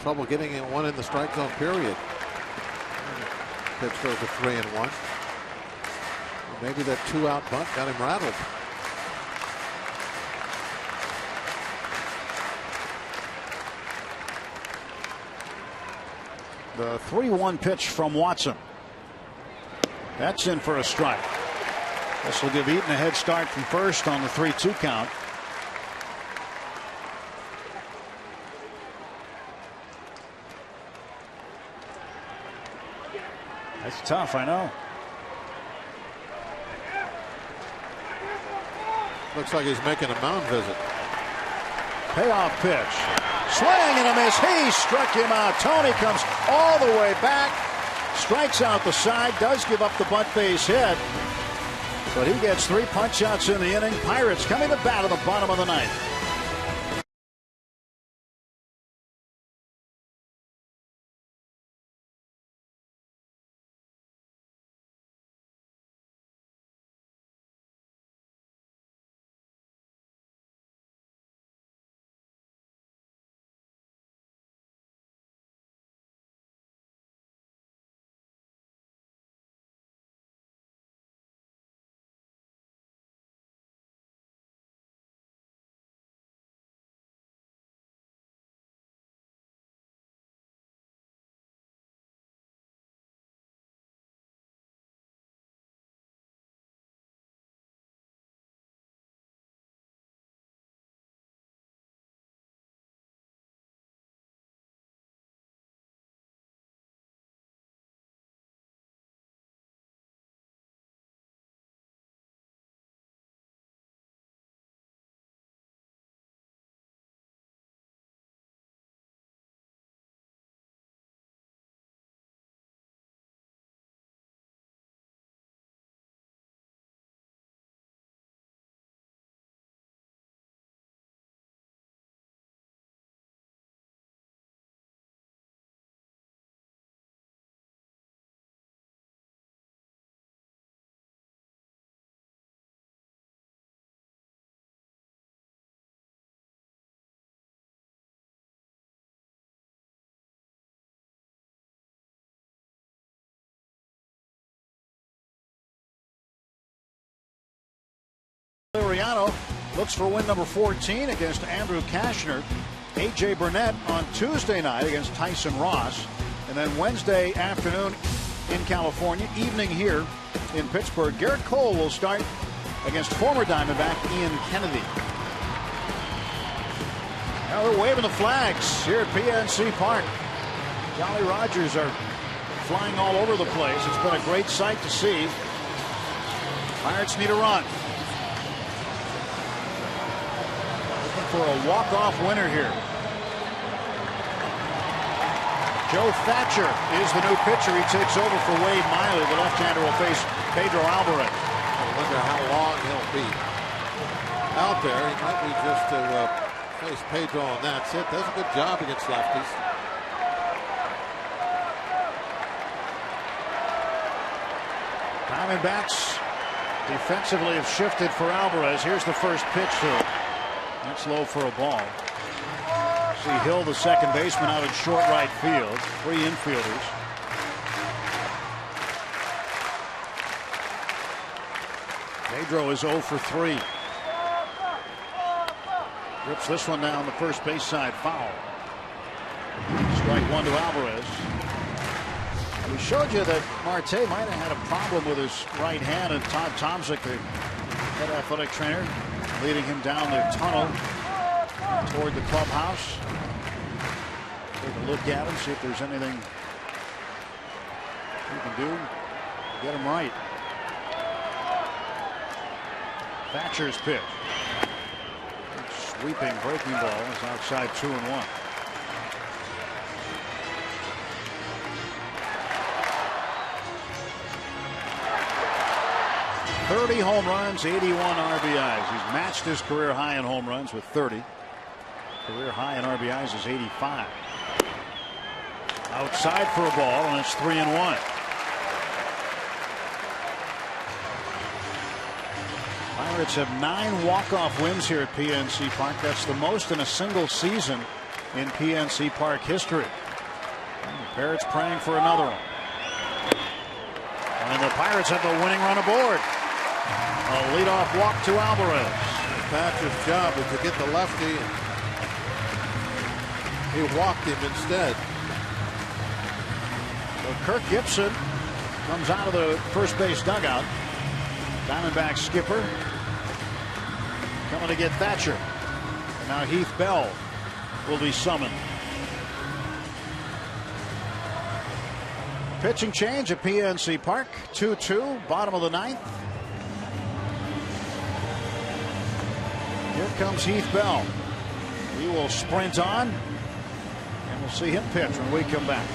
trouble getting one in the strike zone period. Pitch goes to 3-1. Maybe that 2-out bunt got him rattled. The 3-1 pitch from Watson. That's in for a strike. This will give Eaton a head start from first on the 3-2 count. That's tough, I know. Looks like he's making a mound visit. Payoff pitch. Swing and a miss. He struck him out. Tony comes all the way back. Strikes out the side. Does give up the bunt base hit. But he gets 3 punch outs in the inning. Pirates coming to bat at the bottom of the ninth. Ariano looks for win number 14 against Andrew Kashner. A.J. Burnett on Tuesday night against Tyson Ross. And then Wednesday afternoon in California, evening here in Pittsburgh. Garrett Cole will start against former Diamondback Ian Kennedy. Now they're waving the flags here at PNC Park. Jolly Rogers are flying all over the place. It's been a great sight to see. Pirates need a run. For a walk-off winner here. Joe Thatcher is the new pitcher. He takes over for Wade Miley. The left-hander will face Pedro Alvarez. I wonder how long he'll be out there. He might be just to face Pedro, and that's it. Does a good job against lefties. Diamondbacks defensively have shifted for Alvarez. Here's the first pitch to him. That's low for a ball. See Hill, the second baseman, out in short right field. 3 infielders. Pedro is 0 for 3. Rips this one down the first base side foul. Strike 1 to Alvarez. We showed you that Marte might have had a problem with his right hand, and Todd Tomczyk, the head athletic trainer, leading him down the tunnel toward the clubhouse. Take a look at him, see if there's anything he can do to get him right. Thatcher's pitch. Sweeping breaking ball is outside 2-1. .30 home runs, 81 RBIs. He's matched his career high in home runs with 30. Career high in RBIs is 85. Outside for a ball, and it's 3-1. Pirates have 9 walk-off wins here at PNC Park. That's the most in a single season in PNC Park history. And the Pirates praying for another one. And the Pirates have the winning run aboard. A leadoff walk to Alvarez. Thatcher's job is to get the lefty. He walked him instead. Kirk Gibson comes out of the first base dugout. Diamondback skipper coming to get Thatcher. And now Heath Bell will be summoned. Pitching change at PNC Park. 2-2, bottom of the ninth. Here comes Heath Bell. He will sprint on, and we'll see him pitch when we come back.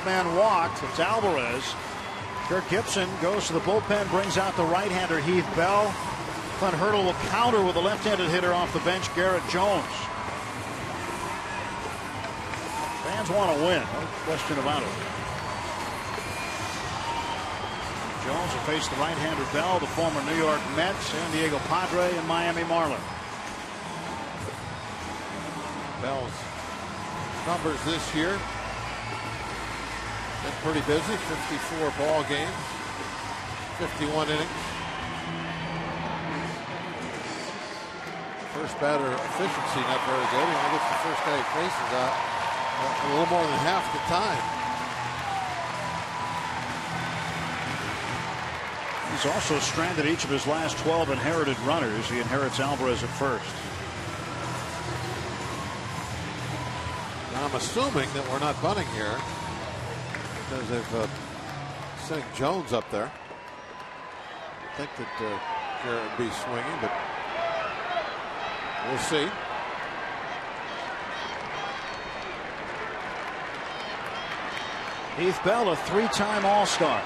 Man walked. It's Alvarez. Kirk Gibson goes to the bullpen, brings out the right-hander Heath Bell. Clint Hurdle will counter with a left-handed hitter off the bench, Garrett Jones. Fans want to win, no question about it. Jones will face the right-hander Bell, the former New York Met, San Diego Padre, and Miami Marlin. Bell's numbers this year been pretty busy. 54 ball games, 51 innings. First batter efficiency not very good. He only gets the first guy he faces out a little more than half the time. He's also stranded each of his last 12 inherited runners. He inherits Alvarez at first. And I'm assuming that we're not bunting here because they've sent Jones up there. I think that Garrett would be swinging, but we'll see. Heath Bell, a three-time All-Star.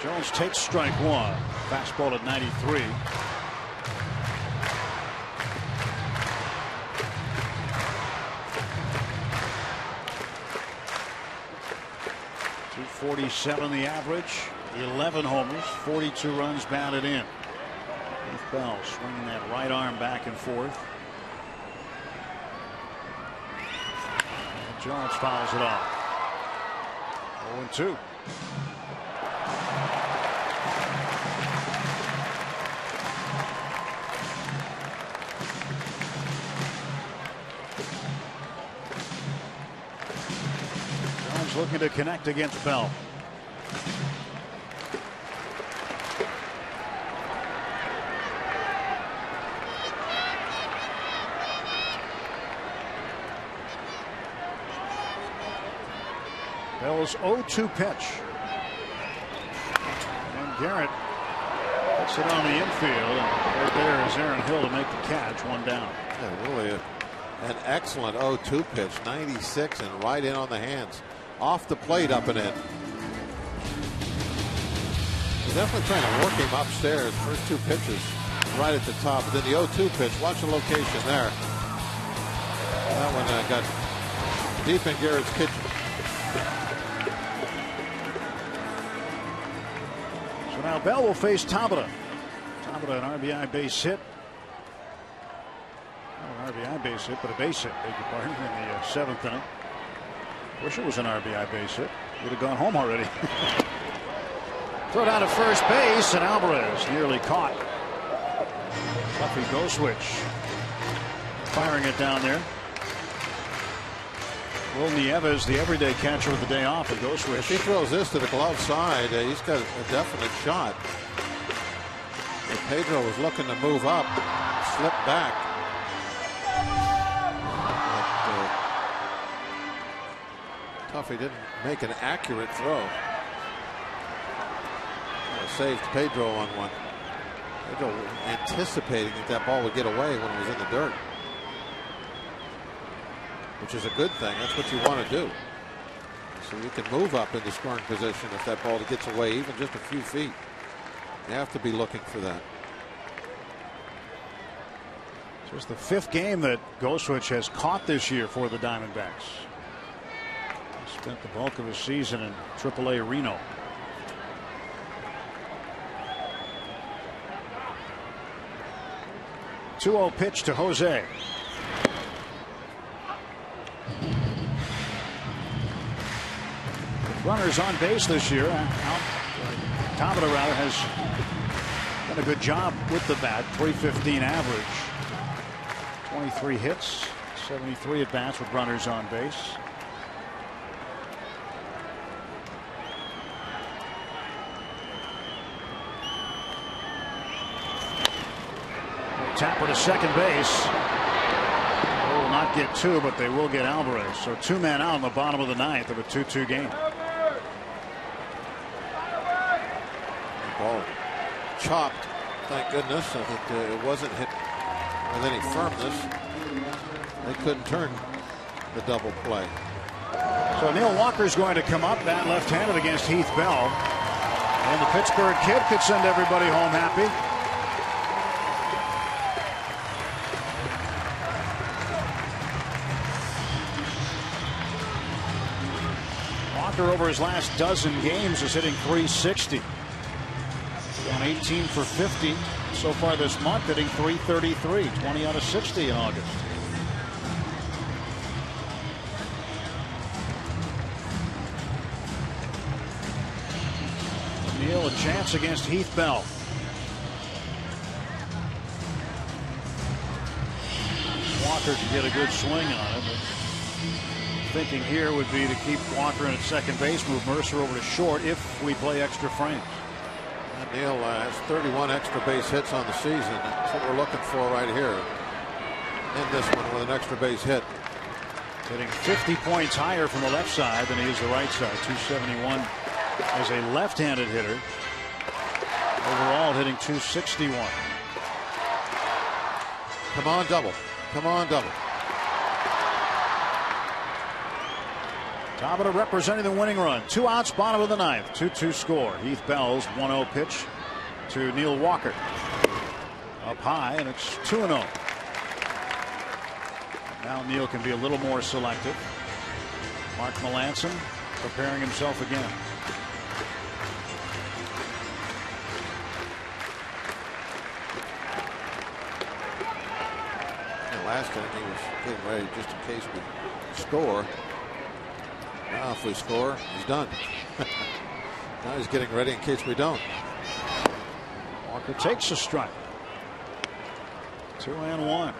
Jones takes strike one. Fastball at 93. .247 the average. 11 homers, 42 runs batted in. Heath Bell swinging that right arm back and forth. And Jones fouls it off. 0-2. Jones looking to connect against Bell. Bell's 0-2 pitch. And Garrett puts it on the infield. And right there is Aaron Hill to make the catch. One down. Yeah, really an excellent 0-2 pitch. 96 and right in on the hands. Off the plate, up and in. He's definitely trying to work him upstairs. First two pitches right at the top. But then the 0-2 pitch. Watch the location there. That one got deep in Garrett's kitchen. Bell will face Tabata. Tabata, an RBI base hit. Not an RBI base hit, but a base hit, beg your pardon, in the 7th inning. Wish it was an RBI base hit. Would have gone home already. Throw down to first base, and Alvarez nearly caught. Buffy go switch. Firing it down there. Will Nieves, the everyday catcher with the day off, a go switch. If he throws this to the glove side, he's got a definite shot. But Pedro was looking to move up, slip back. But, Tuffy didn't make an accurate throw. Saved Pedro on one. Pedro anticipating that ball would get away when it was in the dirt, which is a good thing. That's what you want to do. So you can move up into scoring position if that ball gets away even just a few feet. You have to be looking for that. So it's the 5th game that Goswitch has caught this year for the Diamondbacks. He spent the bulk of his season in AAA Reno. 2-0 pitch to Jose. Runners on base this year. Tabata rather has done a good job with the bat. .315 average. 23 hits, 73 at bats with runners on base. Tapper to second base. They will not get 2, but they will get Alvarez. So 2 men out in the bottom of the 9th of a 2-2 game. Ball chopped, thank goodness, so that it wasn't hit with any firmness. They couldn't turn the double play. So Neil Walker's going to come up, bat left-handed against Heath Bell. And the Pittsburgh kid could send everybody home happy. Over his last dozen games is hitting .360. On 18 for 50 so far this month, hitting .333, 20 out of 60 in August. Neal a chance against Heath Bell. Walker can get a good swing on it. Thinking here would be to keep Walker in at second base, move Mercer over to short if we play extra frames. Neal has 31 extra base hits on the season. That's what we're looking for right here. In this one with an extra base hit. Hitting 50 points higher from the left side than he is the right side. 271 as a left-handed hitter. Overall hitting .261. Come on, double. Come on, double. Tabata representing the winning run. 2 outs, bottom of the 9th. 2-2 score. Heath Bell's 1-0 pitch to Neil Walker. Up high, and it's 2-0. Now Neil can be a little more selective. Mark Melancon preparing himself again. Last inning he was getting ready just in case we score. Now if we score, he's done. Now he's getting ready in case we don't. Walker takes a strike. 2-1.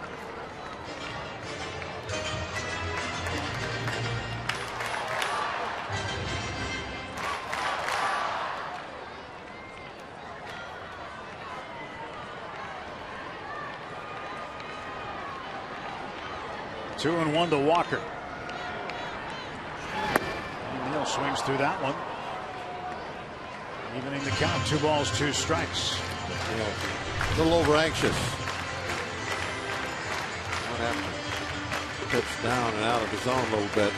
Two and 1 to Walker. Neal swings through that one. Evening the count. 2 balls, 2 strikes. Yeah. A little over anxious. What happened? Pitch down and out of the zone a little bit.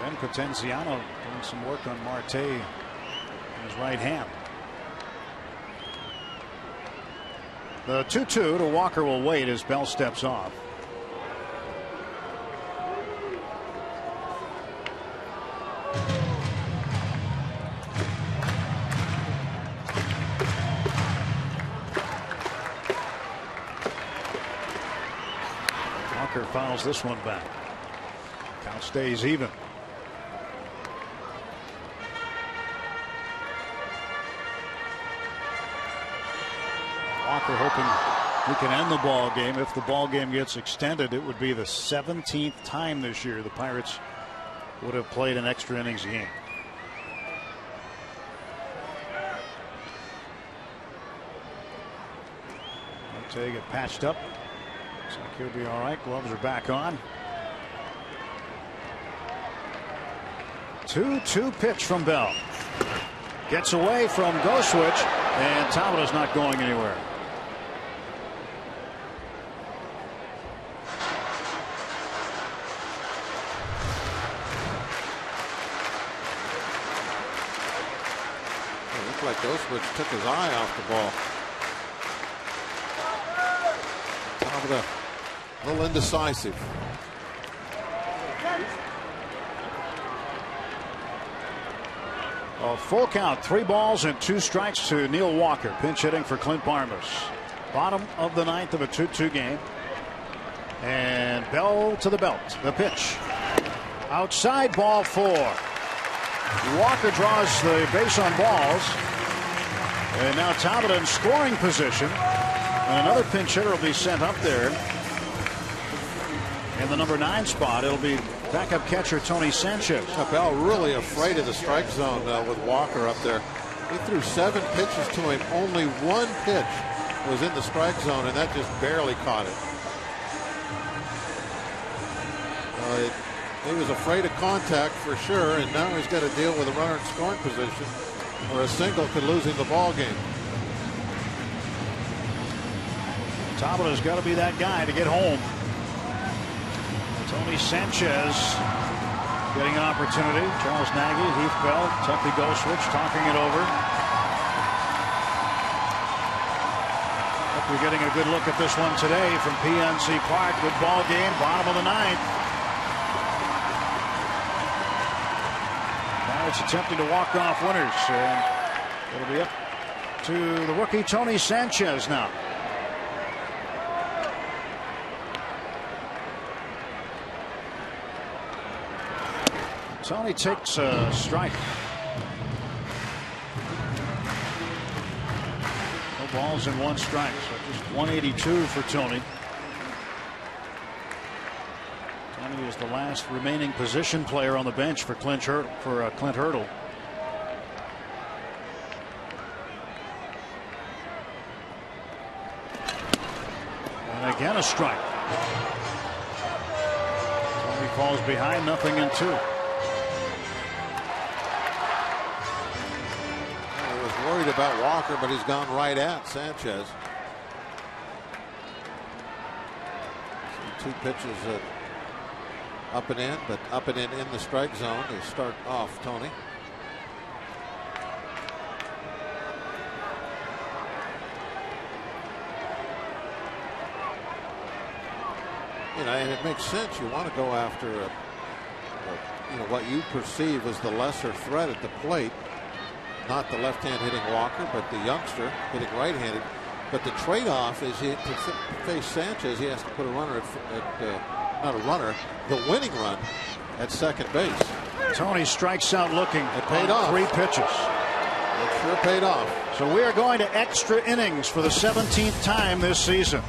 Ben Potenziano doing some work on Marte in his right hand. The 2-2 to Walker will wait as Bell steps off. fouls this one back. Count stays even. Walker hoping he can end the ball game. If the ball game gets extended, it would be the 17th time this year the Pirates would have played an extra innings game. Marte get patched up. Looks like he'll be all right. Gloves are back on. 2-2 pitch from Bell. Gets away from Goswitch, and Tabota's not going anywhere. It looked like Goswitch took his eye off the ball. Tabata a little indecisive. A full count, 3 balls and 2 strikes to Neil Walker, pinch hitting for Clint Barnes. Bottom of the 9th of a 2-2 game. And Bell to the belt. The pitch. Outside, ball 4. Walker draws the base on balls. And now Tabata in scoring position. And another pinch hitter will be sent up there. In the number 9 spot, it'll be backup catcher Tony Sanchez. Bell really afraid of the strike zone with Walker up there. He threw 7 pitches to him. Only 1 pitch was in the strike zone, and that just barely caught it. He was afraid of contact for sure, and now he's got to deal with a runner in scoring position where a single could lose him the ball game. Tabata's got to be that guy to get home. Tony Sanchez getting an opportunity. Charles Nagy, Heath Bell, Tuffy Goswitch talking it over. Hope you're getting a good look at this one today from PNC Park. Good ball game, bottom of the 9th. Pirates attempting to walk off winners. It'll be up to the rookie Tony Sanchez now. Tony takes a strike. No balls and 1 strike, so just 182 for Tony. Tony is the last remaining position player on the bench for Clint Hurdle. And again a strike. Tony falls behind, 0-2. Worried about Walker, but he's gone right at Sanchez. 2 pitches up and in, but up and in the strike zone to start off Tony. And it makes sense. You want to go after what you perceive as the lesser threat at the plate. Not the left-hand hitting Walker, but the youngster hitting right-handed. But the trade-off is to face Sanchez, he has to put a runner not a runner, the winning run at second base. Tony strikes out looking. It paid off. 3 pitches. It sure paid off. So we are going to extra innings for the 17th time this season.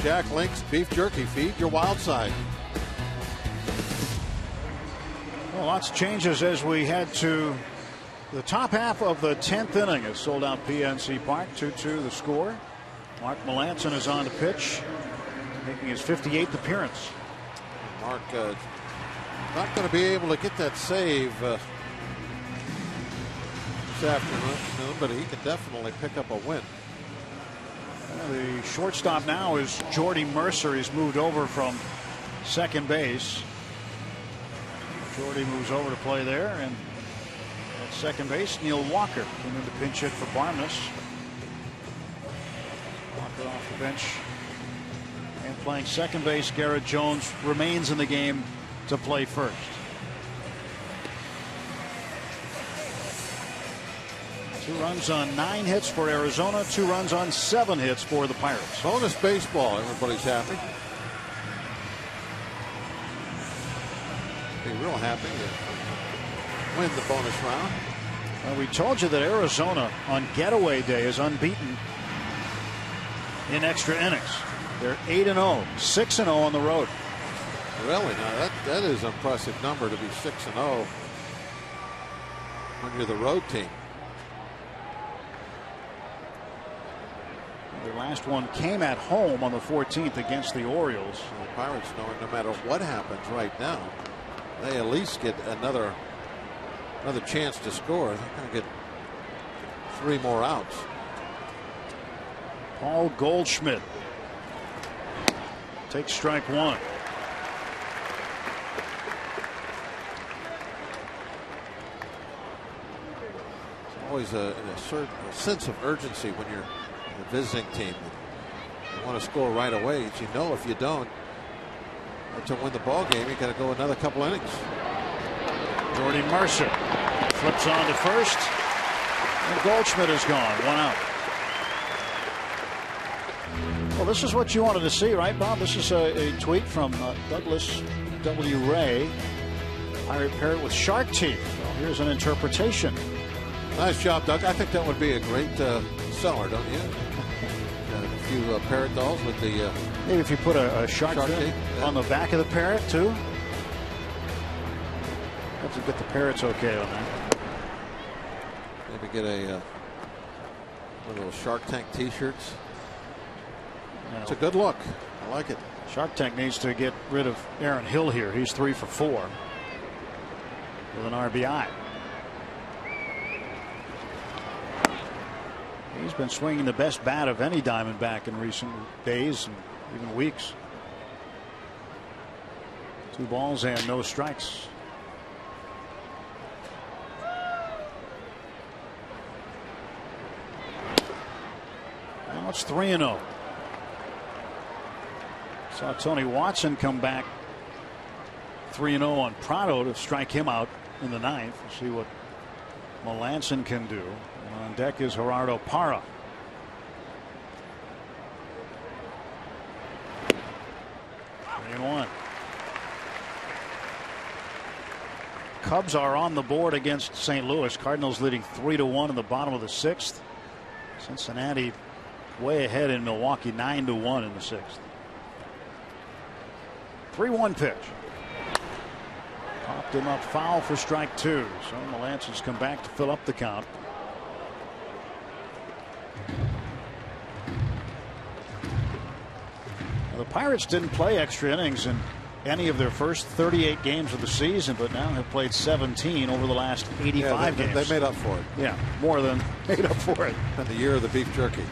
Jack Link's beef jerky. Feed your wild side. Well, lots of changes as we head to the top half of the 10th inning. It's sold out PNC Park. 2-2 the score. Mark Melanson is on the pitch, making his 58th appearance. Mark not going to be able to get that save this afternoon, but he can definitely pick up a win. The shortstop now is Jordy Mercer. He's moved over from second base. Jordy moves over to play there, and at second base, Neil Walker came in to pinch hit for Barnes. Walker off the bench. And playing second base, Garrett Jones remains in the game to play first. Two runs on 9 hits for Arizona, 2 runs on 7 hits for the Pirates. Bonus baseball, everybody's happy. Be real happy to win the bonus round. Well, we told you that Arizona on getaway day is unbeaten in extra innings. They're 8-0, 6-0 on the road. Really? Now that is an impressive number to be 6-0 when you're the road team. Their last one came at home on the 14th against the Orioles. The Pirates knowing no matter what happens right now, they at least get another chance to score. They're going to get 3 more outs. Paul Goldschmidt takes strike 1. It's always a sense of urgency when you're a visiting team. You want to score right away. As you know, if you don't, to win the ball game, you got to go another couple innings. Jordy Mercer flips on to first, and Goldschmidt is gone. 1 out. Well, this is what you wanted to see, right, Bob? This is a tweet from Douglas W. Ray, Pirate Parrot with shark teeth. Well, here's an interpretation. Nice job, Doug. I think that would be a great seller, don't you? A few parrot dolls with the maybe if you put a shark teeth on the back of the parrot too. Have to get the parrots okay on that. Maybe get one of those Shark Tank T-shirts. It's a good look. I like it. Shark Tank needs to get rid of Aaron Hill here. He's 3 for 4 with an RBI. He's been swinging the best bat of any Diamondback in recent days and even weeks. 2 balls and no strikes. Now it's 3-0. Saw Tony Watson come back 3-0 on Prado to strike him out in the 9th. We'll see what Melanson can do. And on deck is Gerardo Parra. And 1. Cubs are on the board against St. Louis. Cardinals leading 3-1 in the bottom of the 6th. Cincinnati way ahead in Milwaukee, 9-1 in the 6th. 3-1 pitch. Popped him up foul for strike 2. So Melanson's come back to fill up the count. Now, the Pirates didn't play extra innings in any of their first 38 games of the season, but now have played 17 over the last 85 games. They made up for it. Yeah, more than made up for it. And the year of the beef jerky.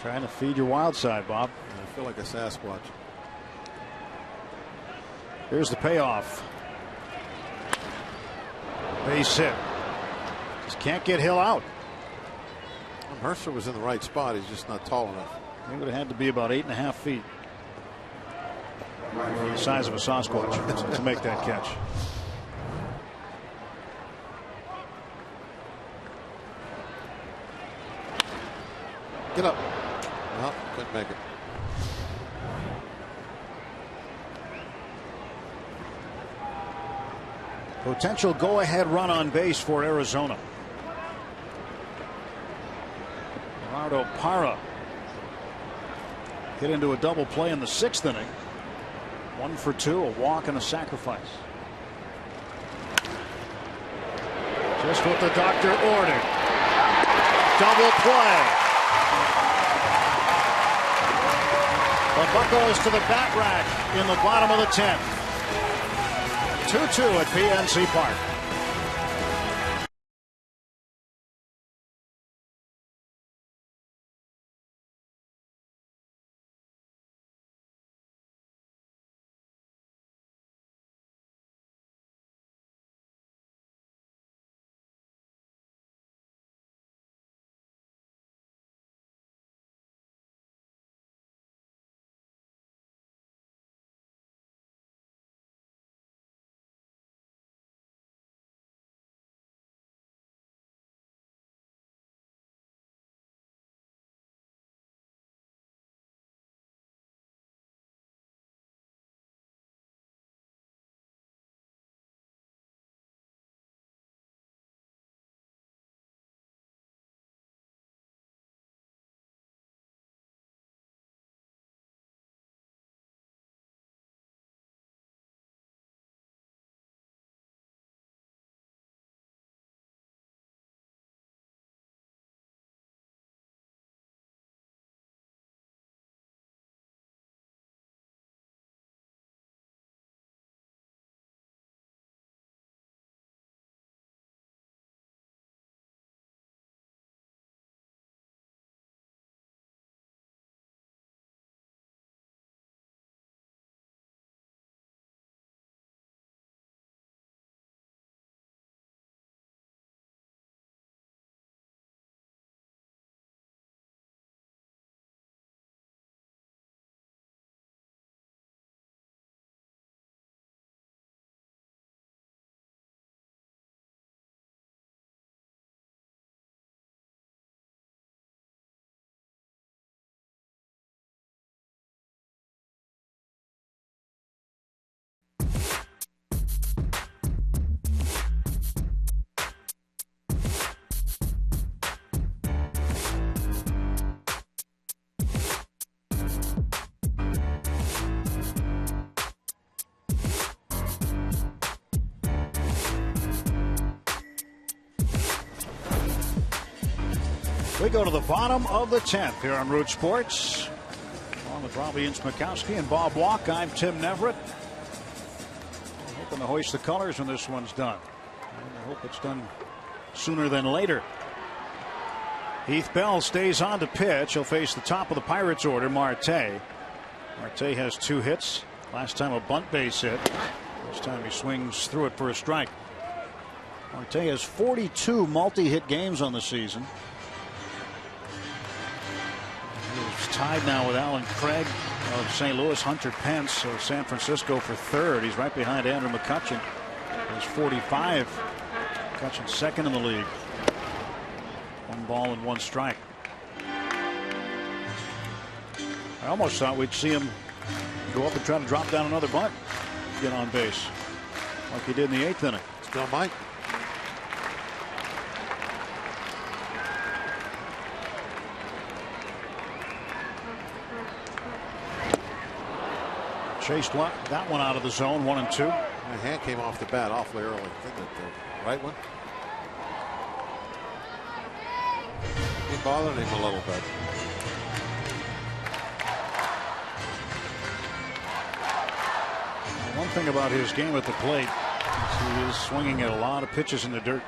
Trying to feed your wild side, Bob. I feel like a Sasquatch. Here's the payoff. Base hit. Just can't get Hill out. Well, Mercer was in the right spot. He's just not tall enough. He would have had to be about 8.5 feet. Or the size of a Sasquatch to make that catch. Get up. Well, couldn't make it. Potential go-ahead run on base for Arizona. Eduardo Parra hit into a double play in the 6th inning. 1 for 2, a walk and a sacrifice. Just what the doctor ordered. Double play. The Buccos to the bat rack in the bottom of the 10th. 2-2 at PNC Park. We go to the bottom of the 10th here on Root Sports. Along with Robbie Ince-Mikowski and Bob Walk, I'm Tim Neverett. I'm hoping to hoist the colors when this one's done. And I hope it's done sooner than later. Heath Bell stays on to pitch. He'll face the top of the Pirates order, Marte. Marte has 2 hits. Last time a bunt base hit. This time he swings through it for a strike. Marte has 42 multi-hit games on the season. He's tied now with Alan Craig of St. Louis, Hunter Pence of San Francisco for 3rd. He's right behind Andrew McCutchen. He's 45. McCutchen 2nd in the league. 1 ball and 1 strike. I almost thought we'd see him go up and try to drop down another bunt, get on base, like he did in the 8th inning. Still might. Chased that one out of the zone, 1-2. The hand came off the bat awfully early. I think that the right one. He bothered him a little bit. One thing about his game at the plate is he is swinging at a lot of pitches in the dirt.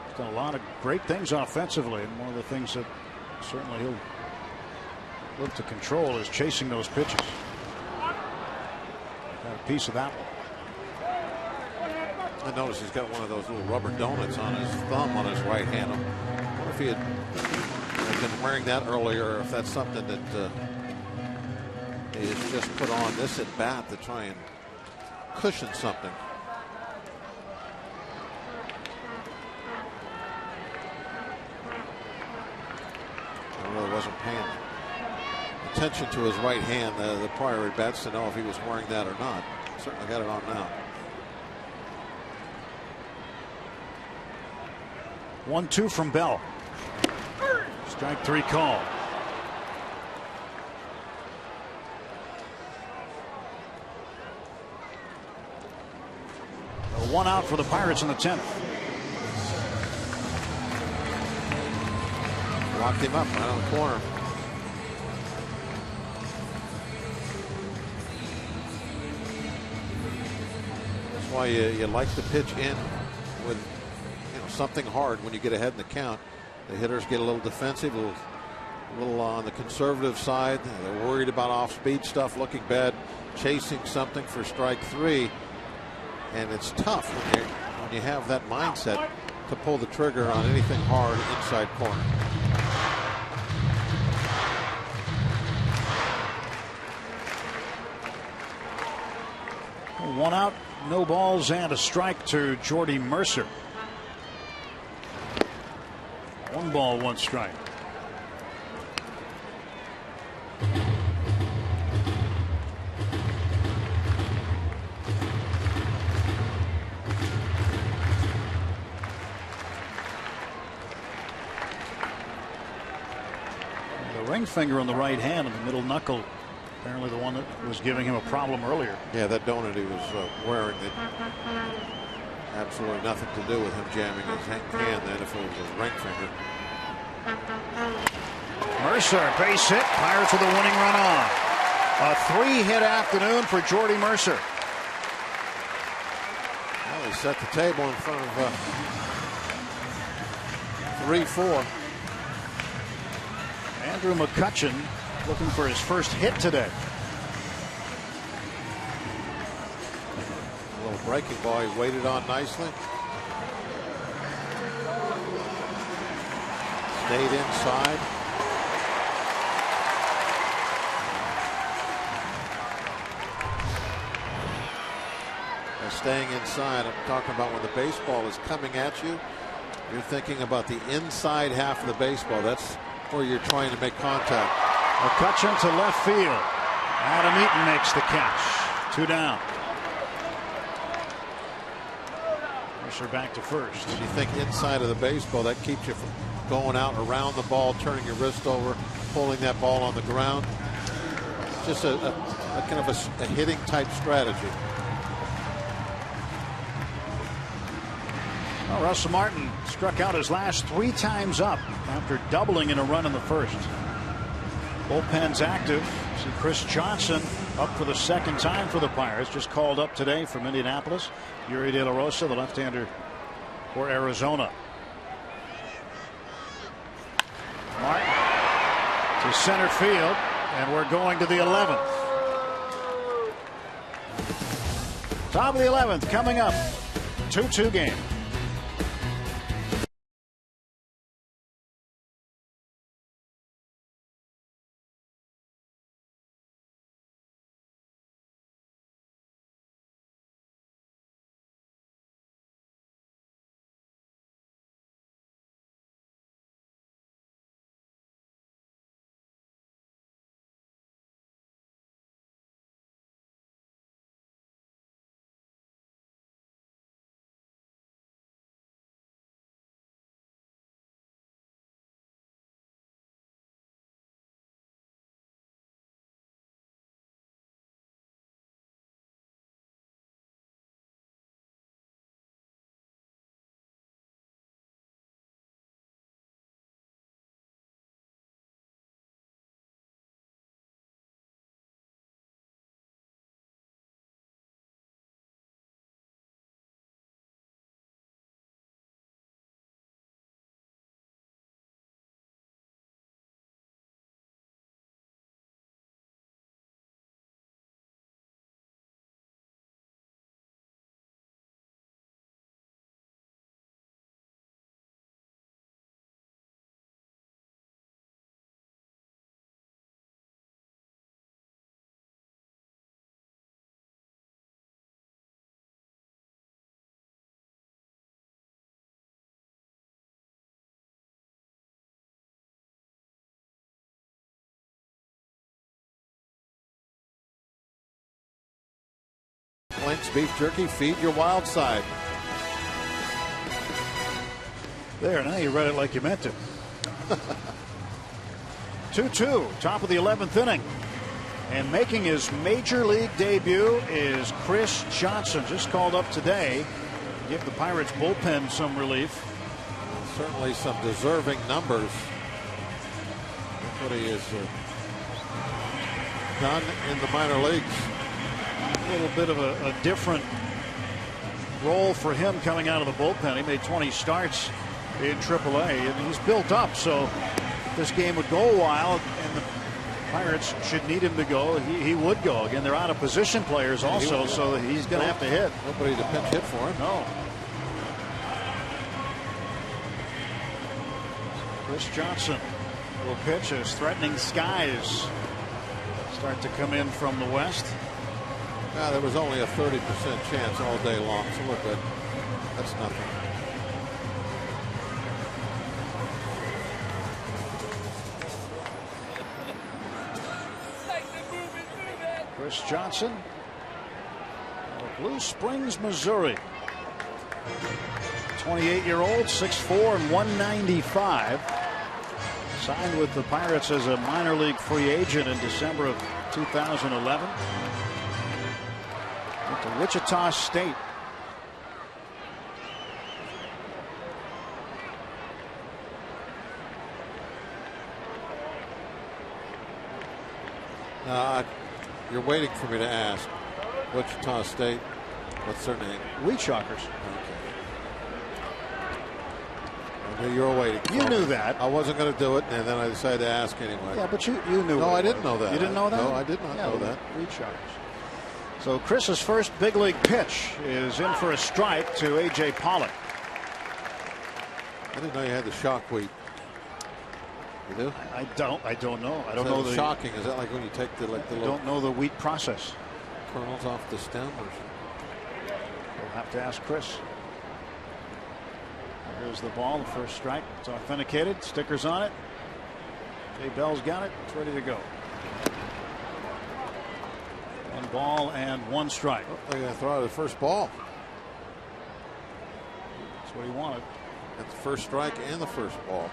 He's done a lot of great things offensively, and one of the things that certainly he'll look to control is chasing those pitches. Got a piece of that one. I noticed he's got one of those little rubber donuts on his thumb on his right hand. I wonder if he had been wearing that earlier, or if that's something that he has just put on this at bat to try and cushion something. I really wasn't paying attention to his right hand the prior at bats to know if he was wearing that or not. Certainly got it on now. 1-2 from Bell. Strike 3 call. One out for the Pirates in the 10th. Locked him up right on the corner. That's why you like to pitch in with something hard when you get ahead in the count. The hitters get a little defensive, a little on the conservative side. They're worried about off-speed stuff, looking bad, chasing something for strike 3. And it's tough when you have that mindset to pull the trigger on anything hard inside corner. One out, no balls, and a strike to Jordy Mercer. 1 ball, 1 strike. The ring finger on the right hand and the middle knuckle, apparently the one that was giving him a problem earlier. Yeah, that donut he was wearing, it absolutely nothing to do with him jamming his hand then if it was his ring finger. Mercer, base hit. Pirates with a winning run on. A 3-hit afternoon for Jordy Mercer. Well, he set the table in front of 3-4. Andrew McCutchen looking for his first hit today. A little breaking ball he waited on nicely. Stayed inside. By staying inside, I'm talking about when the baseball is coming at you, you're thinking about the inside half of the baseball. That's where you're trying to make contact. McCutchen to left field. Adam Eaton makes the catch. 2 down. Mercer back to first. If you think inside of the baseball, that keeps you from going out around the ball, turning your wrist over, pulling that ball on the ground. Just a kind of a hitting type strategy. Well, Russell Martin struck out his last 3 times up after doubling in a run in the first. Bullpen's active. See Chris Johnson up for the 2nd time for the Pirates. Just called up today from Indianapolis. Yuri De La Rosa, the left-hander for Arizona. Martin to center field, and we're going to the 11th. Top of the 11th coming up. 2-2 game. Link's beef jerky, feed your wild side. There, now you read it like you meant to. 2-2, top of the 11th inning. And making his major league debut is Chris Johnson, just called up today to give the Pirates bullpen some relief. Certainly some deserving numbers. That's what he has done in the minor leagues. A little bit of a different role for him coming out of the bullpen. He made 20 starts in AAA, and he's built up. So if this game would go a while, and the Pirates should need him to go, he would go. Again, they're out of position players also, so he's going to have to hit. Nobody to pinch hit for him. No. Chris Johnson will pitch as threatening skies start to come in from the west. There was only a 30% chance all day long, so look good. That's nothing. Chris Johnson of Blue Springs, Missouri. 28-year-old, 6'4" and 195. Signed with the Pirates as a minor league free agent in December of 2011. Went to Wichita State. You're waiting for me to ask. Wichita State, what's their name? Wheat Shockers. Okay. I knew you were waiting. You knew that. I wasn't going to do it, and then I decided to ask anyway. Yeah, but you knew. No, I didn't know that. You didn't know that? No, I did not know that. Wheat Shockers. So Chris's first big league pitch is in for a strike to A.J. Pollock. I didn't know you had the shock wheat. You do? I don't know. I don't know the shocking. Is that like when you take the little? Don't know the wheat process. Kernels off the stem. We'll have to ask Chris. Here's the ball, the first strike. It's authenticated. Stickers on it. Jay Bell's got it. It's ready to go. 1 ball and 1 strike. Oh, they're going to throw out the first ball. That's what he wanted. That's the first strike and the first ball.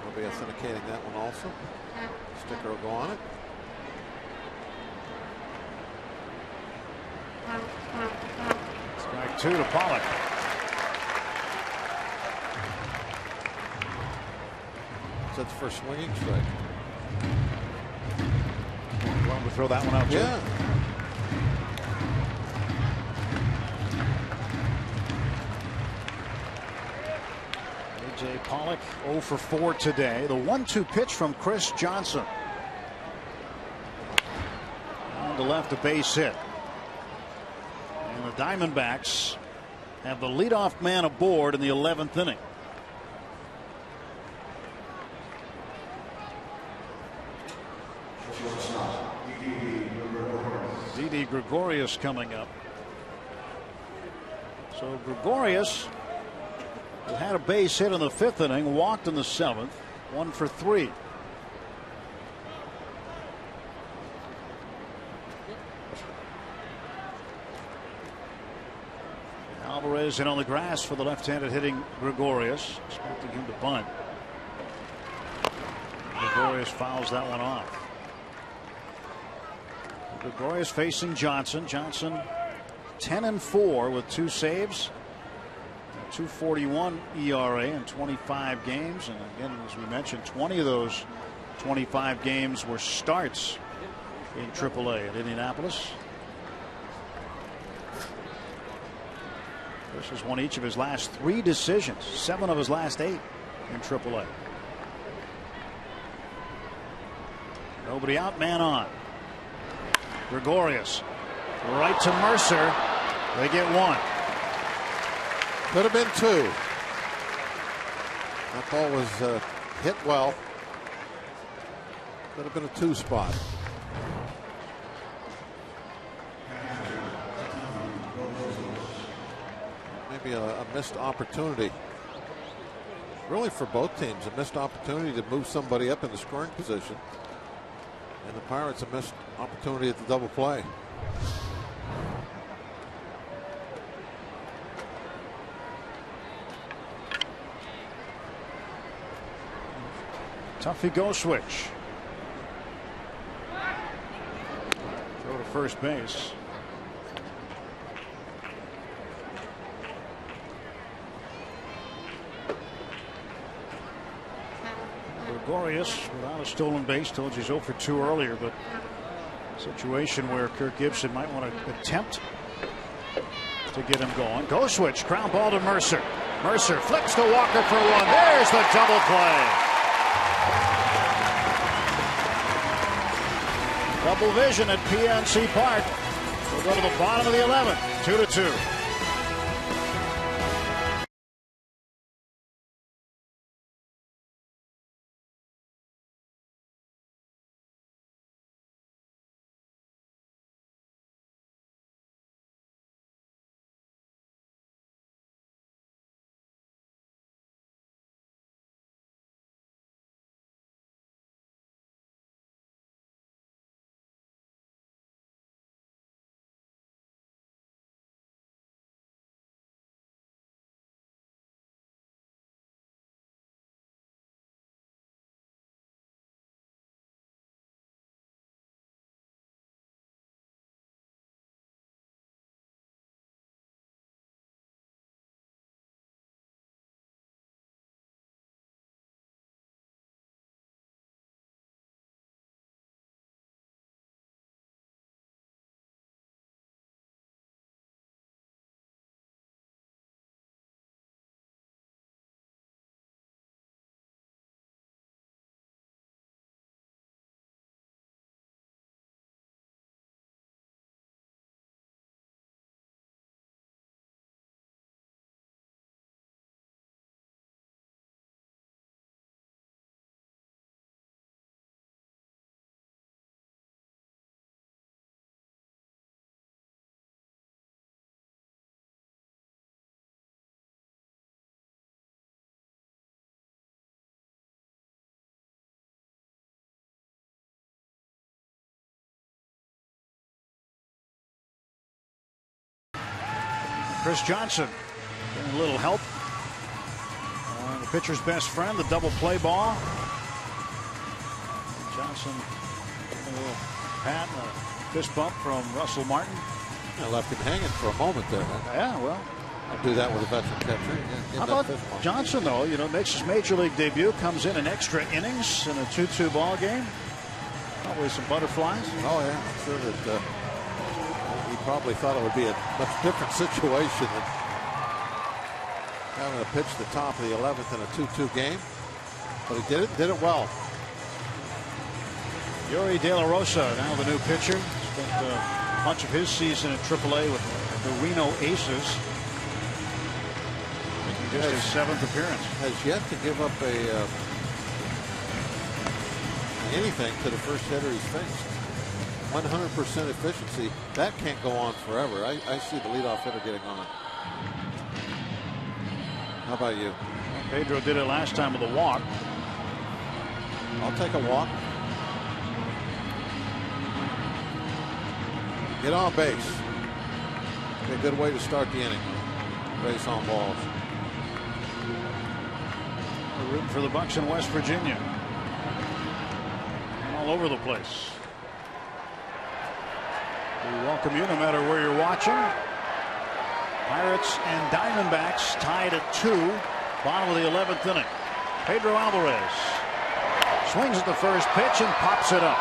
We'll be authenticating that one also. Sticker will go on it. Strike 2 to Pollock. So that's for swinging strike. Want to throw that one out too? Yeah. A.J. Pollock 0 for 4 today. The 1-2 pitch from Chris Johnson. On the left, a base hit. And the Diamondbacks have the leadoff man aboard in the 11th inning. Didi Gregorius coming up. So Gregorius, who had a base hit in the 5th inning, walked in the 7th, 1 for 3. Alvarez in on the grass for the left-handed hitting Gregorius, expecting him to bunt. Gregorius fouls that one off. Gregorius facing Johnson. Johnson 10-4 with 2 saves, 2.41 ERA in 25 games, and again, as we mentioned, 20 of those 25 games were starts in AAA at Indianapolis. This has won each of his last 3 decisions, 7 of his last 8 in AAA. Nobody out, man on. Gregorius right to Mercer. They get 1. Could have been 2. That ball was hit well. Could have been a 2 spot. Maybe a missed opportunity. Really, for both teams, a missed opportunity to move somebody up in the scoring position. And the Pirates a missed opportunity at the double play. Tuffy go switch. Throw to first base. Gregorius without a stolen base. Told you he's 0 for 2 earlier, but situation where Kirk Gibson might want to attempt to get him going. Go switch. Ground ball to Mercer. Mercer flips to Walker for 1. There's the double play. Double vision at PNC Park. We'll go to the bottom of the 11th. 2-2. Chris Johnson getting a little help. The pitcher's best friend, the double play ball. Johnson, a little pat, a fist bump from Russell Martin. I left him hanging for a moment there. Yeah, well. I'll do that with a veteran catcher. How about Johnson, though? You know, makes his major league debut, comes in extra innings in a 2-2 ball game. Probably some butterflies. Oh, yeah. I'm sure that he probably thought it would be a much different situation than having to pitch the top of the 11th in a 2-2 game. But he did it well. Yuri De La Rosa, now the new pitcher. Spent much of his season at AAA with the Reno Aces. Making just his 7th appearance. Has yet to give up anything to the first hitter he's faced. 100% efficiency. That can't go on forever. I see the leadoff hitter getting on it. How about you? Pedro did it last time with a walk. I'll take a walk. Get on base. Be a good way to start the inning. Base on balls. We're rooting for the Bucks in West Virginia. All over the place. We welcome you no matter where you're watching. Pirates and Diamondbacks tied at 2. Bottom of the 11th inning. Pedro Alvarez swings at the first pitch and pops it up.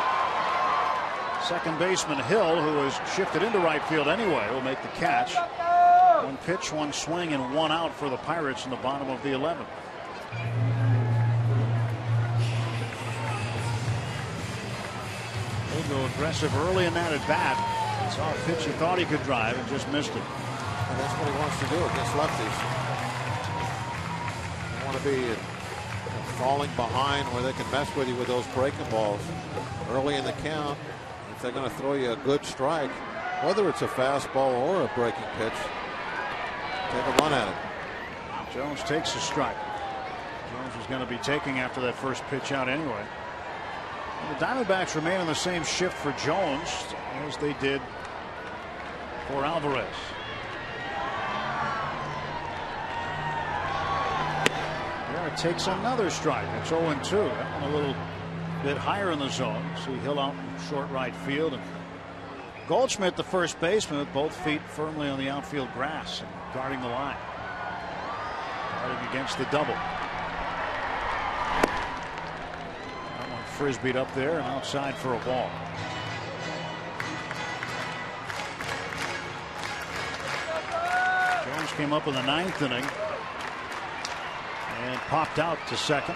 Second baseman Hill, who was shifted into right field anyway, will make the catch. One pitch, one swing, and one out for the Pirates in the bottom of the 11th. Pedro aggressive early in that at bat. Saw a pitch he thought he could drive and just missed it. And that's what he wants to do against lefties. They want to be falling behind where they can mess with you with those breaking balls early in the count. If they're going to throw you a good strike, whether it's a fastball or a breaking pitch, take a run at it. Jones takes a strike. Jones was going to be taking after that first pitch out anyway. And the Diamondbacks remain in the same shift for Jones as they did for Alvarez. takes another strike. It's 0-2. That one a little bit higher in the zone. See Hill out in short right field. And Goldschmidt, the first baseman, with both feet firmly on the outfield grass and guarding the line. Guarding against the double. That one frisbeed up there and outside for a ball. Jones came up in the 9th inning and popped out to second.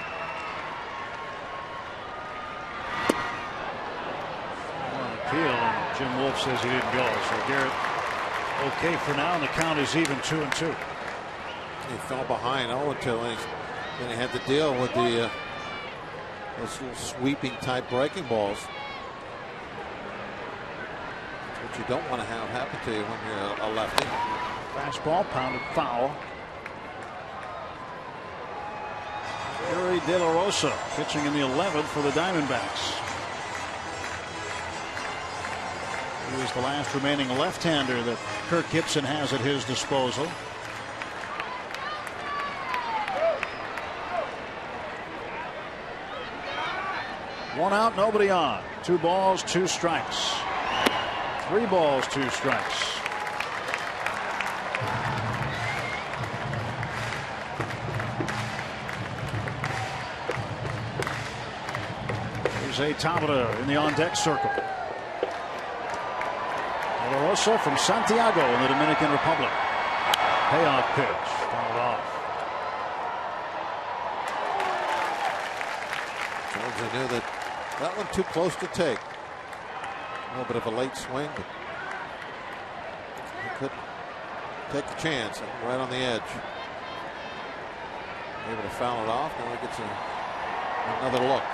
On appeal, and Jim Wolf says he didn't go. So Garrett okay for now, and the count is even 2-2. He fell behind 0-2, and then he had to deal with the those little sweeping type breaking balls. That's what you don't want to have happen to you when you're a lefty. Fastball pounded foul. Yuri De La Rosa pitching in the 11th for the Diamondbacks. He is the last remaining left-hander that Kirk Gibson has at his disposal. One out, nobody on. 2 balls, 2 strikes. 3 balls, 2 strikes. Jose Tabata in the on-deck circle. De La Rosa from Santiago in the Dominican Republic. Payoff pitch, fouled off. Jones knew that one too close to take. A little bit of a late swing, but he could take the chance right on the edge. Able to foul it off. Now he gets another look.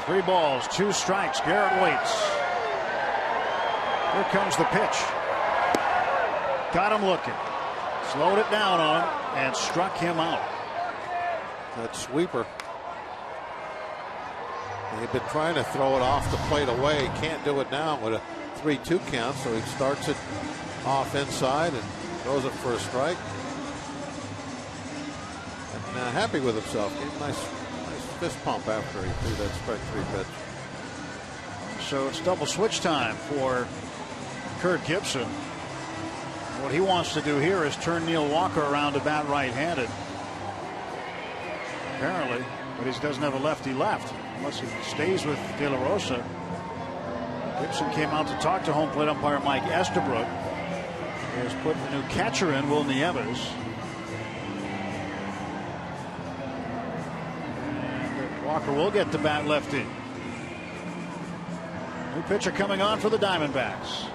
Three balls, 2 strikes. Garrett waits. Here comes the pitch. Got him looking. Slowed it down on him and struck him out. That sweeper. They've been trying to throw it off the plate away. Can't do it now with a 3-2 count, so he starts it off inside and throws it for a strike. And happy with himself. Gave a nice fist pump after he threw that strike 3 pitch. So it's double switch time for Kirk Gibson. What he wants to do here is turn Neil Walker around to bat right-handed. Apparently, but he doesn't have a lefty left unless he stays with De La Rosa. Gibson came out to talk to home plate umpire Mike Estabrook. He has put the new catcher in, Will Nieves. And Walker will get the bat lefty. New pitcher coming on for the Diamondbacks.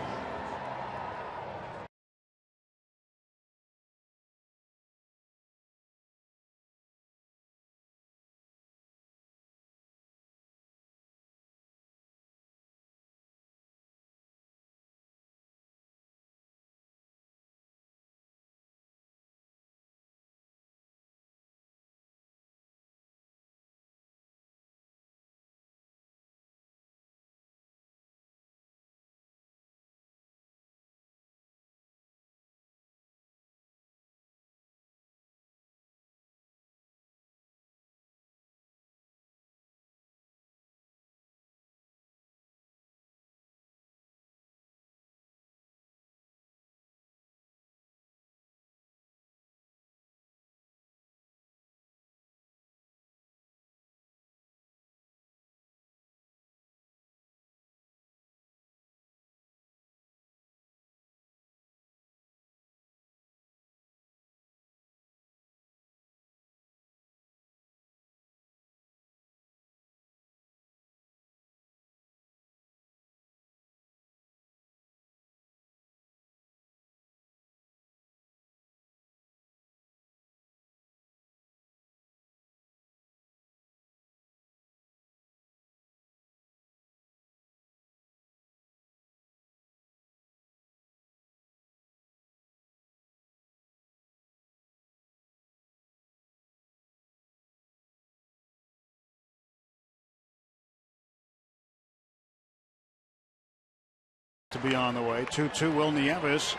To be on the way. 2-2. Will Nieves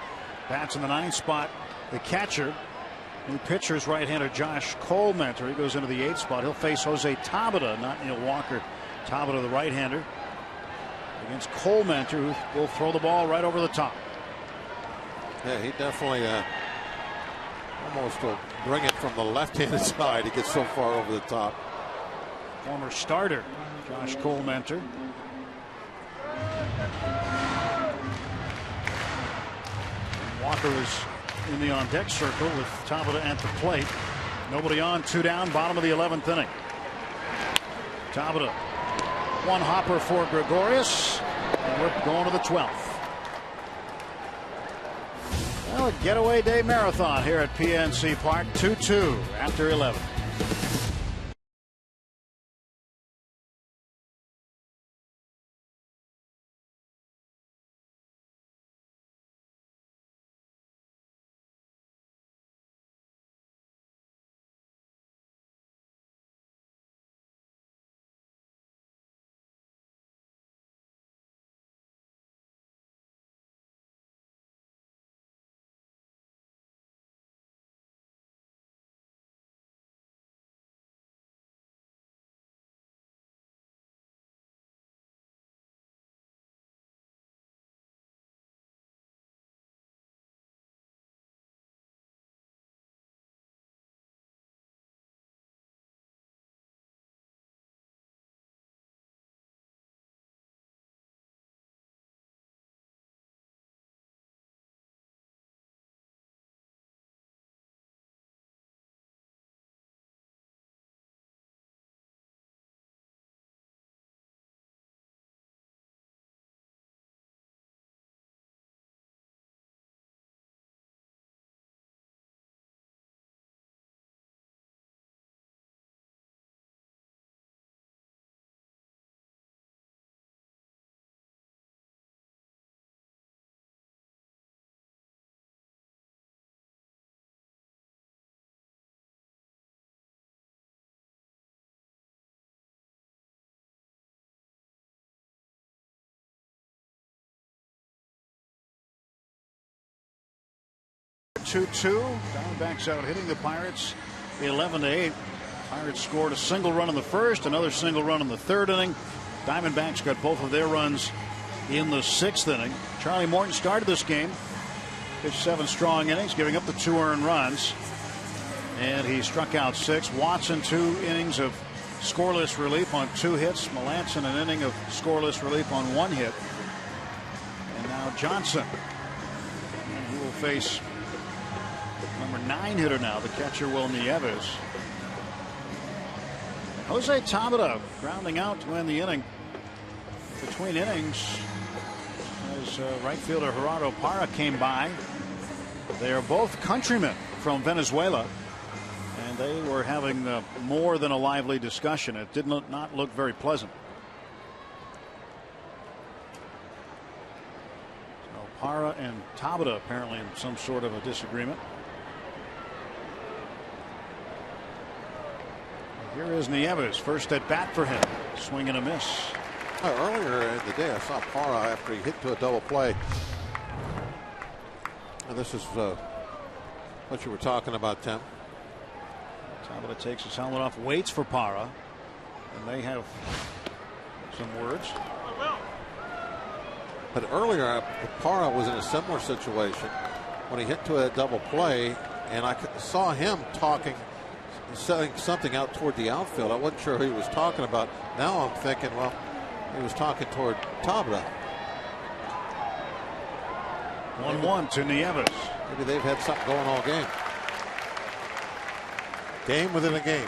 Bats in the 9th spot. The catcher, new pitcher's right-hander Josh Colementor. He goes into the 8th spot. He'll face Jose Tabata, not Neil Walker. Tabata, the right-hander, against Colementor, who will throw the ball right over the top. Yeah, he definitely almost will bring it from the left-handed side. He gets so far over the top. Former starter Josh Colementor. Walker is in the on-deck circle with Tabata at the plate. Nobody on, 2 down, bottom of the 11th inning. Tabata, 1 hopper for Gregorius, and we're going to the 12th. Well, a getaway day marathon here at PNC Park, 2-2 after 11. Diamondbacks out hitting the Pirates 11-8. Pirates scored a single run in the first, another single run in the 3rd inning. Diamondbacks got both of their runs in the 6th inning. Charlie Morton started this game, pitched 7 strong innings, giving up the 2 earned runs, and he struck out 6. Watson, 2 innings of scoreless relief on 2 hits. Melanson, an inning of scoreless relief on 1 hit. And now Johnson, and he will face number 9 hitter now, the catcher Will Nieves. Jose Tabata grounding out to end the inning. Between innings, as right fielder Gerardo Parra came by. They are both countrymen from Venezuela, and they were having more than a lively discussion. It did not look very pleasant. So Parra and Tabata apparently in some sort of a disagreement. Here is Nieves, first at bat for him. Swing and a miss. Earlier in the day, I saw Parra after he hit to a double play. And this is what you were talking about, Tim. Tabata takes his helmet off, waits for Parra, and they have some words. But earlier, Parra was in a similar situation when he hit to a double play, and I saw him setting something out toward the outfield. I wasn't sure who he was talking about. Now I'm thinking, well, he was talking toward Tabata. 1-1 to Nieves. Maybe they've had something going all game. Game within a game.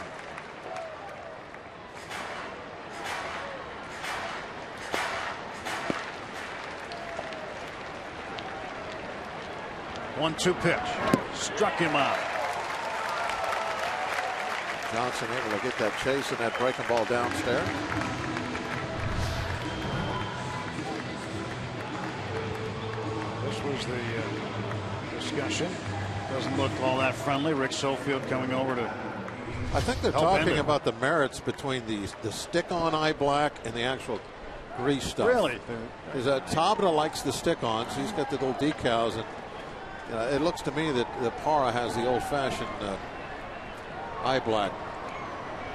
One-two pitch. Struck him out. Johnson able to get that chase and that breaking ball downstairs. This was the discussion. Doesn't look all that friendly. Rick Sofield coming over to. I think they're talking about the merits between the stick-on eye black and the actual grease stuff. Really? Is that Tabata likes the stick-ons. He's got the little decals, and It looks to me that Parra has the old-fashioned eye black.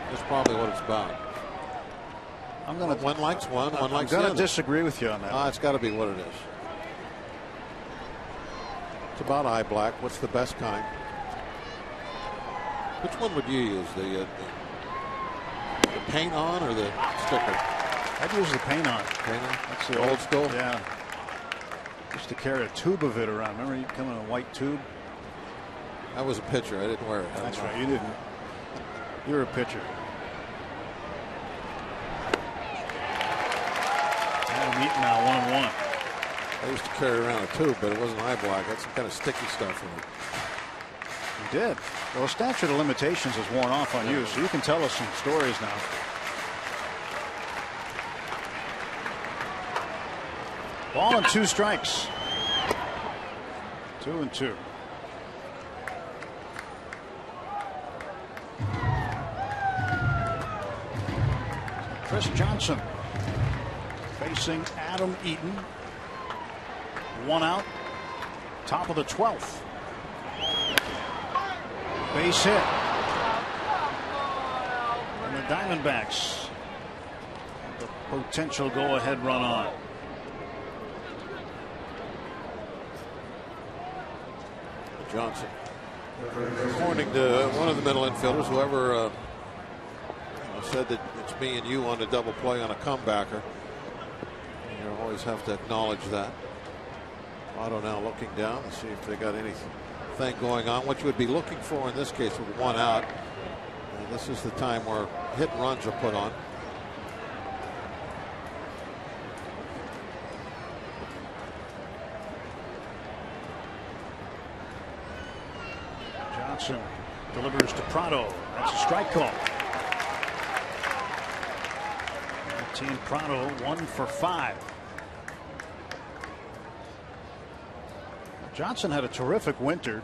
That's probably what it's about. One likes one likes the other. I'm going to disagree with you on that. It's got to be what it is. It's about eye black. What's the best kind? Which one would you use? The paint on or the sticker? I'd use the paint on. Paint on? That's the old school? Yeah. Used to carry a tube of it around. Remember, you'd come in a white tube? I was a pitcher. I didn't wear it. That's right. You didn't. You were a pitcher. Adam Eaton now 1-1. I used to carry around a tube, but it wasn't eye black. That's some kind of sticky stuff in it. You did. Well, statute of limitations has worn off on you, so you can tell us some stories now. Ball and 2 strikes. 2-2. Chris Johnson facing Adam Eaton. 1 out. Top of the 12th. Base hit. And the Diamondbacks have the potential go-ahead run on. Johnson. According to one of the middle infielders, whoever said that it's me and you on a double play on a comebacker. You always have to acknowledge that. Otto now looking down to see if they got anything going on. What you would be looking for in this case with 1 out. And this is the time where hit and runs are put on. Johnson delivers to Prado. That's a strike call. Team Prado 1 for 5. Johnson had a terrific winter.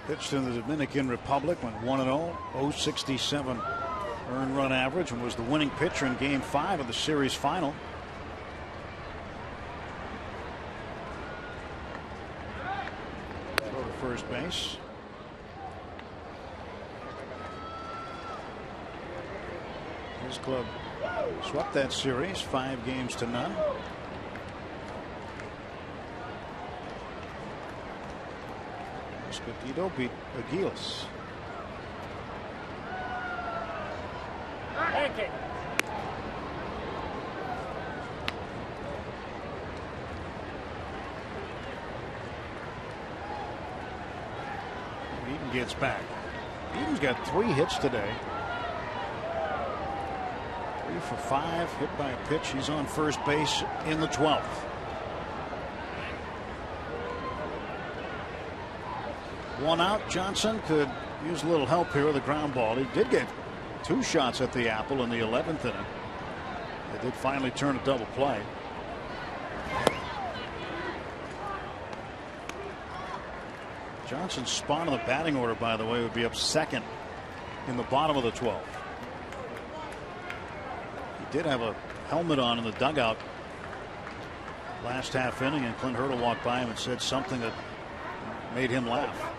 Pitched in the Dominican Republic, went 1-0, 0.67 earned run average, and was the winning pitcher in Game 5 of the series final. Throw to first base. His club swept that series 5-0. Escotido beat Aguilas. Eaton gets back. Eaton's got 3 hits today. 3 for 5, hit by a pitch. He's on first base in the 12th. One out. Johnson could use a little help here with a ground ball. He did get 2 shots at the apple in the 11th inning. They did finally turn a double play. Johnson's spot in the batting order, by the way, would be up second in the bottom of the 12th. He did have a helmet on in the dugout last half inning, and Clint Hurdle walked by him and said something that made him laugh.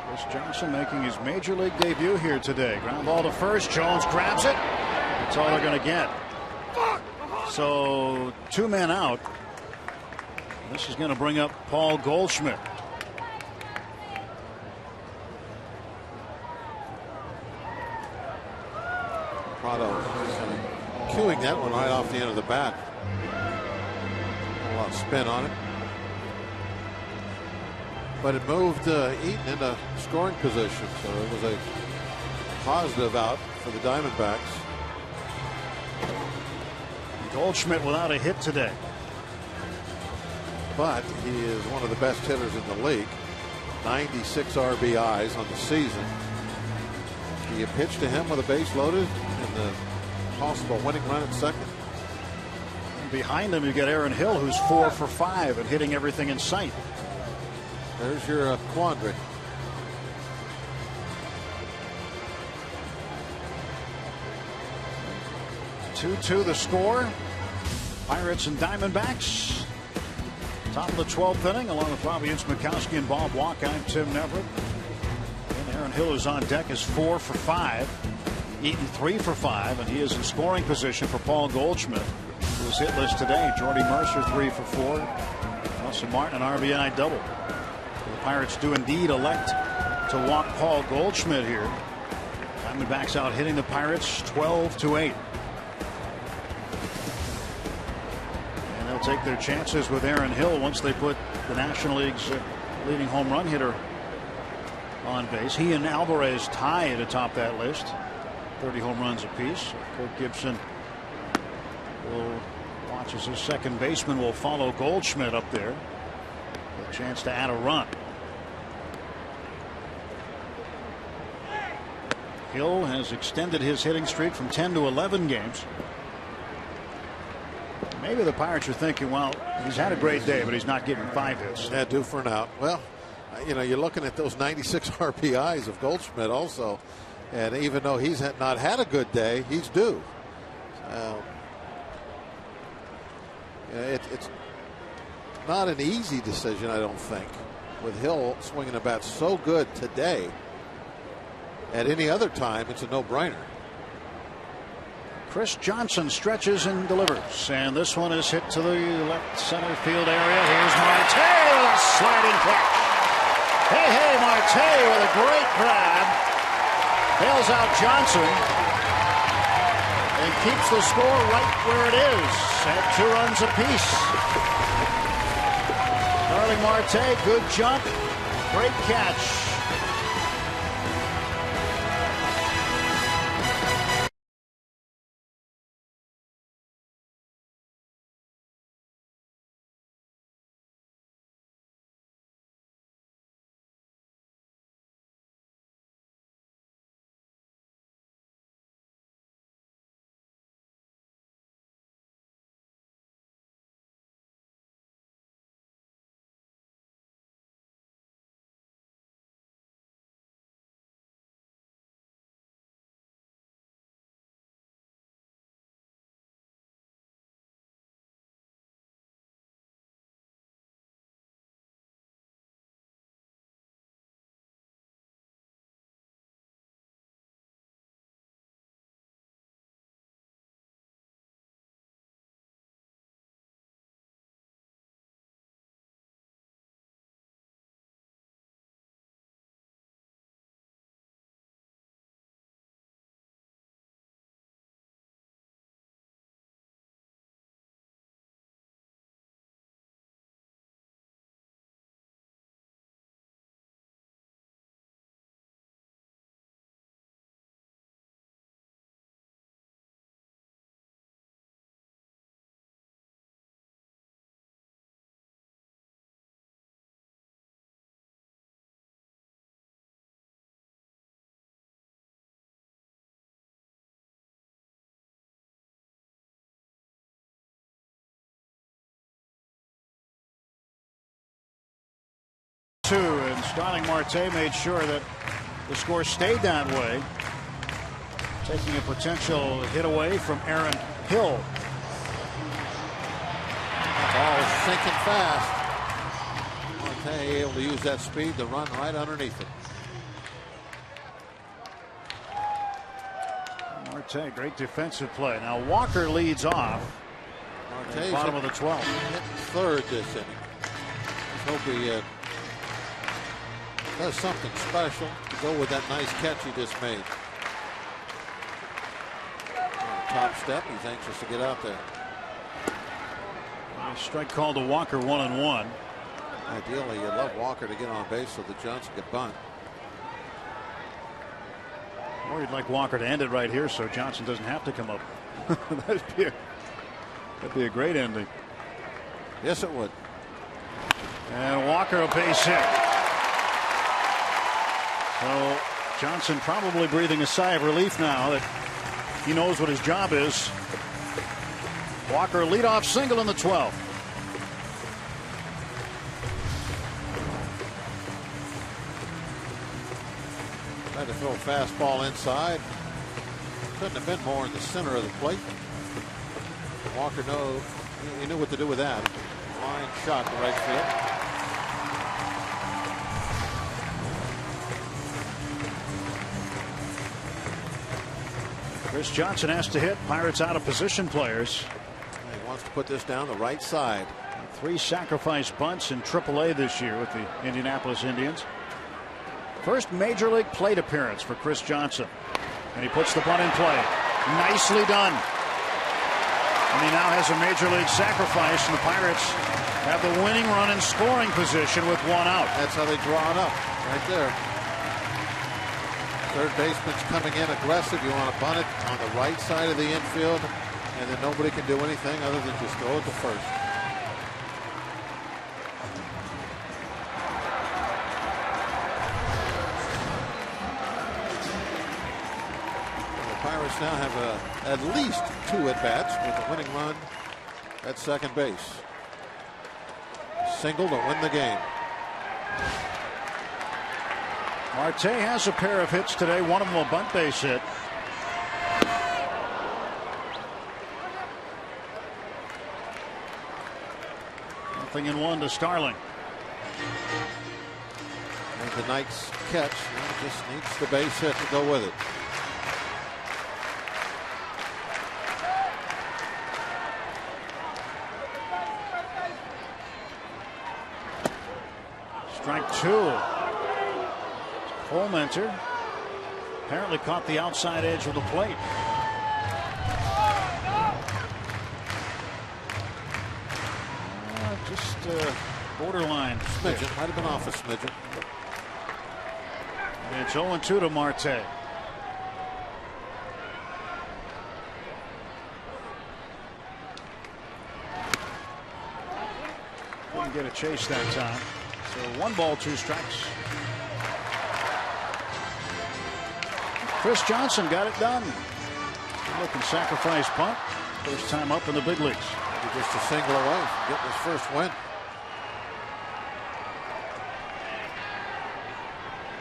Chris Johnson making his major league debut here today. Ground ball to first. Jones grabs it. That's all they're going to get. So 2 men out. This is going to bring up Paul Goldschmidt. Prado cueing that one right off the end of the bat. A lot of spin on it. But it moved Eaton into scoring position, so it was a positive out for the Diamondbacks. Goldschmidt without a hit today. But he is one of the best hitters in the league. 96 RBIs on the season. Do you pitch to him with a base loaded and the possible winning run at second? And behind him, you got Aaron Hill, who's 4 for 5 and hitting everything in sight. There's your quandary. 2-2 the score. Pirates and Diamondbacks. Top of the 12th inning, along with Robbie Ince-Mikowski and Bob Walk. I'm Tim Neverett. And Aaron Hill is on deck, is 4 for 5. Eaton 3 for 5, and he is in scoring position for Paul Goldschmidt, who was hit list today. Jordy Mercer 3 for 4. Nelson Martin an RBI double. The Pirates do indeed elect to walk Paul Goldschmidt here. Diamondbacks out hitting the Pirates 12-8. And they'll take their chances with Aaron Hill once they put the National League's leading home run hitter on base. He and Alvarez tied atop that list. 30 home runs apiece. Kirk Gibson will watch as his second baseman will follow Goldschmidt up there. A chance to add a run. Hill has extended his hitting streak from 10 to 11 games. Maybe the Pirates are thinking, well, he's had a great day, but he's not getting 5 hits. Yeah, due for an out. Well, you know, you're looking at those 96 RBIs of Goldschmidt also. And even though he's not had a good day, he's due. It's not an easy decision, I don't think, with Hill swinging the bat so good today. At any other time, it's a no-brainer. Chris Johnson stretches and delivers, and this one is hit to the left center field area. Here's Marte with a sliding catch. Hey, Marte with a great grab. Bails out Johnson and keeps the score right where it is at 2 runs apiece. Starling Marte, good jump, great catch. And Starling Marte made sure that the score stayed that way, taking a potential hit away from Aaron Hill. Ball is sinking fast. Marte able to use that speed to run right underneath it. Marte, great defensive play. Now Walker leads off. Marte's Bottom of the 12th. Hitting third this inning. Let's hope he does something special to go with that nice catch he just made. Top step, he's anxious to get out there. Strike call to Walker, 1-1. Ideally, you'd love Walker to get on base so that Johnson could bunt. Or you'd like Walker to end it right here so Johnson doesn't have to come up. That'd be a great ending. Yes, it would. And Walker a base hit. So Johnson probably breathing a sigh of relief now that he knows what his job is. Walker leadoff single in the 12th. Tried to throw a fastball inside. Couldn't have been more in the center of the plate. Walker he knew what to do with that. Flying shot to right field. Chris Johnson has to hit. Pirates out of position players. He wants to put this down the right side. 3 sacrifice bunts in AAA this year with the Indianapolis Indians. First major league plate appearance for Chris Johnson. And he puts the bunt in play. Nicely done. And he now has a major league sacrifice, and the Pirates have the winning run in scoring position with 1 out. That's how they draw it up, right there. Third baseman's coming in aggressive. You want to bunt it on the right side of the infield, and then nobody can do anything other than just throw it to first. The Pirates now have at least 2 at-bats with a winning run at second base. Single to win the game. Marte has a pair of hits today, one of them a bunt base hit. Nothing in 1 to Starling. And the Knights catch. He just needs the base hit to go with it. Strike 2. Colementer apparently caught the outside edge of the plate. Just borderline. Smidgen. Might have been off a smidgen. And it's 0-2 to Marte. Couldn't get a chase that time. So 1 ball, 2 strikes. Chris Johnson got it done. Looking sacrifice punt. First time up in the big leagues. Just a single away from getting his first win.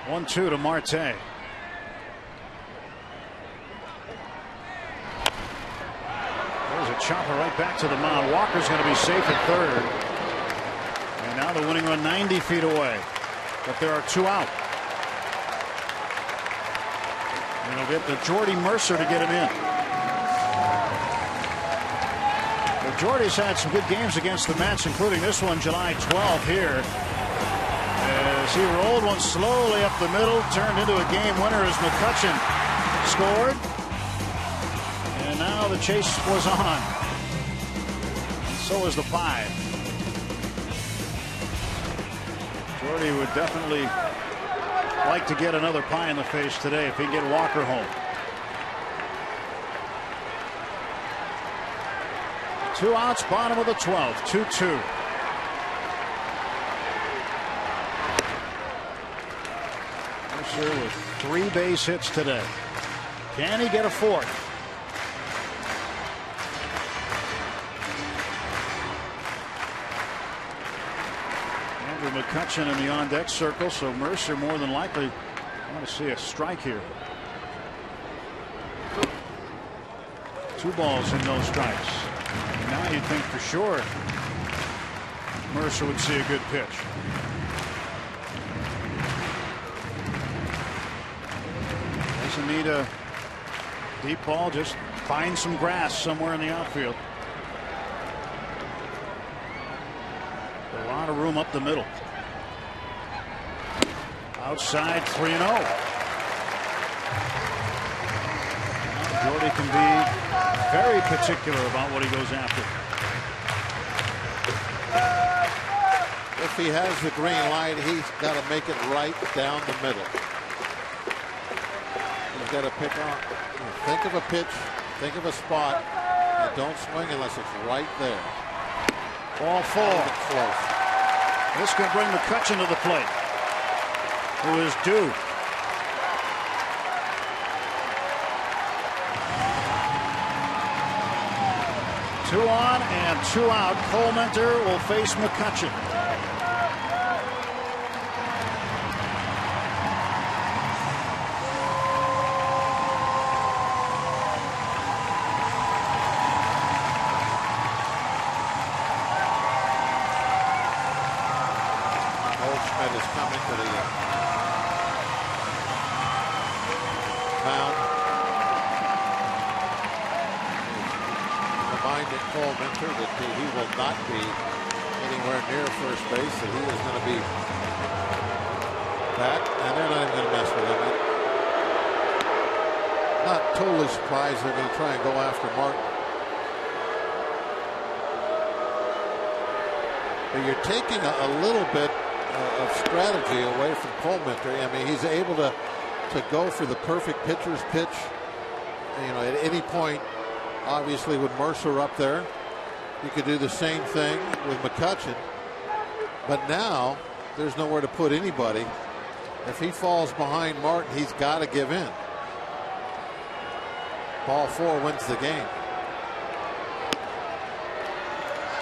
1-2 to Marte. There's a chopper right back to the mound. Walker's going to be safe at third. And now the winning run 90 feet away. But there are 2 out. And it'll get to Jordy Mercer to get him in. Well, Jordy's had some good games against the Mets, including this one July 12th here. As he rolled one slowly up the middle, turned into a game winner as McCutchen scored. And now the chase was on. And so is the pie. Jordy would definitely like to get another pie in the face today if he can get Walker home. 2 outs, bottom of the 12th, 2-2. Mercer with 3 base hits today. Can he get a 4th? Andrew McCutchen in the on-deck circle, so Mercer more than likely want to see a strike here. 2 balls and no strikes. And now you'd think for sure Mercer would see a good pitch. Doesn't need a deep ball, just find some grass somewhere in the outfield. A lot of room up the middle. Outside 3-0. Jordy can be very particular about what he goes after. If he has the green light, he's got to make it right down the middle. He's got to pick on. Think of a pitch, think of a spot, and don't swing unless it's right there. Ball 4. Close. This can bring McCutchen to the plate, who is due. Two on and 2 out. Colementer will face McCutchen. reminded Cole Minter that he will not be anywhere near first base, that he is going to be back, and they're not even going to mess with him. Not totally surprised they're going to try and go after Martin. But you're taking a little bit of strategy away from Cole Minter. I mean, he's able to go for the perfect pitcher's pitch, you know, at any point. Obviously, with Mercer up there, you could do the same thing with McCutchen. But now there's nowhere to put anybody. If he falls behind Martin, he's got to give in. Ball 4 wins the game.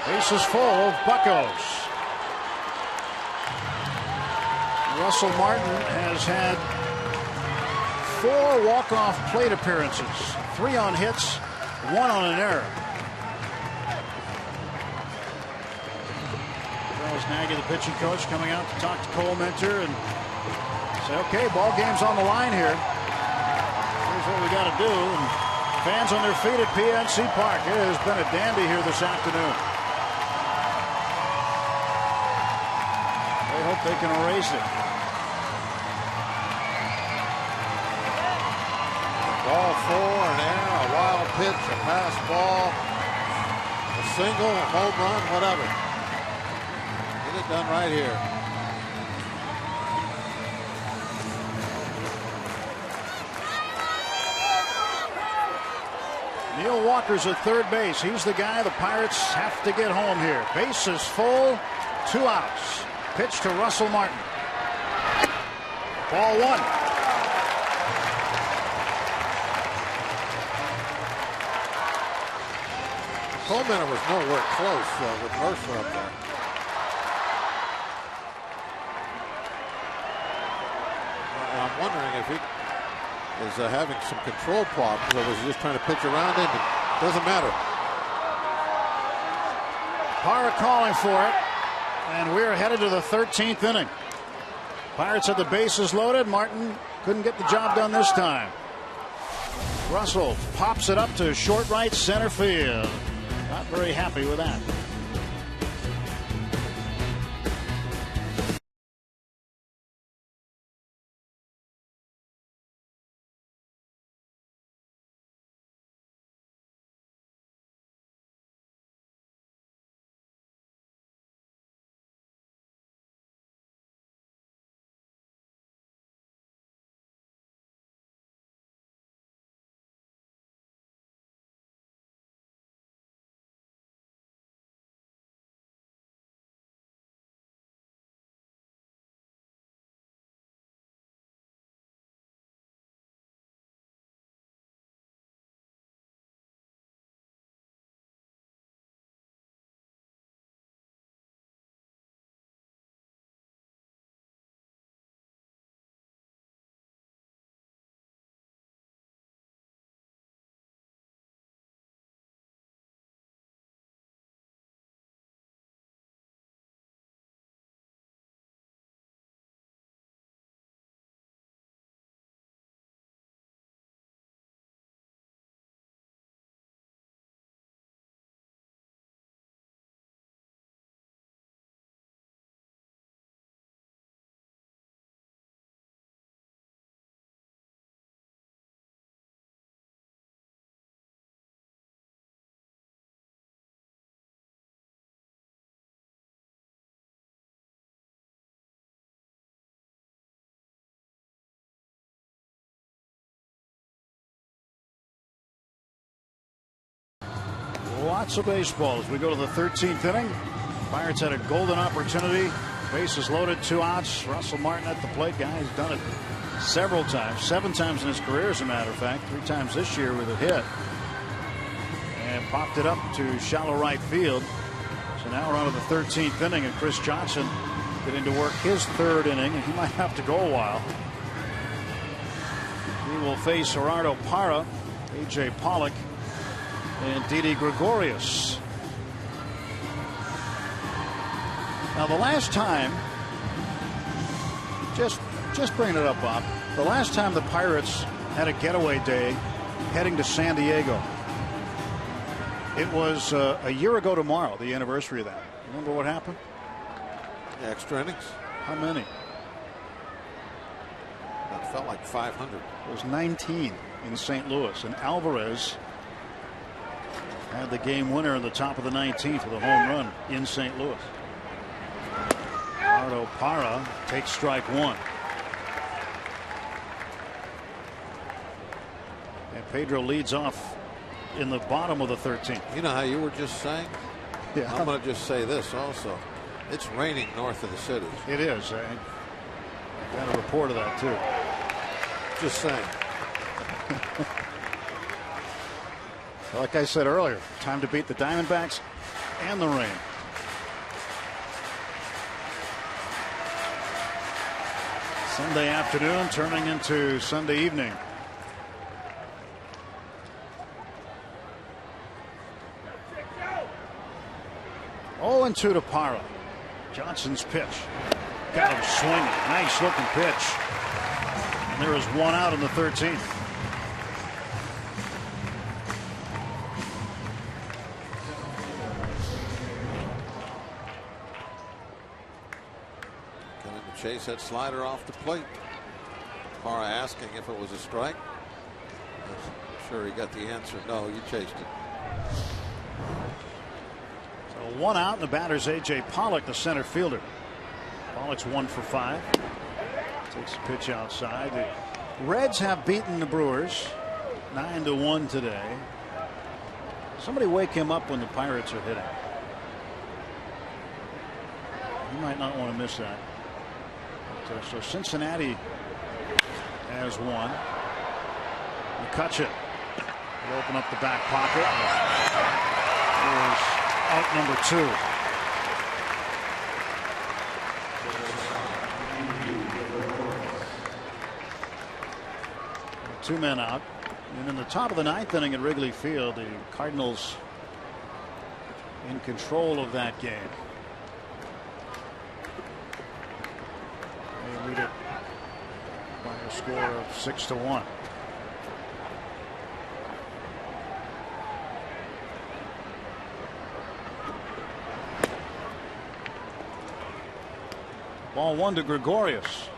Bases full, Buccos. Russell Martin has had 4 walk-off plate appearances, 3 on hits, 1 on an error. Charles Nagy, the pitching coach, coming out to talk to Cole Minter and say, okay, ball game's on the line here. Here's what we got to do. And fans on their feet at PNC Park. It has been a dandy here this afternoon. They hope they can erase it. Ball 4, an error, a wild pitch, a pass ball, a single, a home run, whatever. Get it done right here. Neil Walker's at third base. He's the guy the Pirates have to get home here. Base is full, 2 outs. Pitch to Russell Martin. Ball 1. Coleman was nowhere close with Mercer up there. I'm wondering if he is having some control problems, or was he just trying to pitch around him? It doesn't matter. Parra calling for it, and we're headed to the 13th inning. Pirates had the bases loaded. Martin couldn't get the job done this time. Russell pops it up to short right center field. Not very happy with that. Lots of baseball as we go to the 13th inning. Pirates had a golden opportunity. Bases loaded, 2 outs. Russell Martin at the plate. Guy's done it several times, 7 times in his career, as a matter of fact, 3 times this year with a hit. And popped it up to shallow right field. So now we're on to the 13th inning, and Chris Johnson getting to work his 3rd inning, and he might have to go a while. He will face Gerardo Parra, A.J. Pollock, and Didi Gregorius. Now the last time, just bringing it up, Bob, the last time the Pirates had a getaway day heading to San Diego, It was a year ago tomorrow, the anniversary of that. Remember what happened? Extra innings. How many? That felt like 500. It was 19 in St. Louis, and Alvarez had the game winner in the top of the 19th with a home run in St. Louis. Ardo Parra takes strike one. And Pedro leads off in the bottom of the 13th. You know how you were just saying? Yeah. I'm going to just say this also. It's raining north of the city. It is. I got a report of that too. Just saying. Like I said earlier, time to beat the Diamondbacks and the rain. Sunday afternoon turning into Sunday evening. Oh, and 2 to Parra. Johnson's pitch. Got him swinging. Nice looking pitch. And there is one out in the 13th. Coming to chase that slider off the plate. Parra asking if it was a strike. I'm sure he got the answer. No, you chased it. So 1 out, and the batter's A.J. Pollock, the center fielder. Pollock's 1 for 5. Takes a pitch outside. The Reds have beaten the Brewers 9-1 today. Somebody wake him up when the Pirates are hitting. You might not want to miss that. But, so Cincinnati has 1. McCutcheon will open up the back pocket. There's out number 2. 2 men out. And in the top of the 9th inning at Wrigley Field, the Cardinals in control of that game. They lead it by a score of 6-1. Ball 1 to Gregorius.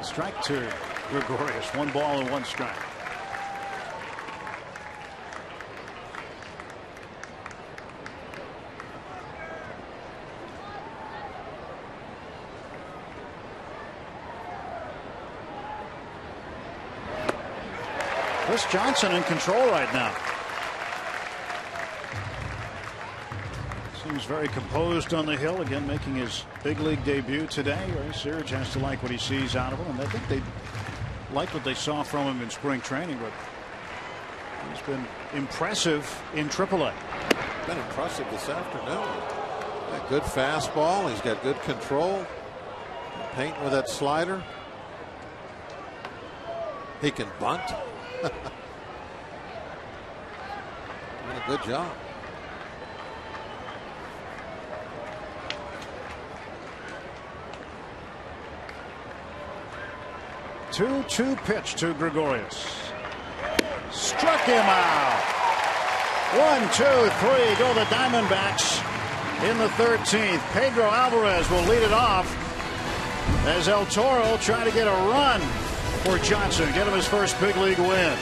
Strike to Gregorius. 1 ball and 1 strike. Chris Johnson in control right now. Seems very composed on the hill, again making his big league debut today. Ray Searage has to like what he sees out of him, and I think they like what they saw from him in spring training, but he's been impressive in AAA. Been impressive this afternoon. Got good fastball. He's got good control. Painting with that slider. He can bunt. Doing a good job. 2-2 pitch to Gregorius. Struck him out. 1, 2, 3 go the Diamondbacks in the 13th. Pedro Alvarez will lead it off as El Toro try to get a run for Johnson, get him his first big league win.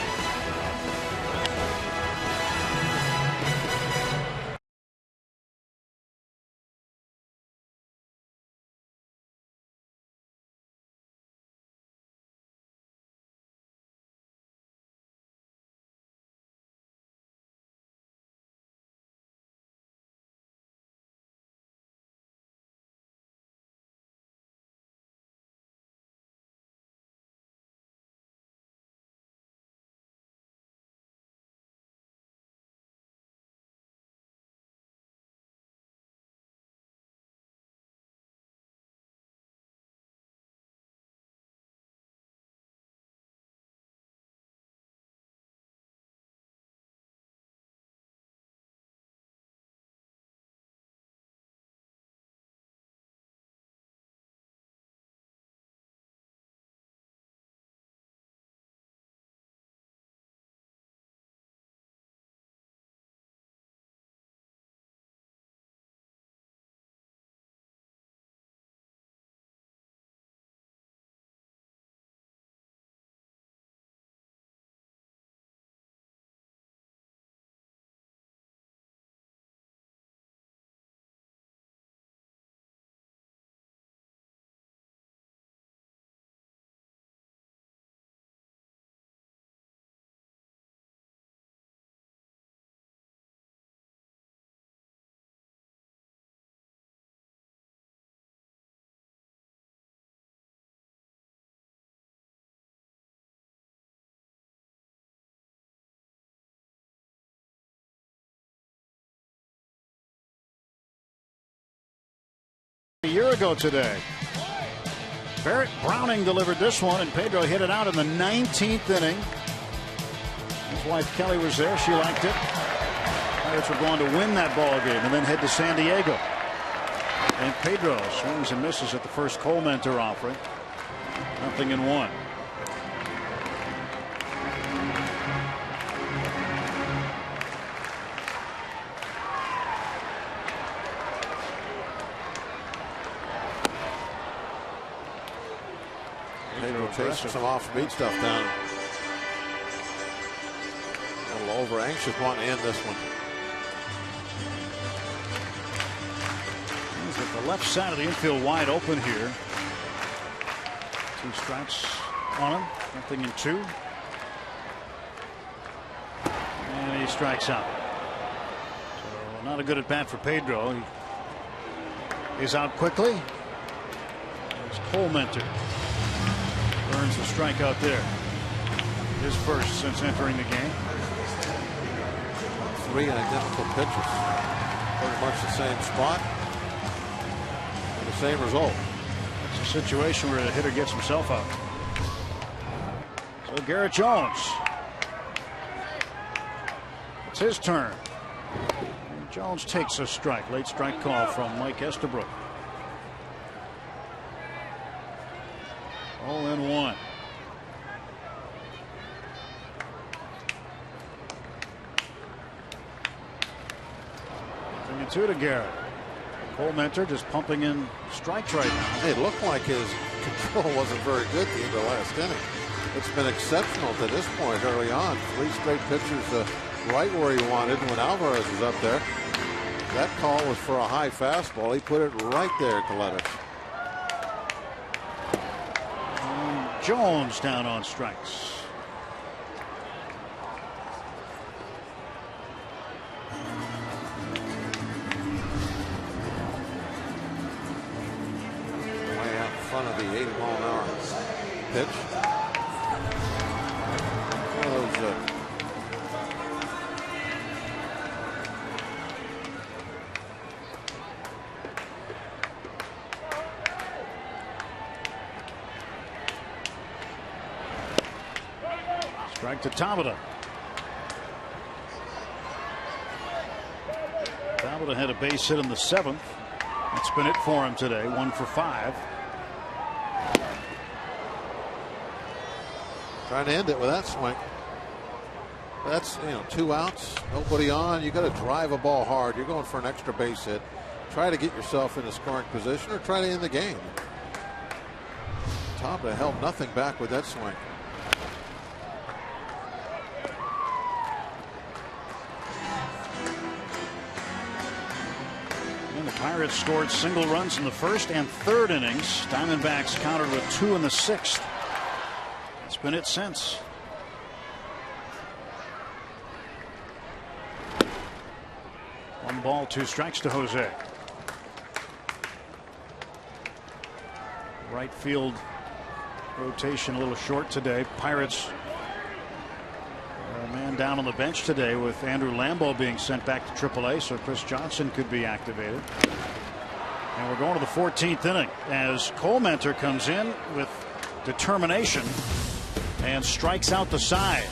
a year ago today. Barrett Browning delivered this one, and Pedro hit it out in the 19th inning. His wife Kelly was there. She liked it. Pirates were going to win that ball game and then head to San Diego. And Pedro swings and misses at the first Cole Mentor offering. 0-1. Pedro chasing some off-speed stuff down. A little over anxious wanting to end this one. He's at the left side of the infield wide open here. 2 strikes on him. 0-2. And he strikes out. So not a good at bat for Pedro. He is out quickly. There's Cole Mentor. Earns the strikeout there. His first since entering the game. 3 identical pitches. Pretty much the same spot. And the same result. It's a situation where the hitter gets himself out. So Garrett Jones. It's his turn. And Jones takes a strike. Late strike call from Mike Estabrook. 0-1. Bring it to Garrett. Cole Mentor just pumping in strikes right now. It looked like his control wasn't very good at the end of the last inning. It's been exceptional to this point early on. 3 straight pitches right where he wanted when Alvarez was up there. That call was for a high fastball. He put it right there to let us. Jones down on strikes. Way out in front of the 80-mile-an-hour pitch. One of those Strike to Tabata. Tabata had a base hit in the 7th. That's been it for him today. 1 for 5. trying to end it with that swing. That's 2 outs, nobody on. You got to drive a ball hard. You're going for an extra base hit. Try to get yourself in a scoring position or try to end the game. Tabata held nothing back with that swing. Pirates scored single runs in the 1st and 3rd innings. Diamondbacks countered with 2 in the 6th. It's been it since. One ball, 2 strikes to Jose. Right field rotation a little short today. Pirates a man down on the bench today with Andrew Lambeau being sent back to AAA, so Chris Johnson could be activated. And we're going to the 14th inning as Cole Mentor comes in with determination and strikes out the side.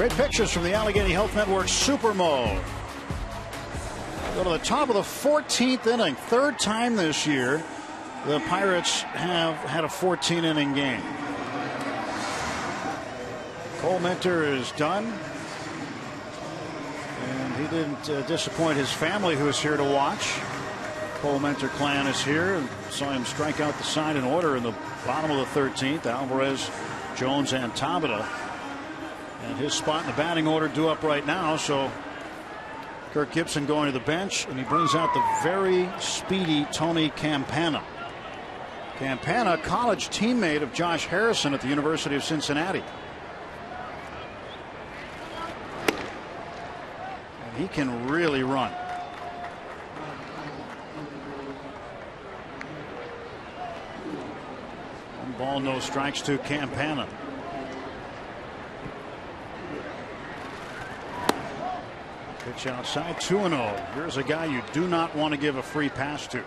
Great pictures from the Allegheny Health Network Supermo. Go to the top of the 14th inning. Third time this year the Pirates have had a 14-inning game. Cole Minter is done. And he didn't disappoint his family, who is here to watch. Cole Minter clan is here, and saw him strike out the side in order in the bottom of the 13th. Alvarez, Jones, and Tabata. And his spot in the batting order due up right now. So Kirk Gibson going to the bench, and he brings out the very speedy Tony Campana. Campana, college teammate of Josh Harrison at the University of Cincinnati. And he can really run. One ball, no strikes to Campana. Pitch outside, 2-0. Here's a guy you do not want to give a free pass to.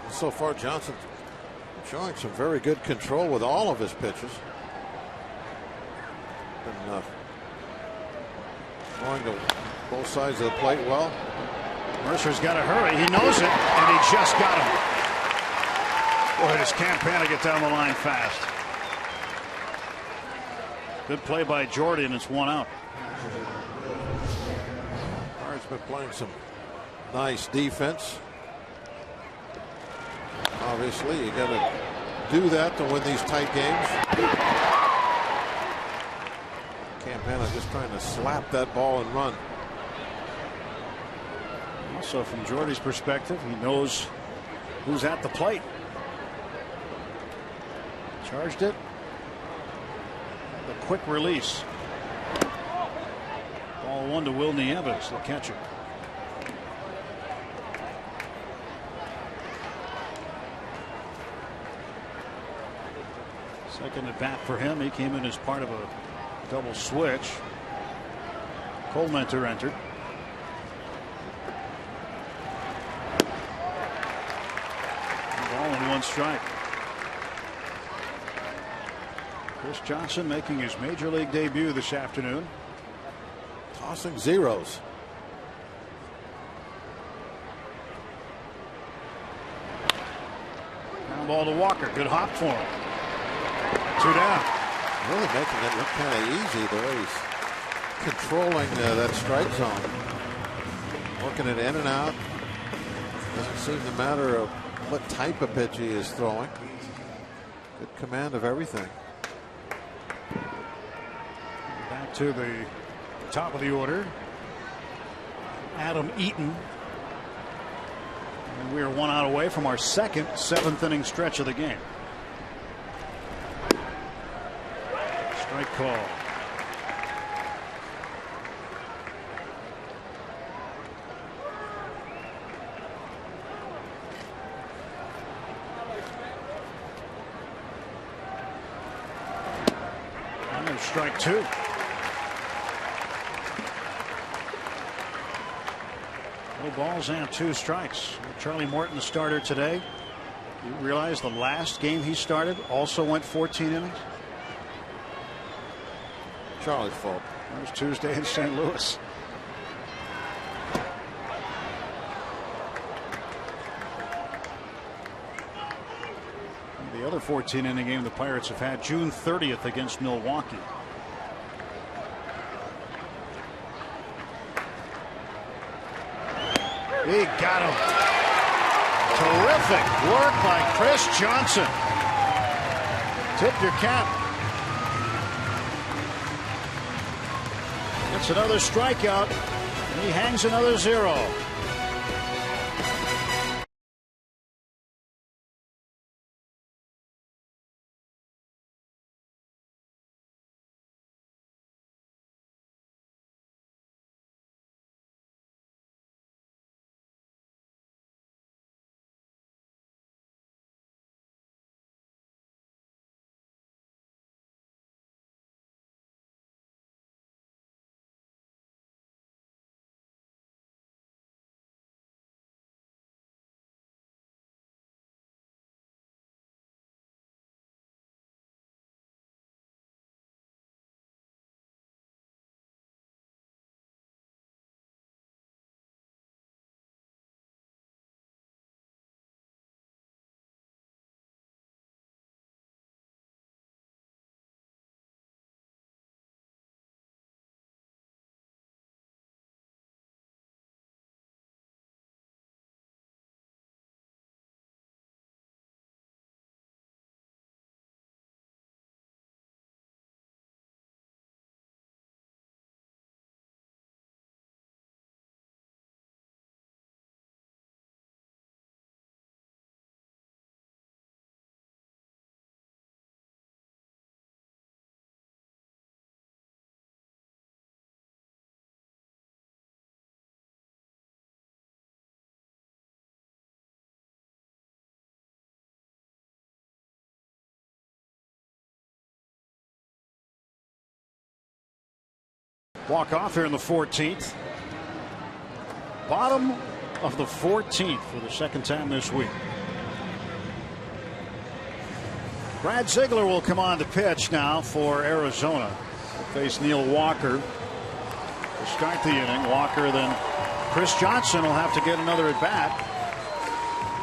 So far, Johnson showing some very good control with all of his pitches. Been going to both sides of the plate well. Mercer's got to hurry. He knows it, and he just got him. Boy, does Campana get down the line fast. Good play by Jordy, and it's 1 out. Pirates been playing some nice defense. Obviously, you got to do that to win these tight games. Campana just trying to slap that ball and run. Also, from Jordy's perspective, he knows who's at the plate. Charged it. The quick release. Ball 1 to Wilney Evans, the catcher. Second at bat for him. He came in as part of a double switch. Cole Minter entered. Ball and 1 strike. Chris Johnson making his major league debut this afternoon. Tossing zeros. Ground ball to Walker. Good hop for him. 2 down. Really making it look kind of easy the way he's controlling that strike zone. Working it in and out. Doesn't seem to matter of what type of pitch he is throwing. Good command of everything. Back to the top of the order. Adam Eaton. And we are 1 out away from our second 7th inning stretch of the game. Strike call. And there's strike 2. No balls and 2 strikes. Charlie Morton, the starter today. You realize the last game he started also went 14 innings? Charlie's fault. That was Tuesday in St. Louis. The other 14-inning game the Pirates have had June 30th against Milwaukee. He got him. Terrific work by Chris Johnson. Tip your cap. It's another strikeout, and he hangs another 0. walk off here in the 14th. Bottom of the 14th for the second time this week. Brad Ziegler will come on to pitch now for Arizona. He'll face Neil Walker to start the inning. Walker, then Chris Johnson will have to get another at bat.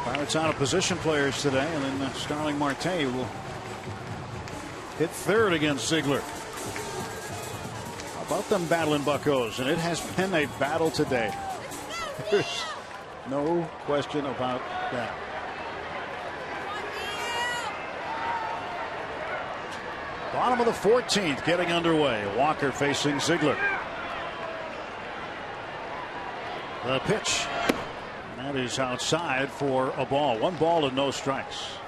Pirates out of position players today, and then Starling Marte will hit third against Ziegler. How about them battling buckos? And it has been a battle today. There's no question about that. Bottom of the 14th getting underway. Walker facing Ziegler. The pitch. And that is outside for a ball. 1 ball and no strikes.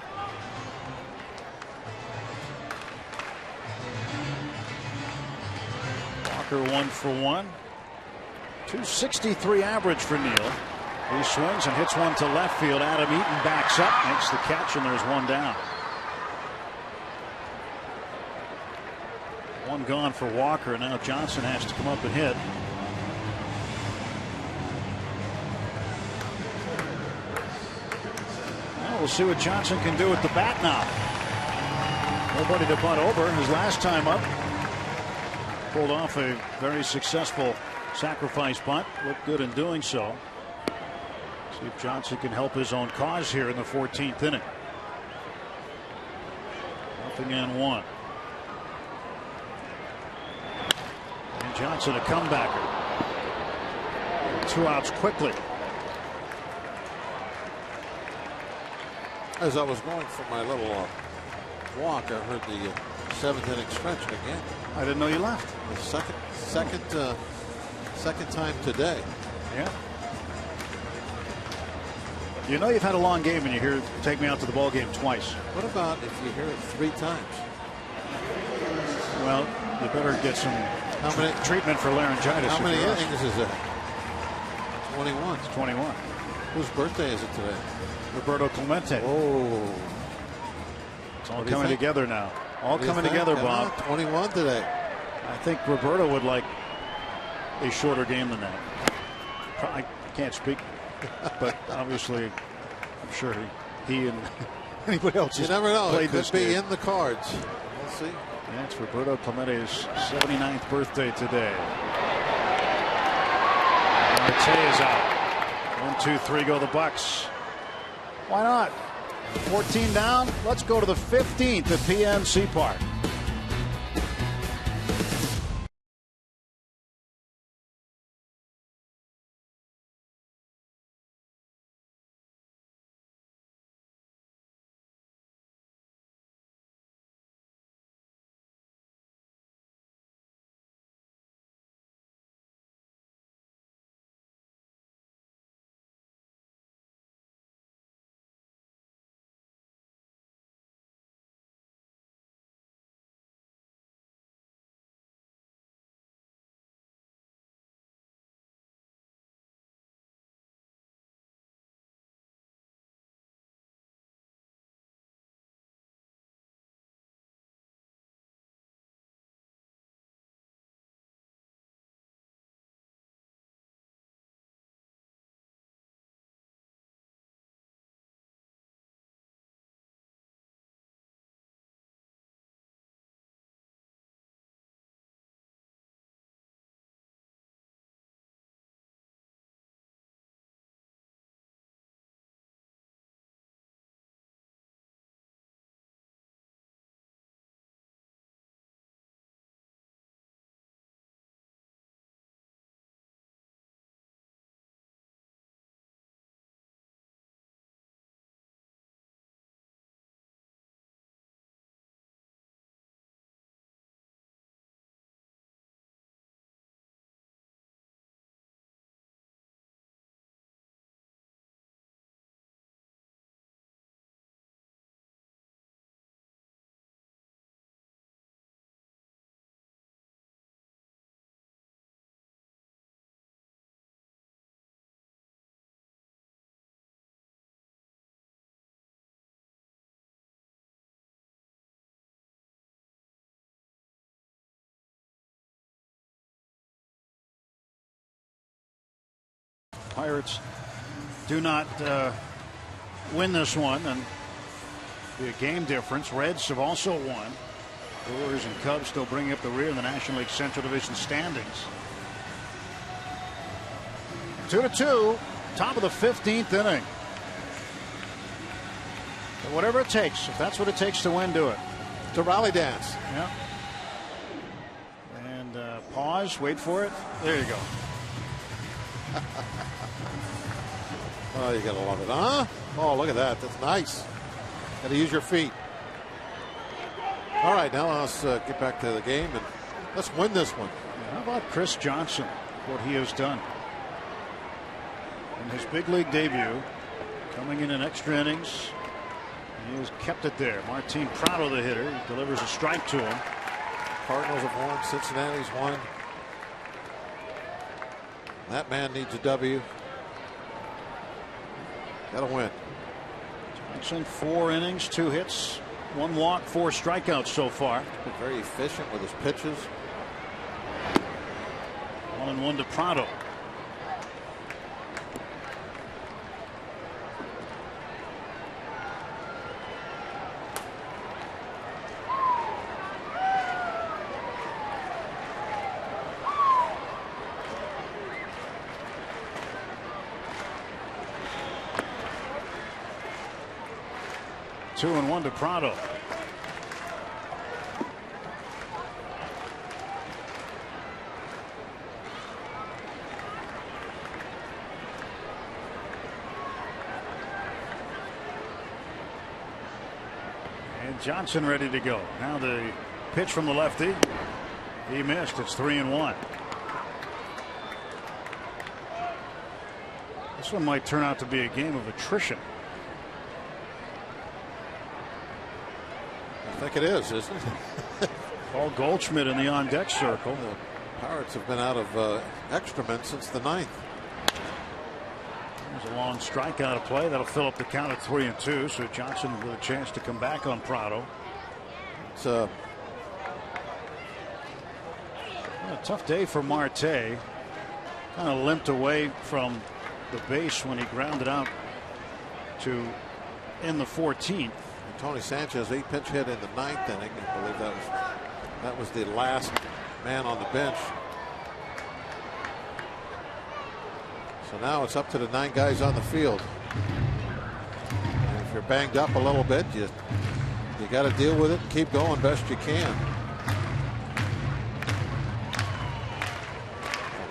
Walker 1 for 1. 263 average for Neal. He swings and hits one to left field. Adam Eaton backs up, makes the catch, and there's 1 down. 1 gone for Walker, and now Johnson has to come up and hit. Well, we'll see what Johnson can do with the bat now. Nobody to bunt over. His last time up, pulled off a very successful sacrifice bunt. Looked good in doing so. See if Johnson can help his own cause here in the 14th inning. 0-1. And Johnson a comebacker. 2 outs quickly. As I was going for my little walk, I heard the 7th inning stretch again. I didn't know you left. The second time today. Yeah. You know you've had a long game and you hear "Take me out to the ball game" twice. What about if you hear it 3 times? Well, you better get some treatment for laryngitis. How many innings is it? 21. It's 21. Whose birthday is it today? Roberto Clemente. Oh. It's all coming together now. All coming together, Bob. 21 today. I think Roberto would like a shorter game than that. I can't speak, but obviously, I'm sure he and anybody else. You never know. Played It could this be game. in the cards. We'll see. Yeah, it's Roberto Clemente's 79th birthday today. Marte is out. 1, 2, 3 go the Bucks. Why not? 14 down. Let's go to the 15th at PNC Park. Pirates do not win this one, and be a game difference. Reds have also won. Brewers and Cubs still bringing up the rear in the National League Central Division standings. 2-2, top of the 15th inning. But whatever it takes, if that's what it takes to win, do it. It's a rally dance. Yeah. And pause, wait for it. There you go. Oh, you gotta love it, huh? Oh, look at that. That's nice. Gotta use your feet. All right, now let's get back to the game and let's win this one. How about Chris Johnson, what he has done in his big league debut, coming in extra innings. He has kept it there. Martin Prado, the hitter, delivers a strike to him. Cardinals have won. Cincinnati's won. That man needs a W. Got to win. Johnson, 4 innings, 2 hits, 1 walk, 4 strikeouts so far. Been very efficient with his pitches. 1-1 to Prado. Two and 1 to Prado. And Johnson ready to go. Now the pitch from the lefty. He missed. It's 3-1. This one might turn out to be a game of attrition. I think it is, isn't it? Paul Goldschmidt in the on-deck circle. The Pirates have been out of extra men since the 9th. There's a long strikeout of play that'll fill up the count at 3-2. So Johnson with a chance to come back on Prado. It's a tough day for Marte. Kind of limped away from the base when he grounded out to in the 14th. Tony Sanchez 8-pitch hit in the 9th inning. I believe that was the last man on the bench. So now it's up to the 9 guys on the field. And if you're banged up a little bit, you got to deal with it and keep going best you can.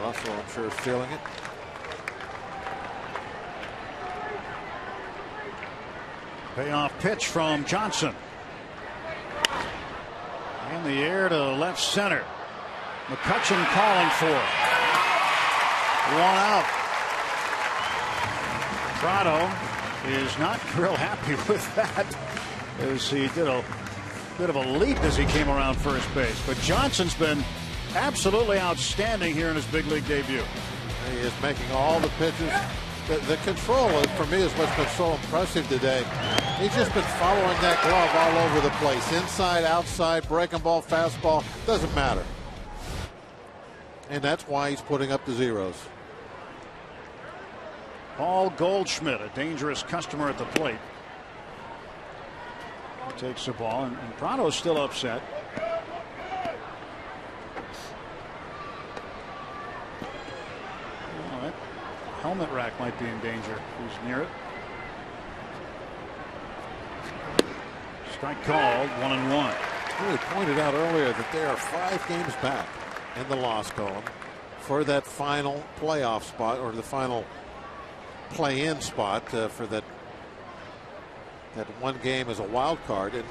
Russell, I'm sure, is feeling it. Payoff pitch from Johnson. In the air to left center. McCutchen calling for it. 1 out. Prado is not real happy with that, as he did a bit of a leap as he came around first base. But Johnson's been absolutely outstanding here in his big league debut. He is making all the pitches. The control, for me, is what's been so impressive today. He's just been following that glove all over the place. Inside, outside, breaking ball, fastball, doesn't matter. And that's why he's putting up the zeros. Paul Goldschmidt, a dangerous customer at the plate. He takes the ball, and Prado's still upset. Helmet rack might be in danger. Who's near it? Strike called. 1-1. We pointed out earlier that they are 5 games back in the loss column for that final playoff spot, or the final play-in spot for that one game as a wild card. And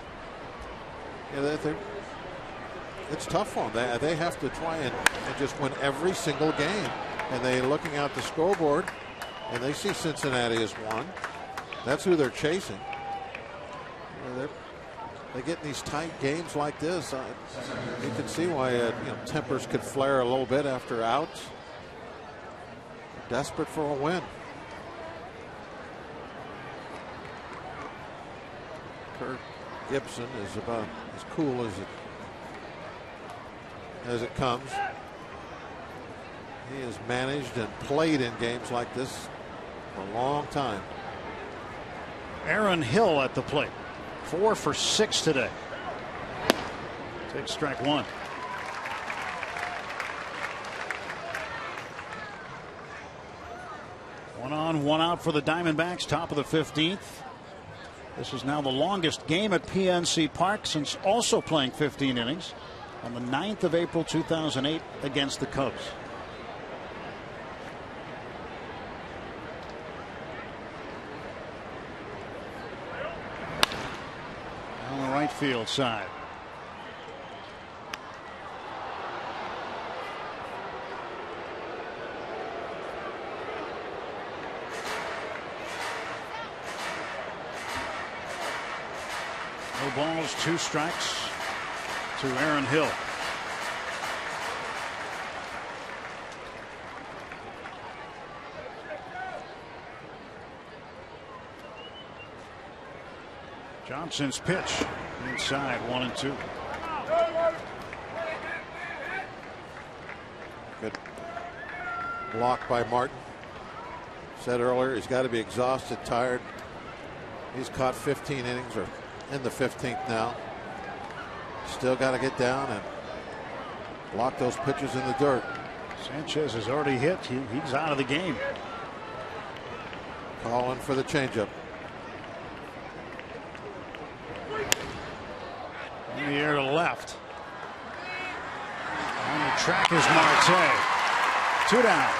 it's tough for them. They have to try and just win every single game. And they're looking out the scoreboard, and they see Cincinnati as 1. That's who they're chasing. They get in these tight games like this. You can see why tempers could flare a little bit after outs. They're desperate for a win. Kirk Gibson is about as cool as it comes. He has managed and played in games like this for a long time. Aaron Hill at the plate. 4 for 6 today. Takes strike one. One on, one out for the Diamondbacks, top of the 15th. This is now the longest game at PNC Park since also playing 15 innings on the 9th of April 2008 against the Cubs. On the right field side. No balls, 2 strikes to Aaron Hill. Johnson's pitch inside, 1-2. Good block by Martin. Said earlier he's got to be exhausted, tired. He's caught 15 innings, or in the 15th now. Still got to get down and block those pitches in the dirt. Sanchez has already hit. He's out of the game. Calling for the changeup. In the air to left. On the track is Marte. 2 down.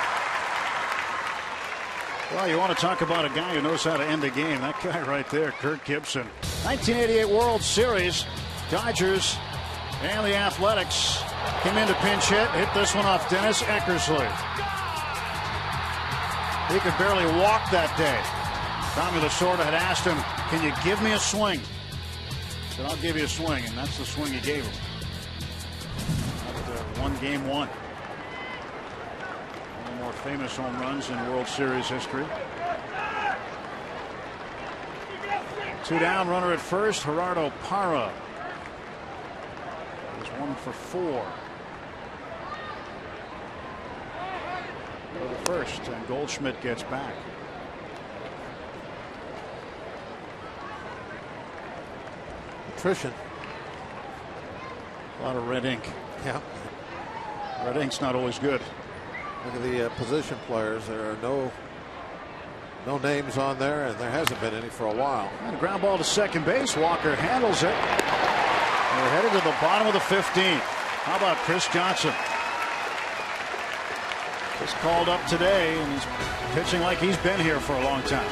Well, you want to talk about a guy who knows how to end a game. That guy right there, Kirk Gibson. 1988 World Series. Dodgers and the Athletics came in to pinch hit this one off Dennis Eckersley. He could barely walk that day. Tommy Lasorda had asked him, "Can you give me a swing?" He said, "I'll give you a swing," and that's the swing he gave him. That won Game 1. One of the more famous home runs in World Series history. 2 down, runner at first. Gerardo Parra is 1 for 4. For the first, and Goldschmidt gets back. Attrition. A lot of red ink. Yeah. Red ink's not always good. Look at the position players. There are no names on there, and there hasn't been any for a while. And a ground ball to second base. Walker handles it. And we're headed to the bottom of the 15th. How about Chris Johnson? Just called up today, and he's pitching like he's been here for a long time.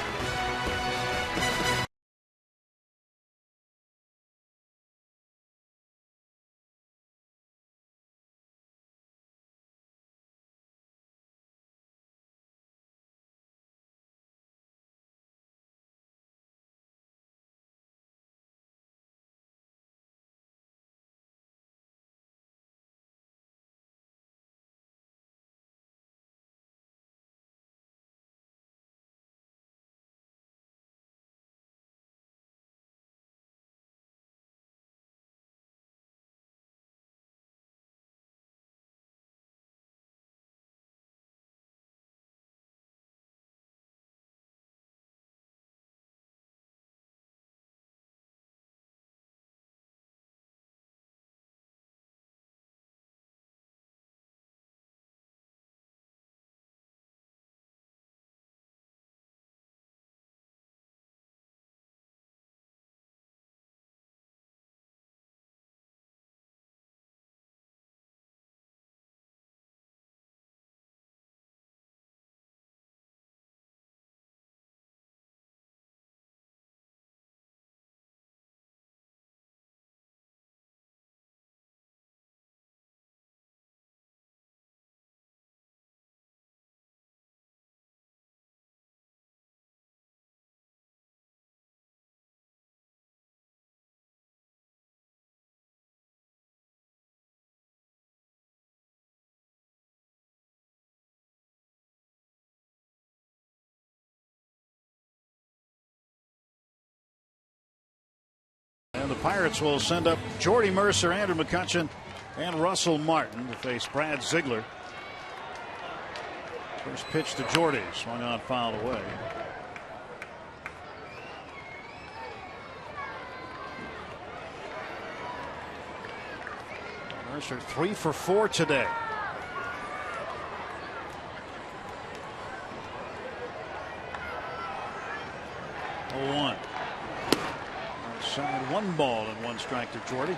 And the Pirates will send up Jordy Mercer, Andrew McCutchen, and Russell Martin to face Brad Ziegler. First pitch to Jordy, swung on, fouled away. Mercer 3 for 4 today. Oh, 1. Outside, 1 ball and 1 strike to Jordy.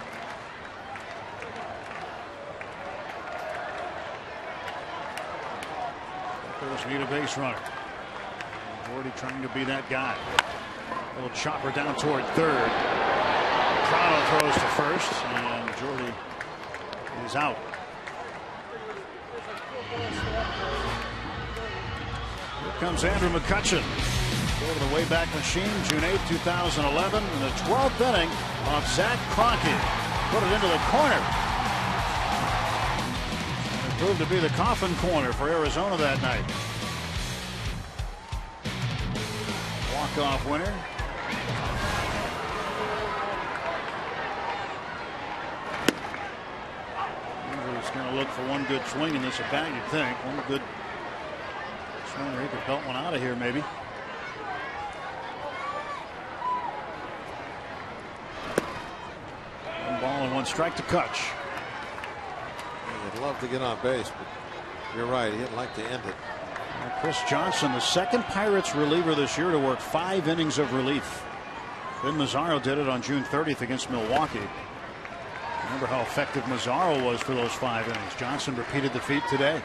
First need a base runner. Jordy trying to be that guy. Little chopper down toward third. Prado throws to first, and Jordy is out. Here comes Andrew McCutchen. Go to the Wayback Machine, June 8, 2011, in the 12th inning of Zach Kroenke. Put it into the corner. It proved to be the coffin corner for Arizona that night. Walk-off winner. Andrew's going to look for one good swing in this at bat, you'd think. One good swing, or he could belt one out of here, maybe. Ball and 1 strike to Kutch. He'd love to get on base, but you're right. He'd like to end it. Chris Johnson, the second Pirates reliever this year to work 5 innings of relief. Ben Mazzaro did it on June 30th against Milwaukee. Remember how effective Mazzaro was for those 5 innings. Johnson repeated the feat today.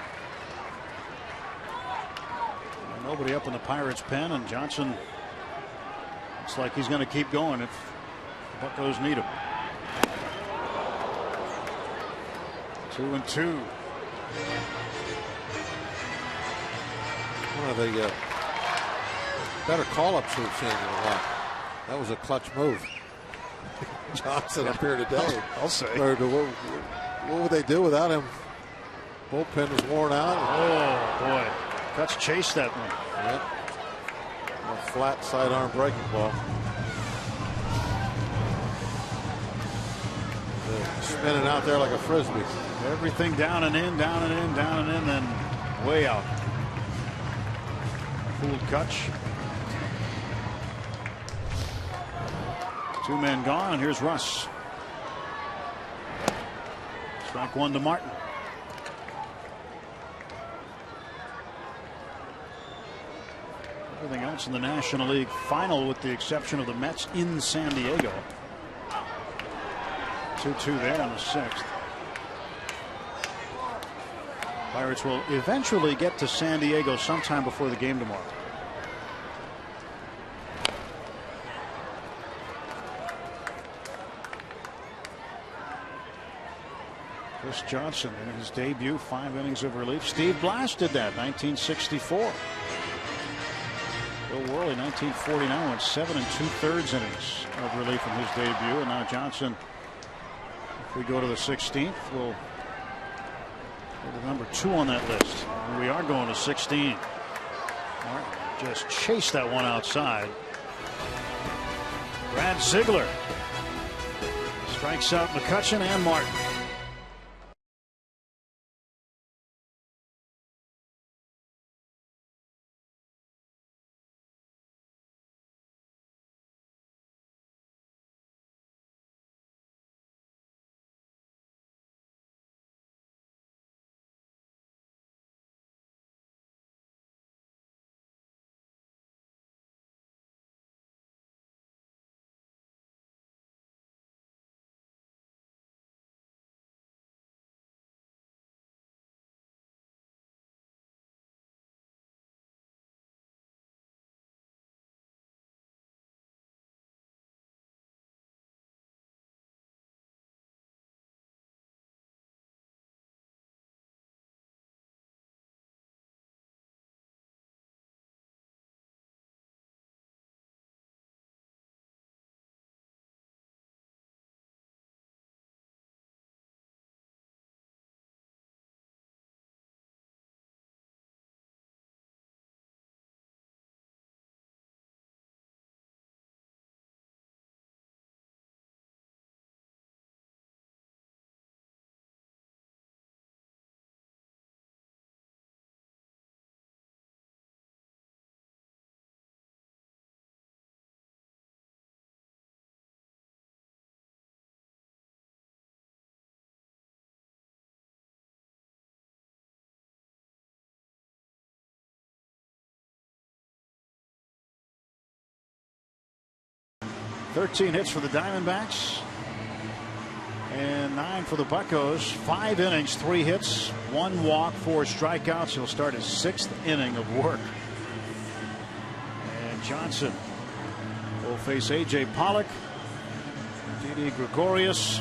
Nobody up in the Pirates' pen, and Johnson looks like he's going to keep going if the Buccos need him. 2-2. One of the better call-ups we've seen in a while. That was a clutch move. Johnson up here today. I'll say. What would they do without him? Bullpen was worn out. Oh, boy. Kutch chased that one. Yep. A flat sidearm breaking ball. Spinning out there like a frisbee. Everything down and in, down and in, down and in, then way out. Fooled Kutch. 2 men gone, and here's Russ. Strike 1 to Martin. Everything else in the National League final, with the exception of the Mets in San Diego. 2-2 there in the 6th. Pirates will eventually get to San Diego sometime before the game tomorrow. Chris Johnson in his debut, 5 innings of relief. Steve Blass did that, 1964. Bill Worley, 1949, went 7 2/3 innings of relief in his debut. And now Johnson, if we go to the 16th, we'll go to number 2 on that list. And we are going to 16. Martin just chased that one outside. Brad Ziegler strikes out McCutchen and Martin. 13 hits for the Diamondbacks and 9 for the Buccos. 5 innings, 3 hits, 1 walk, 4 strikeouts. He'll start his 6th inning of work. And Johnson will face A.J. Pollock, Didi Gregorius,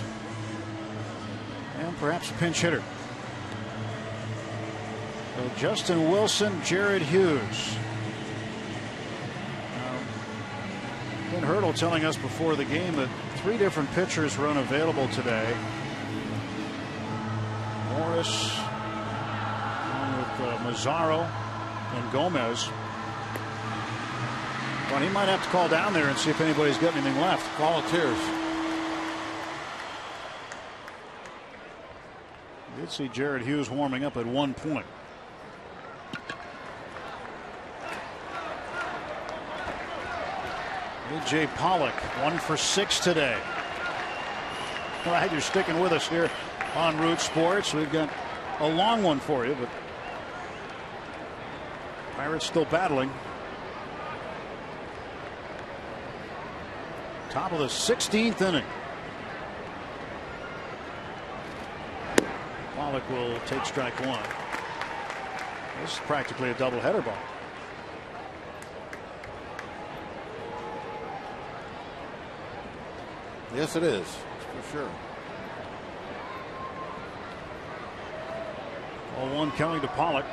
and perhaps a pinch hitter. So Justin Wilson, Jared Hughes. Ben Hurdle telling us before the game that 3 different pitchers were unavailable today. Morris with Mazzaro and Gomez. Well, he might have to call down there and see if anybody's got anything left. Volunteers. You did see Jared Hughes warming up at one point. A.J. Pollock 1 for 6 today. Glad you're sticking with us here on Root Sports. We've got a long one for you, but Pirates still battling. Top of the 16th inning. Pollock will take strike 1. This is practically a doubleheader ball. Yes, it is, for sure. 0-1 coming to Pollock.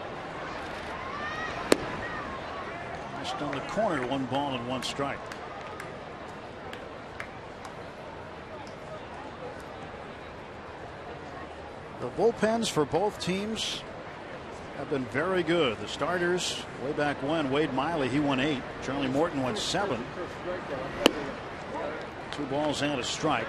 Just on the corner, 1 ball and 1 strike. The bullpens for both teams have been very good. The starters, way back when, Wade Miley, he won 8. Charlie Morton won 7. 2 balls and a strike.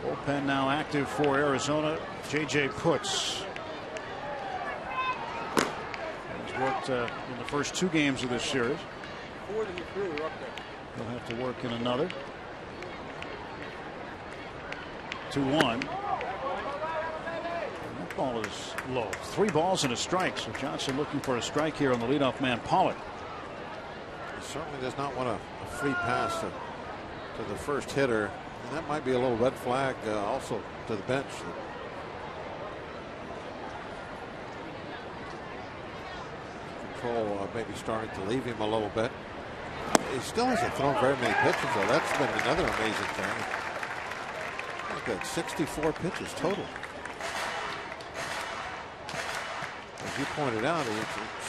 Bullpen now active for Arizona. J.J. Putz. He's worked in the first 2 games of this series. He'll have to work in another. 2-1. That ball is low. 3 balls and a strike. So Johnson looking for a strike here on the leadoff man, Pollock. He certainly does not want a free pass to the first hitter. And that might be a little red flag also to the bench. Control maybe starting to leave him a little bit. He still hasn't thrown very many pitches, though. That's been another amazing thing. Look at 64 pitches total. As you pointed out, he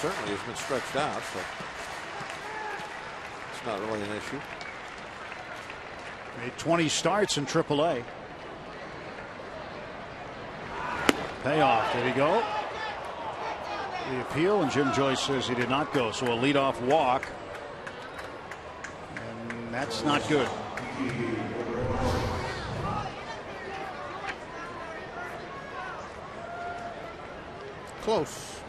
certainly has been stretched out, so it's not really an issue. Made 20 starts in AAA. Payoff. Did he go? The appeal, and Jim Joyce says he did not go. So a leadoff walk. And that's not good. Close.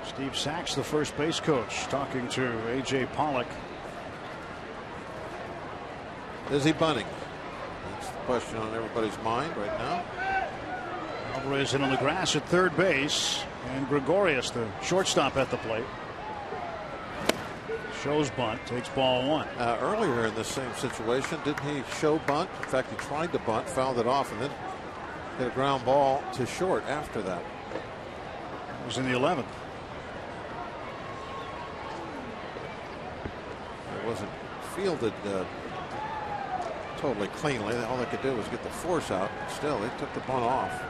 Steve Sachs, the first base coach, talking to A.J. Pollock. Is he bunting? That's the question on everybody's mind right now. Alvarez in on the grass at third base, and Gregorius, the shortstop, at the plate. Shows bunt, takes ball 1. Earlier in the same situation, didn't he show bunt? In fact, he tried to bunt, fouled it off, and then hit a ground ball to short after that. It was in the 11th. It wasn't fielded totally cleanly. All they could do was get the force out. Still, they took the bunt off.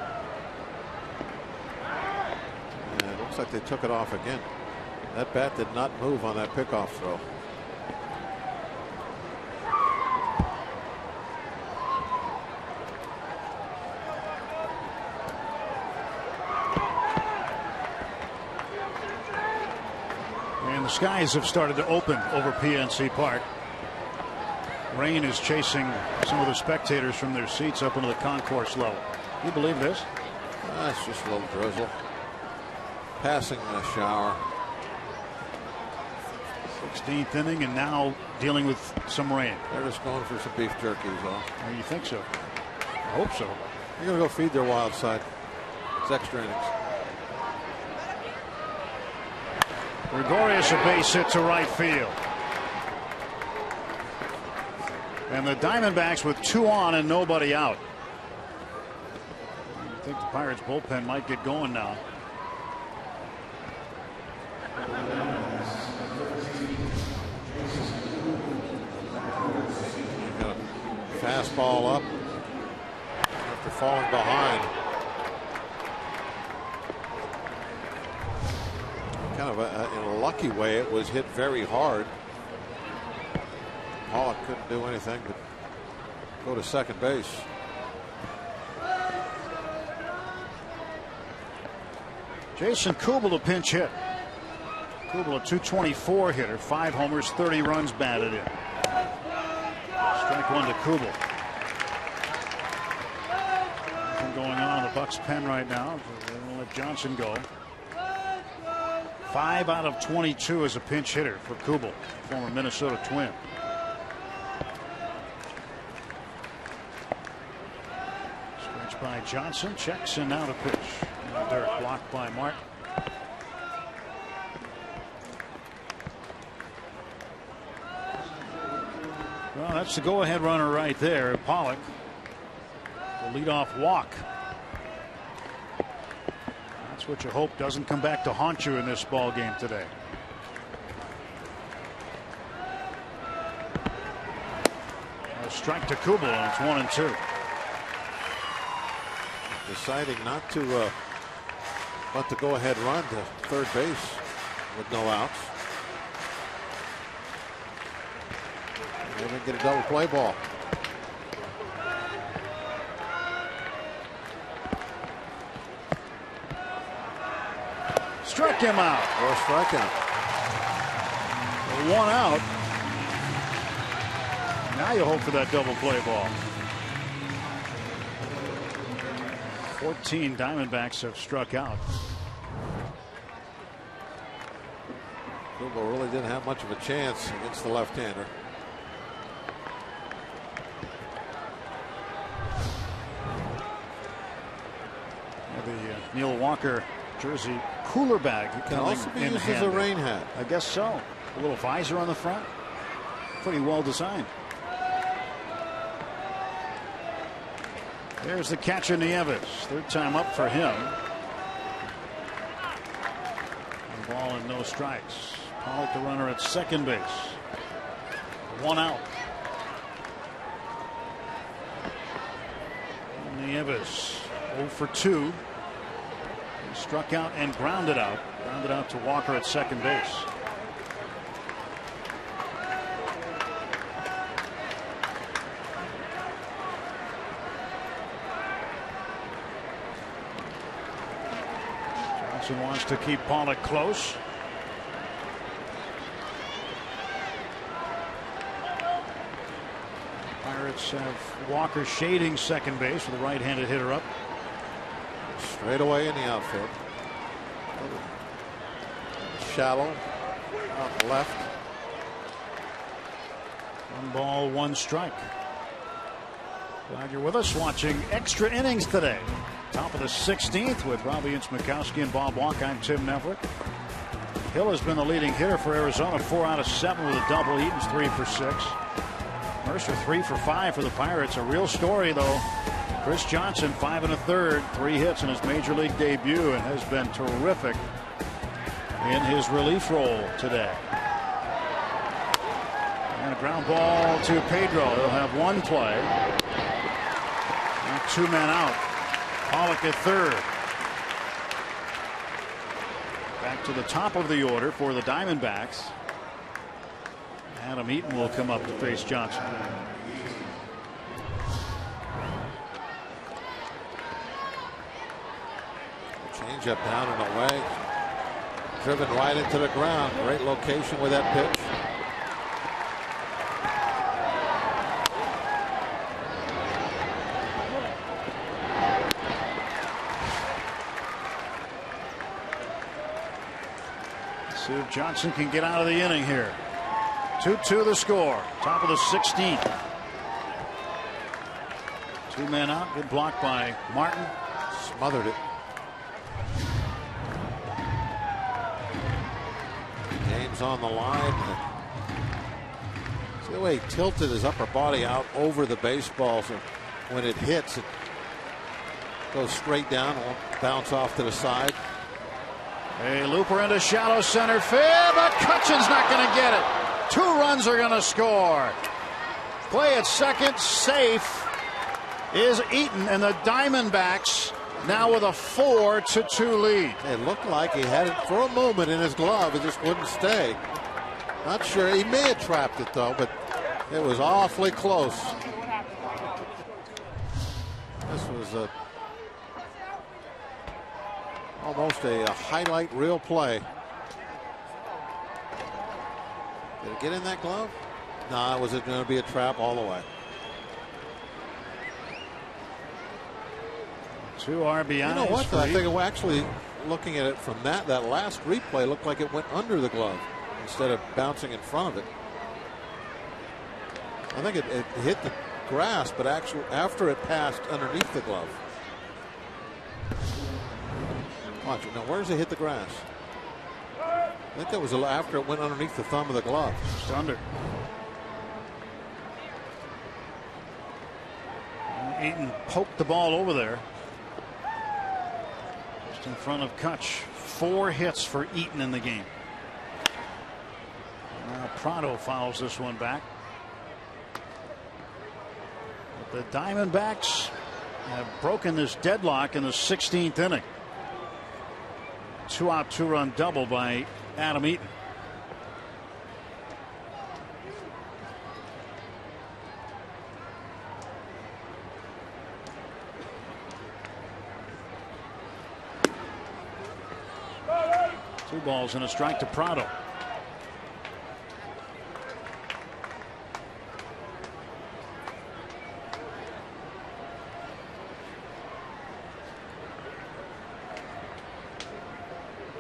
And it looks like they took it off again. That bat did not move on that pickoff throw. And the skies have started to open over PNC Park. Rain is chasing some of the spectators from their seats up into the concourse level. You believe this? It's just a little drizzle. Passing a shower. 16th inning, and now dealing with some rain. They're just going for some beef jerky, though. Oh, you think so? I hope so. They're going to go feed their wild side. It's extra innings. Gregorius a base hit to right field. And the Diamondbacks with 2 on and nobody out. I think the Pirates bullpen might get going now. Got a fastball up after falling behind. Kind of in a lucky way, it was hit very hard. Pollock couldn't do anything but go to second base. Jason Kubel a pinch hit. Kubel a .224 hitter, 5 homers, 30 runs batted in. Strike 1 to Kubel. Nothing going on in the Bucks pen right now. They won't let Johnson go. 5 out of 22 as a pinch hitter for Kubel, former Minnesota Twin. Scratch by Johnson, checks and now to pitch. Dirt blocked by Martin. Well, that's the go-ahead runner right there. Pollock, the leadoff walk. That's what you hope doesn't come back to haunt you in this ball game today. A strike to Kubel, and it's 1-2. Deciding not to let the go-ahead run to third base with no outs. They didn't get a double play ball. Struck him out. Or strikeout. 1 out. Now you hope for that double play ball. 14 Diamondbacks have struck out. Kubel really didn't have much of a chance against the left-hander. The Neil Walker jersey cooler bag Can also be used as a rain hat. I guess so. A little visor on the front. Pretty well designed. There's the catcher, Nieves. Third time up for him. One ball and no strikes. Pollock the runner at second base. 1 out. Nieves 0 for 2. He struck out and grounded out. Grounded out to Walker at second base. Johnson wants to keep Pollock close. Pirates have Walker shading second base with a right-handed hitter up. Straight away in the outfield. Shallow out left. 1 ball, 1 strike. Glad you're with us watching extra innings today. Top of the 16th with Robbie Ince-Mikowski and Bob Walk. I'm Tim Neverick. Hill has been the leading hitter for Arizona, 4 out of 7 with a double. Eaton's 3 for 6. Mercer 3 for 5 for the Pirates. A real story though. Chris Johnson 5 1/3, 3 hits in his major league debut, and has been terrific in his relief role today. And a ground ball to Pedro. He'll have 1 play. And 2 men out. Pollock at third. Back to the top of the order for the Diamondbacks. Adam Eaton will come up to face Johnson. Change up down and away. Driven right into the ground. Great location with that pitch. Let's see if Johnson can get out of the inning here. 2-2 the score. Top of the 16th. 2 men out. Good block by Martin. Smothered it. game's on the line. See the way he tilted his upper body out over the baseball, so when it hits, it goes straight down, won't bounce off to the side. A looper into shallow center field, but Cutchin's not going to get it. 2 runs are going to score. Play at second, safe is Eaton, and the Diamondbacks now with a 4-2 lead. It looked like he had it for a moment in his glove. It just wouldn't stay. Not sure. He may have trapped it, though, but it was awfully close. This was almost a highlight reel play. Did it get in that glove? No, was it going to be a trap all the way? 2 RBIs. You know what? I think actually looking at it from that last replay looked like it went under the glove instead of bouncing in front of it. I think it hit the grass, but actually after it passed underneath the glove. Watch it now. Where does it hit the grass? I think that was after it went underneath the thumb of the glove. Just under. Eaton poked the ball over there. Just in front of Kutch. 4 hits for Eaton in the game. Now Prado fouls this one back. But the Diamondbacks have broken this deadlock in the 16th inning. 2-out, 2-run double by Adam Eaton. Two balls and a strike to Prado.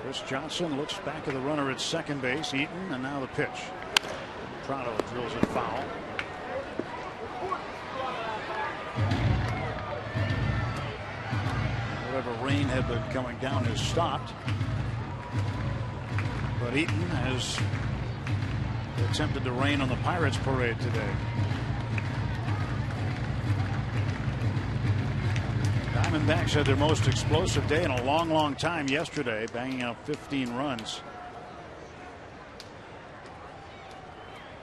Chris Johnson looks back at the runner at second base. Eaton, and now the pitch. Prado drills it foul. Whatever rain had been coming down has stopped. But Eaton has attempted to rain on the Pirates parade today. Diamondbacks had their most explosive day in a long time yesterday, banging out 15 runs.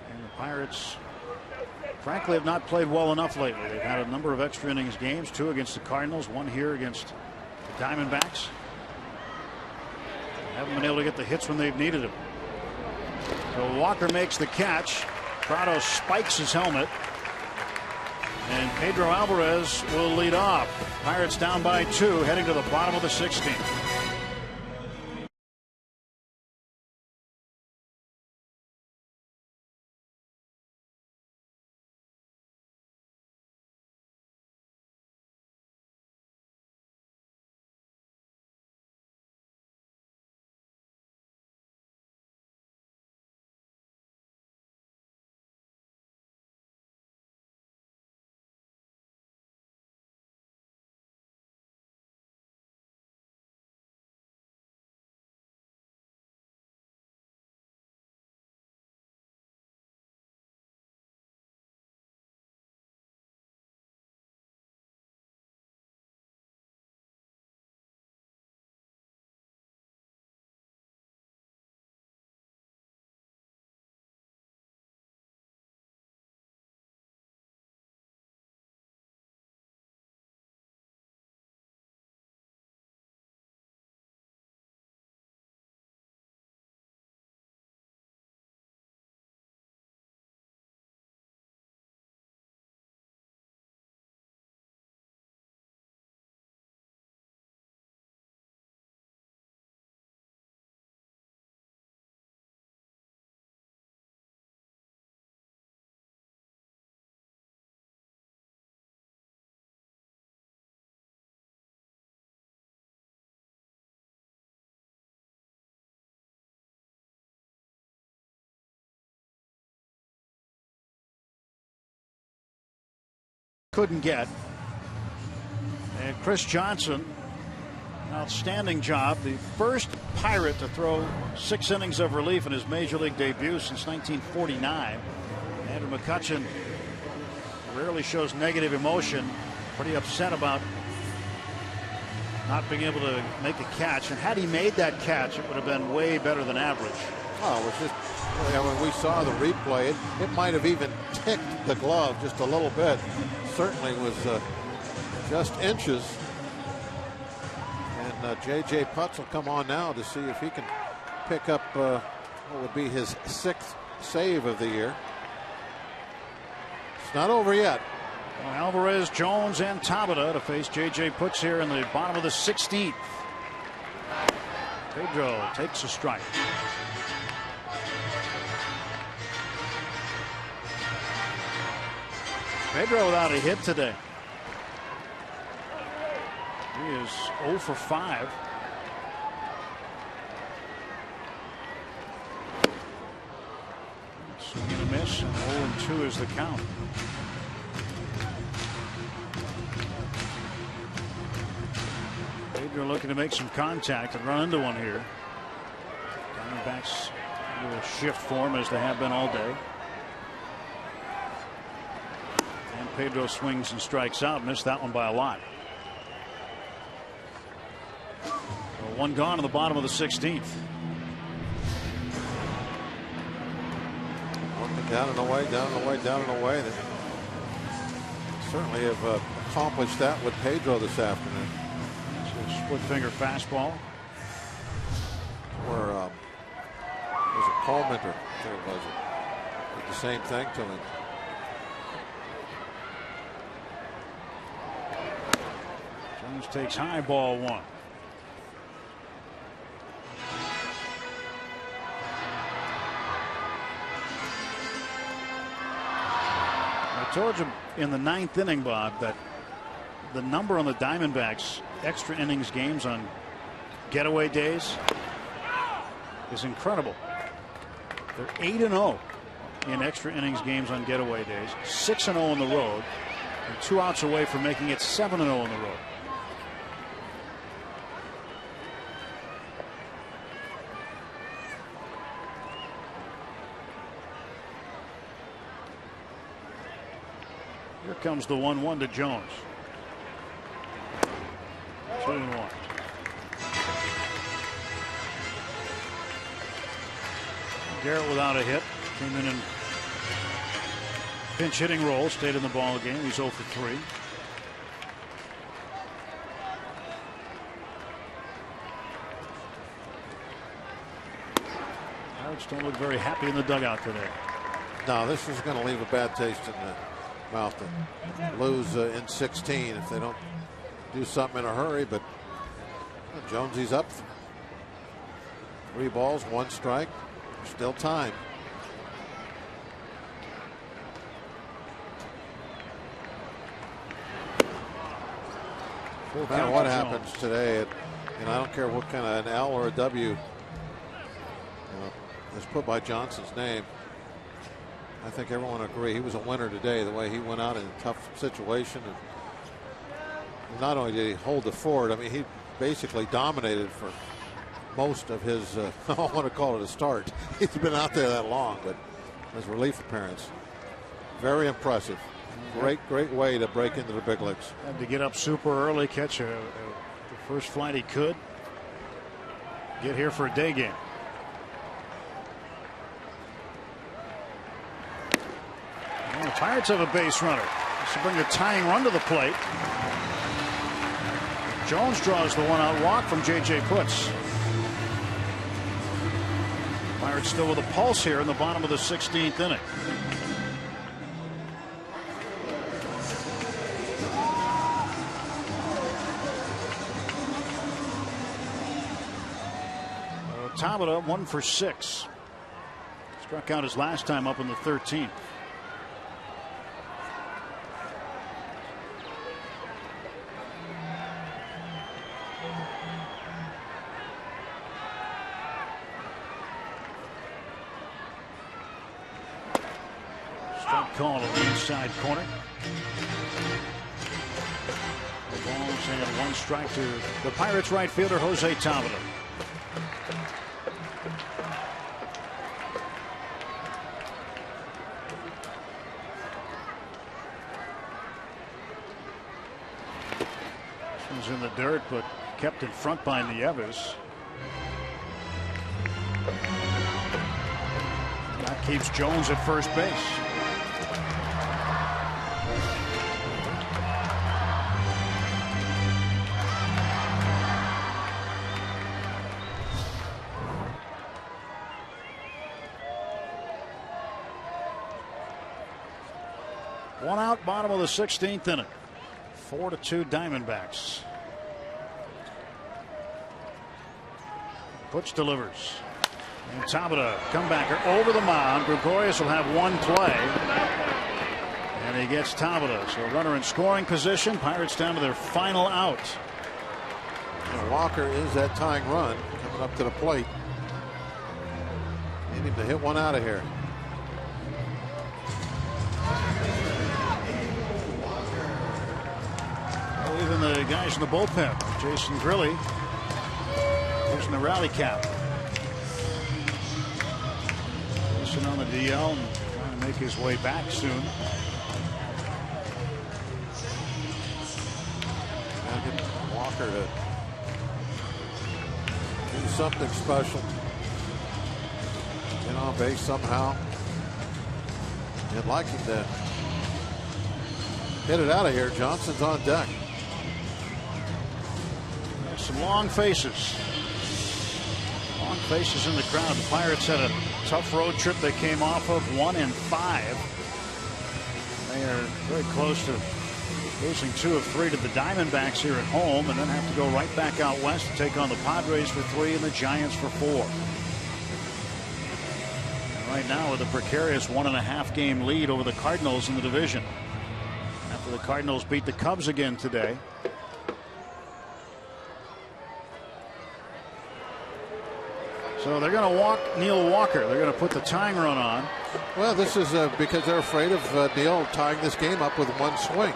And the Pirates, frankly, have not played well enough lately. They've had a number of extra innings games, 2 against the Cardinals, 1 here against the Diamondbacks. Haven't been able to get the hits when they've needed them. So Walker makes the catch. Prado spikes his helmet. And Pedro Alvarez will lead off. Pirates down by 2, heading to the bottom of the 16th. Couldn't get. And Chris Johnson Outstanding job. The first Pirate to throw 6 innings of relief in his major league debut since 1949. Andrew McCutchen rarely shows negative emotion. Pretty upset about not being able to make a catch. And had he made that catch, it would have been way better than average. Oh, it was just, when we saw the replay, it might have even ticked the glove just a little bit. Certainly was just inches. And J.J. Putz will come on now to see if he can pick up what would be his 6th save of the year. It's not over yet. Well, Alvarez, Jones, and Tabata to face J.J. Putz here in the bottom of the 16th. Pedro takes a strike. Pedro without a hit today. He is 0 for 5. Swing and a miss, and 0 and 2 is the count. Pedro looking to make some contact and run into one here. Diamondbacks will shift form as they have been all day. And Pedro swings and strikes out. Missed that one by a lot. So one gone in the bottom of the 16th. Working down and away, down and away, down and away. They certainly have accomplished that with Pedro this afternoon. Split finger fastball. Where was it Coleman or was it? Did the same thing to him. Jones takes high, ball 1. I told you in the 9th inning, Bob, that the number on the Diamondbacks extra innings games on getaway days is incredible. They're 8-0 in extra innings games on getaway days, 6-0 on the road, and 2 outs away from making it 7-0 on the road. Here comes the 1-1 to Jones. 2-1. Garrett without a hit. Came in and pinch hitting role. Stayed in the ball game. He's 0 for 3. Pirates don't look very happy in the dugout today. No, this is going to leave a bad taste in the mouth to lose in 16 if they don't do something in a hurry. But Jonesy's up 3 balls, 1 strike. Still time. No matter what happens today, I don't care what kind of an L or a W is put by Johnson's name. I think everyone will agree he was a winner today, the way he went out in a tough situation. And not only did he hold the fort, I mean, he basically dominated for most of his, I don't want to call it a start. He's been out there that long, but his relief appearance, very impressive. Great way to break into the big leagues. Had to get up super early, catch the first flight he could. Get here for a day game. Well, the Pirates have a base runner. This will bring a tying run to the plate. Jones draws the 1-out walk from J.J. Putz. Pirates still with a pulse here in the bottom of the 16th inning. Tabata 1 for 6. Struck out his last time up in the 13th. Strike call to the inside corner. balls and 1 strike to the Pirates right fielder Jose Tabata. This one's in the dirt, but kept in front by Nieves. That keeps Jones at first base. One out, bottom of the 16th inning. 4-2 Diamondbacks. Puts delivers. And Tabata, comebacker over the mound. Gregorius will have 1 play. And he gets Tabata. So runner in scoring position. Pirates down to their final out. And Walker is that tying run coming up to the plate. Need him to hit one out of here. Even the guys in the bullpen, Jason Grilly, using the rally cap. Jason on the DL and trying to make his way back soon. Gotta get Walker to do something special. Get on base somehow. You'd like him to hit it out of here. Johnson's on deck. Some long faces. Long faces in the crowd. The Pirates had a tough road trip they came off of, 1-5. They are very close to losing 2 of 3 to the Diamondbacks here at home, and then have to go right back out west to take on the Padres for 3 and the Giants for 4. And right now with a precarious 1.5 game lead over the Cardinals in the division. After the Cardinals beat the Cubs again today. So they're going to walk Neil Walker. They're going to put the tying run on. Well, this is because they're afraid of Neil tying this game up with 1 swing.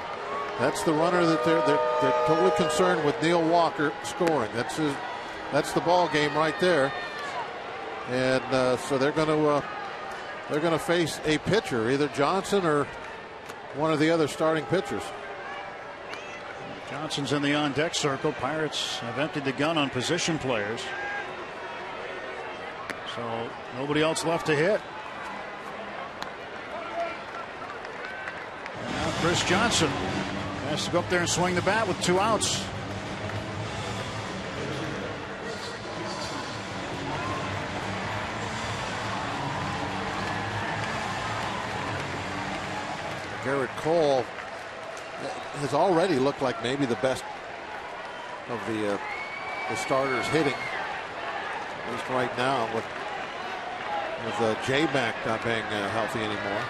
That's the runner that they're totally concerned with. Neil Walker scoring. That's the ball game right there. And so they're going to face a pitcher, either Johnson or one of the other starting pitchers. Johnson's in the on deck circle. Pirates have emptied the gun on position players. So nobody else left to hit. And now Chris Johnson has to go up there and swing the bat with 2 outs. Garrett Cole has already looked like maybe the best of the starters hitting, at least right now, with J-Mac not being healthy anymore.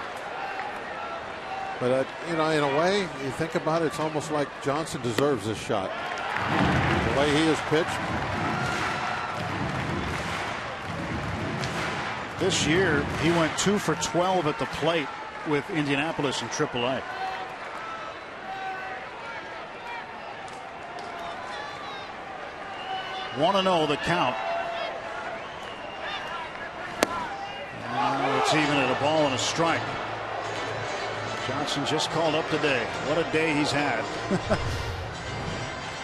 But you know, in a way, you think about it, it's almost like Johnson deserves this shot. The way he has pitched. This year, he went 2 for 12 at the plate with Indianapolis in AAA. One and 0 the count. It's even at a ball and a strike. Johnson just called up today. What a day he's had.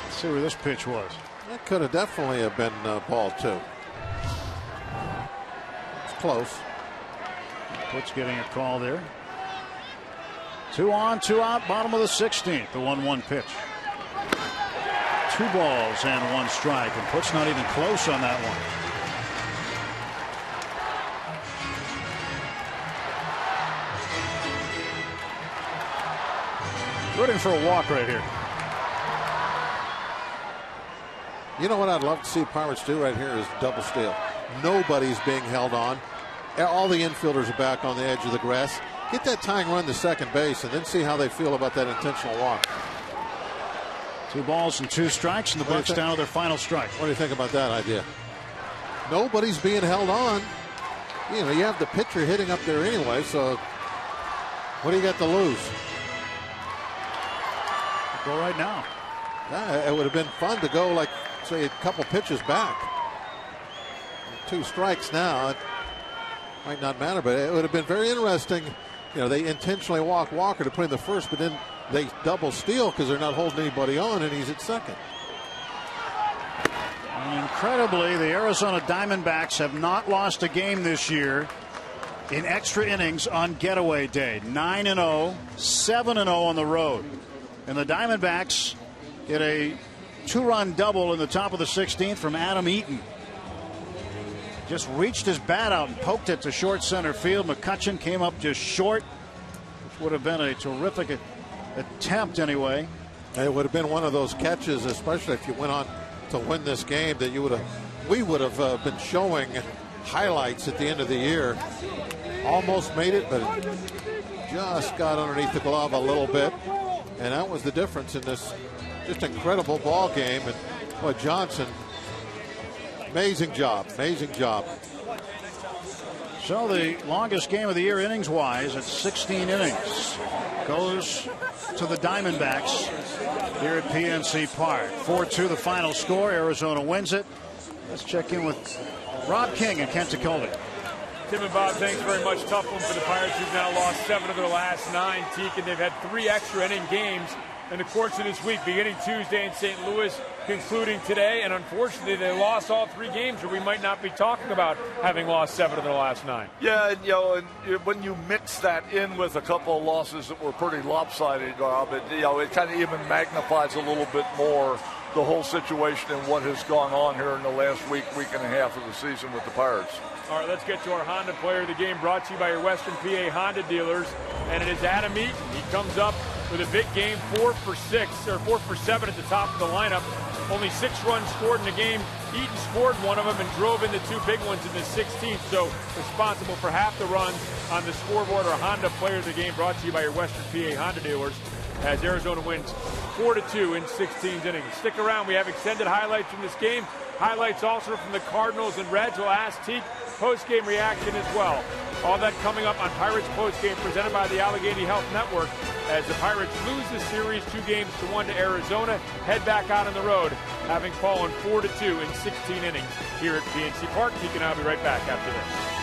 Let's see where this pitch was. That could have definitely have been ball 2. It's close. Puts getting a call there. 2 on, 2 out, bottom of the 16th. The 1-1 pitch. 2 balls and 1 strike, and Puts not even close on that one. Rooting for a walk right here. You know what I'd love to see Pirates do right here is double steal. Nobody's being held on. All the infielders are back on the edge of the grass. Get that tying run to second base and then see how they feel about that intentional walk. 2 balls and 2 strikes, and the Bucks down to their final strike. What do you think about that idea? Nobody's being held on. You know, you have the pitcher hitting up there anyway, so what do you got to lose? Go right now. It would have been fun to go, like, say, a couple pitches back. 2 strikes now. It might not matter, but it would have been very interesting. You know, they intentionally walk Walker to put in the first, but then they double steal because they're not holding anybody on, and he's at second. And incredibly, the Arizona Diamondbacks have not lost a game this year in extra innings on getaway day. 9-0, 7-0 on the road. And the Diamondbacks get a 2-run double in the top of the 16th from Adam Eaton. Just reached his bat out and poked it to short center field. McCutchen came up just short, which would have been a terrific attempt anyway. It would have been one of those catches, especially if you went on to win this game, that we would have been showing highlights at the end of the year. Almost made it, but just got underneath the glove a little bit, and that was the difference in this just incredible ball game. And boy, Johnson, amazing job. So the longest game of the year innings wise at 16 innings goes to the Diamondbacks here at PNC Park. 4-2 the final score. Arizona wins it. Let's check in with Rob King and Kent Tekulve. Tim and Bob, thanks very much. Tough one for the Pirates, who've now lost 7 of their last 9, Teak, and they've had 3 extra inning games in the course of this week, beginning Tuesday in St. Louis, concluding today, and unfortunately they lost all 3 games, or we might not be talking about having lost 7 of their last 9. Yeah, and when you mix that in with a couple of losses that were pretty lopsided, Rob, it kind of even magnifies a little bit more the whole situation and what has gone on here in the last week and a half of the season with the Pirates. All right, let's get to our Honda player of the game, brought to you by your Western PA Honda dealers, and it is Adam Eaton. He comes up with a big game, 4 for 7 at the top of the lineup. Only 6 runs scored in the game. Eaton scored one of them and drove in the 2 big ones in the 16th, so responsible for half the runs on the scoreboard. Our Honda player of the game, brought to you by your Western PA Honda dealers, as Arizona wins 4-2 in 16 innings. Stick around. We have extended highlights from this game. Highlights also from the Cardinals and Reds. We'll ask Teak post-game reaction as well. All that coming up on Pirates Postgame, presented by the Allegheny Health Network, as the Pirates lose the series 2-1 to Arizona, head back out on the road, having fallen 4-2 in 16 innings here at PNC Park. Teak and I will be right back after this.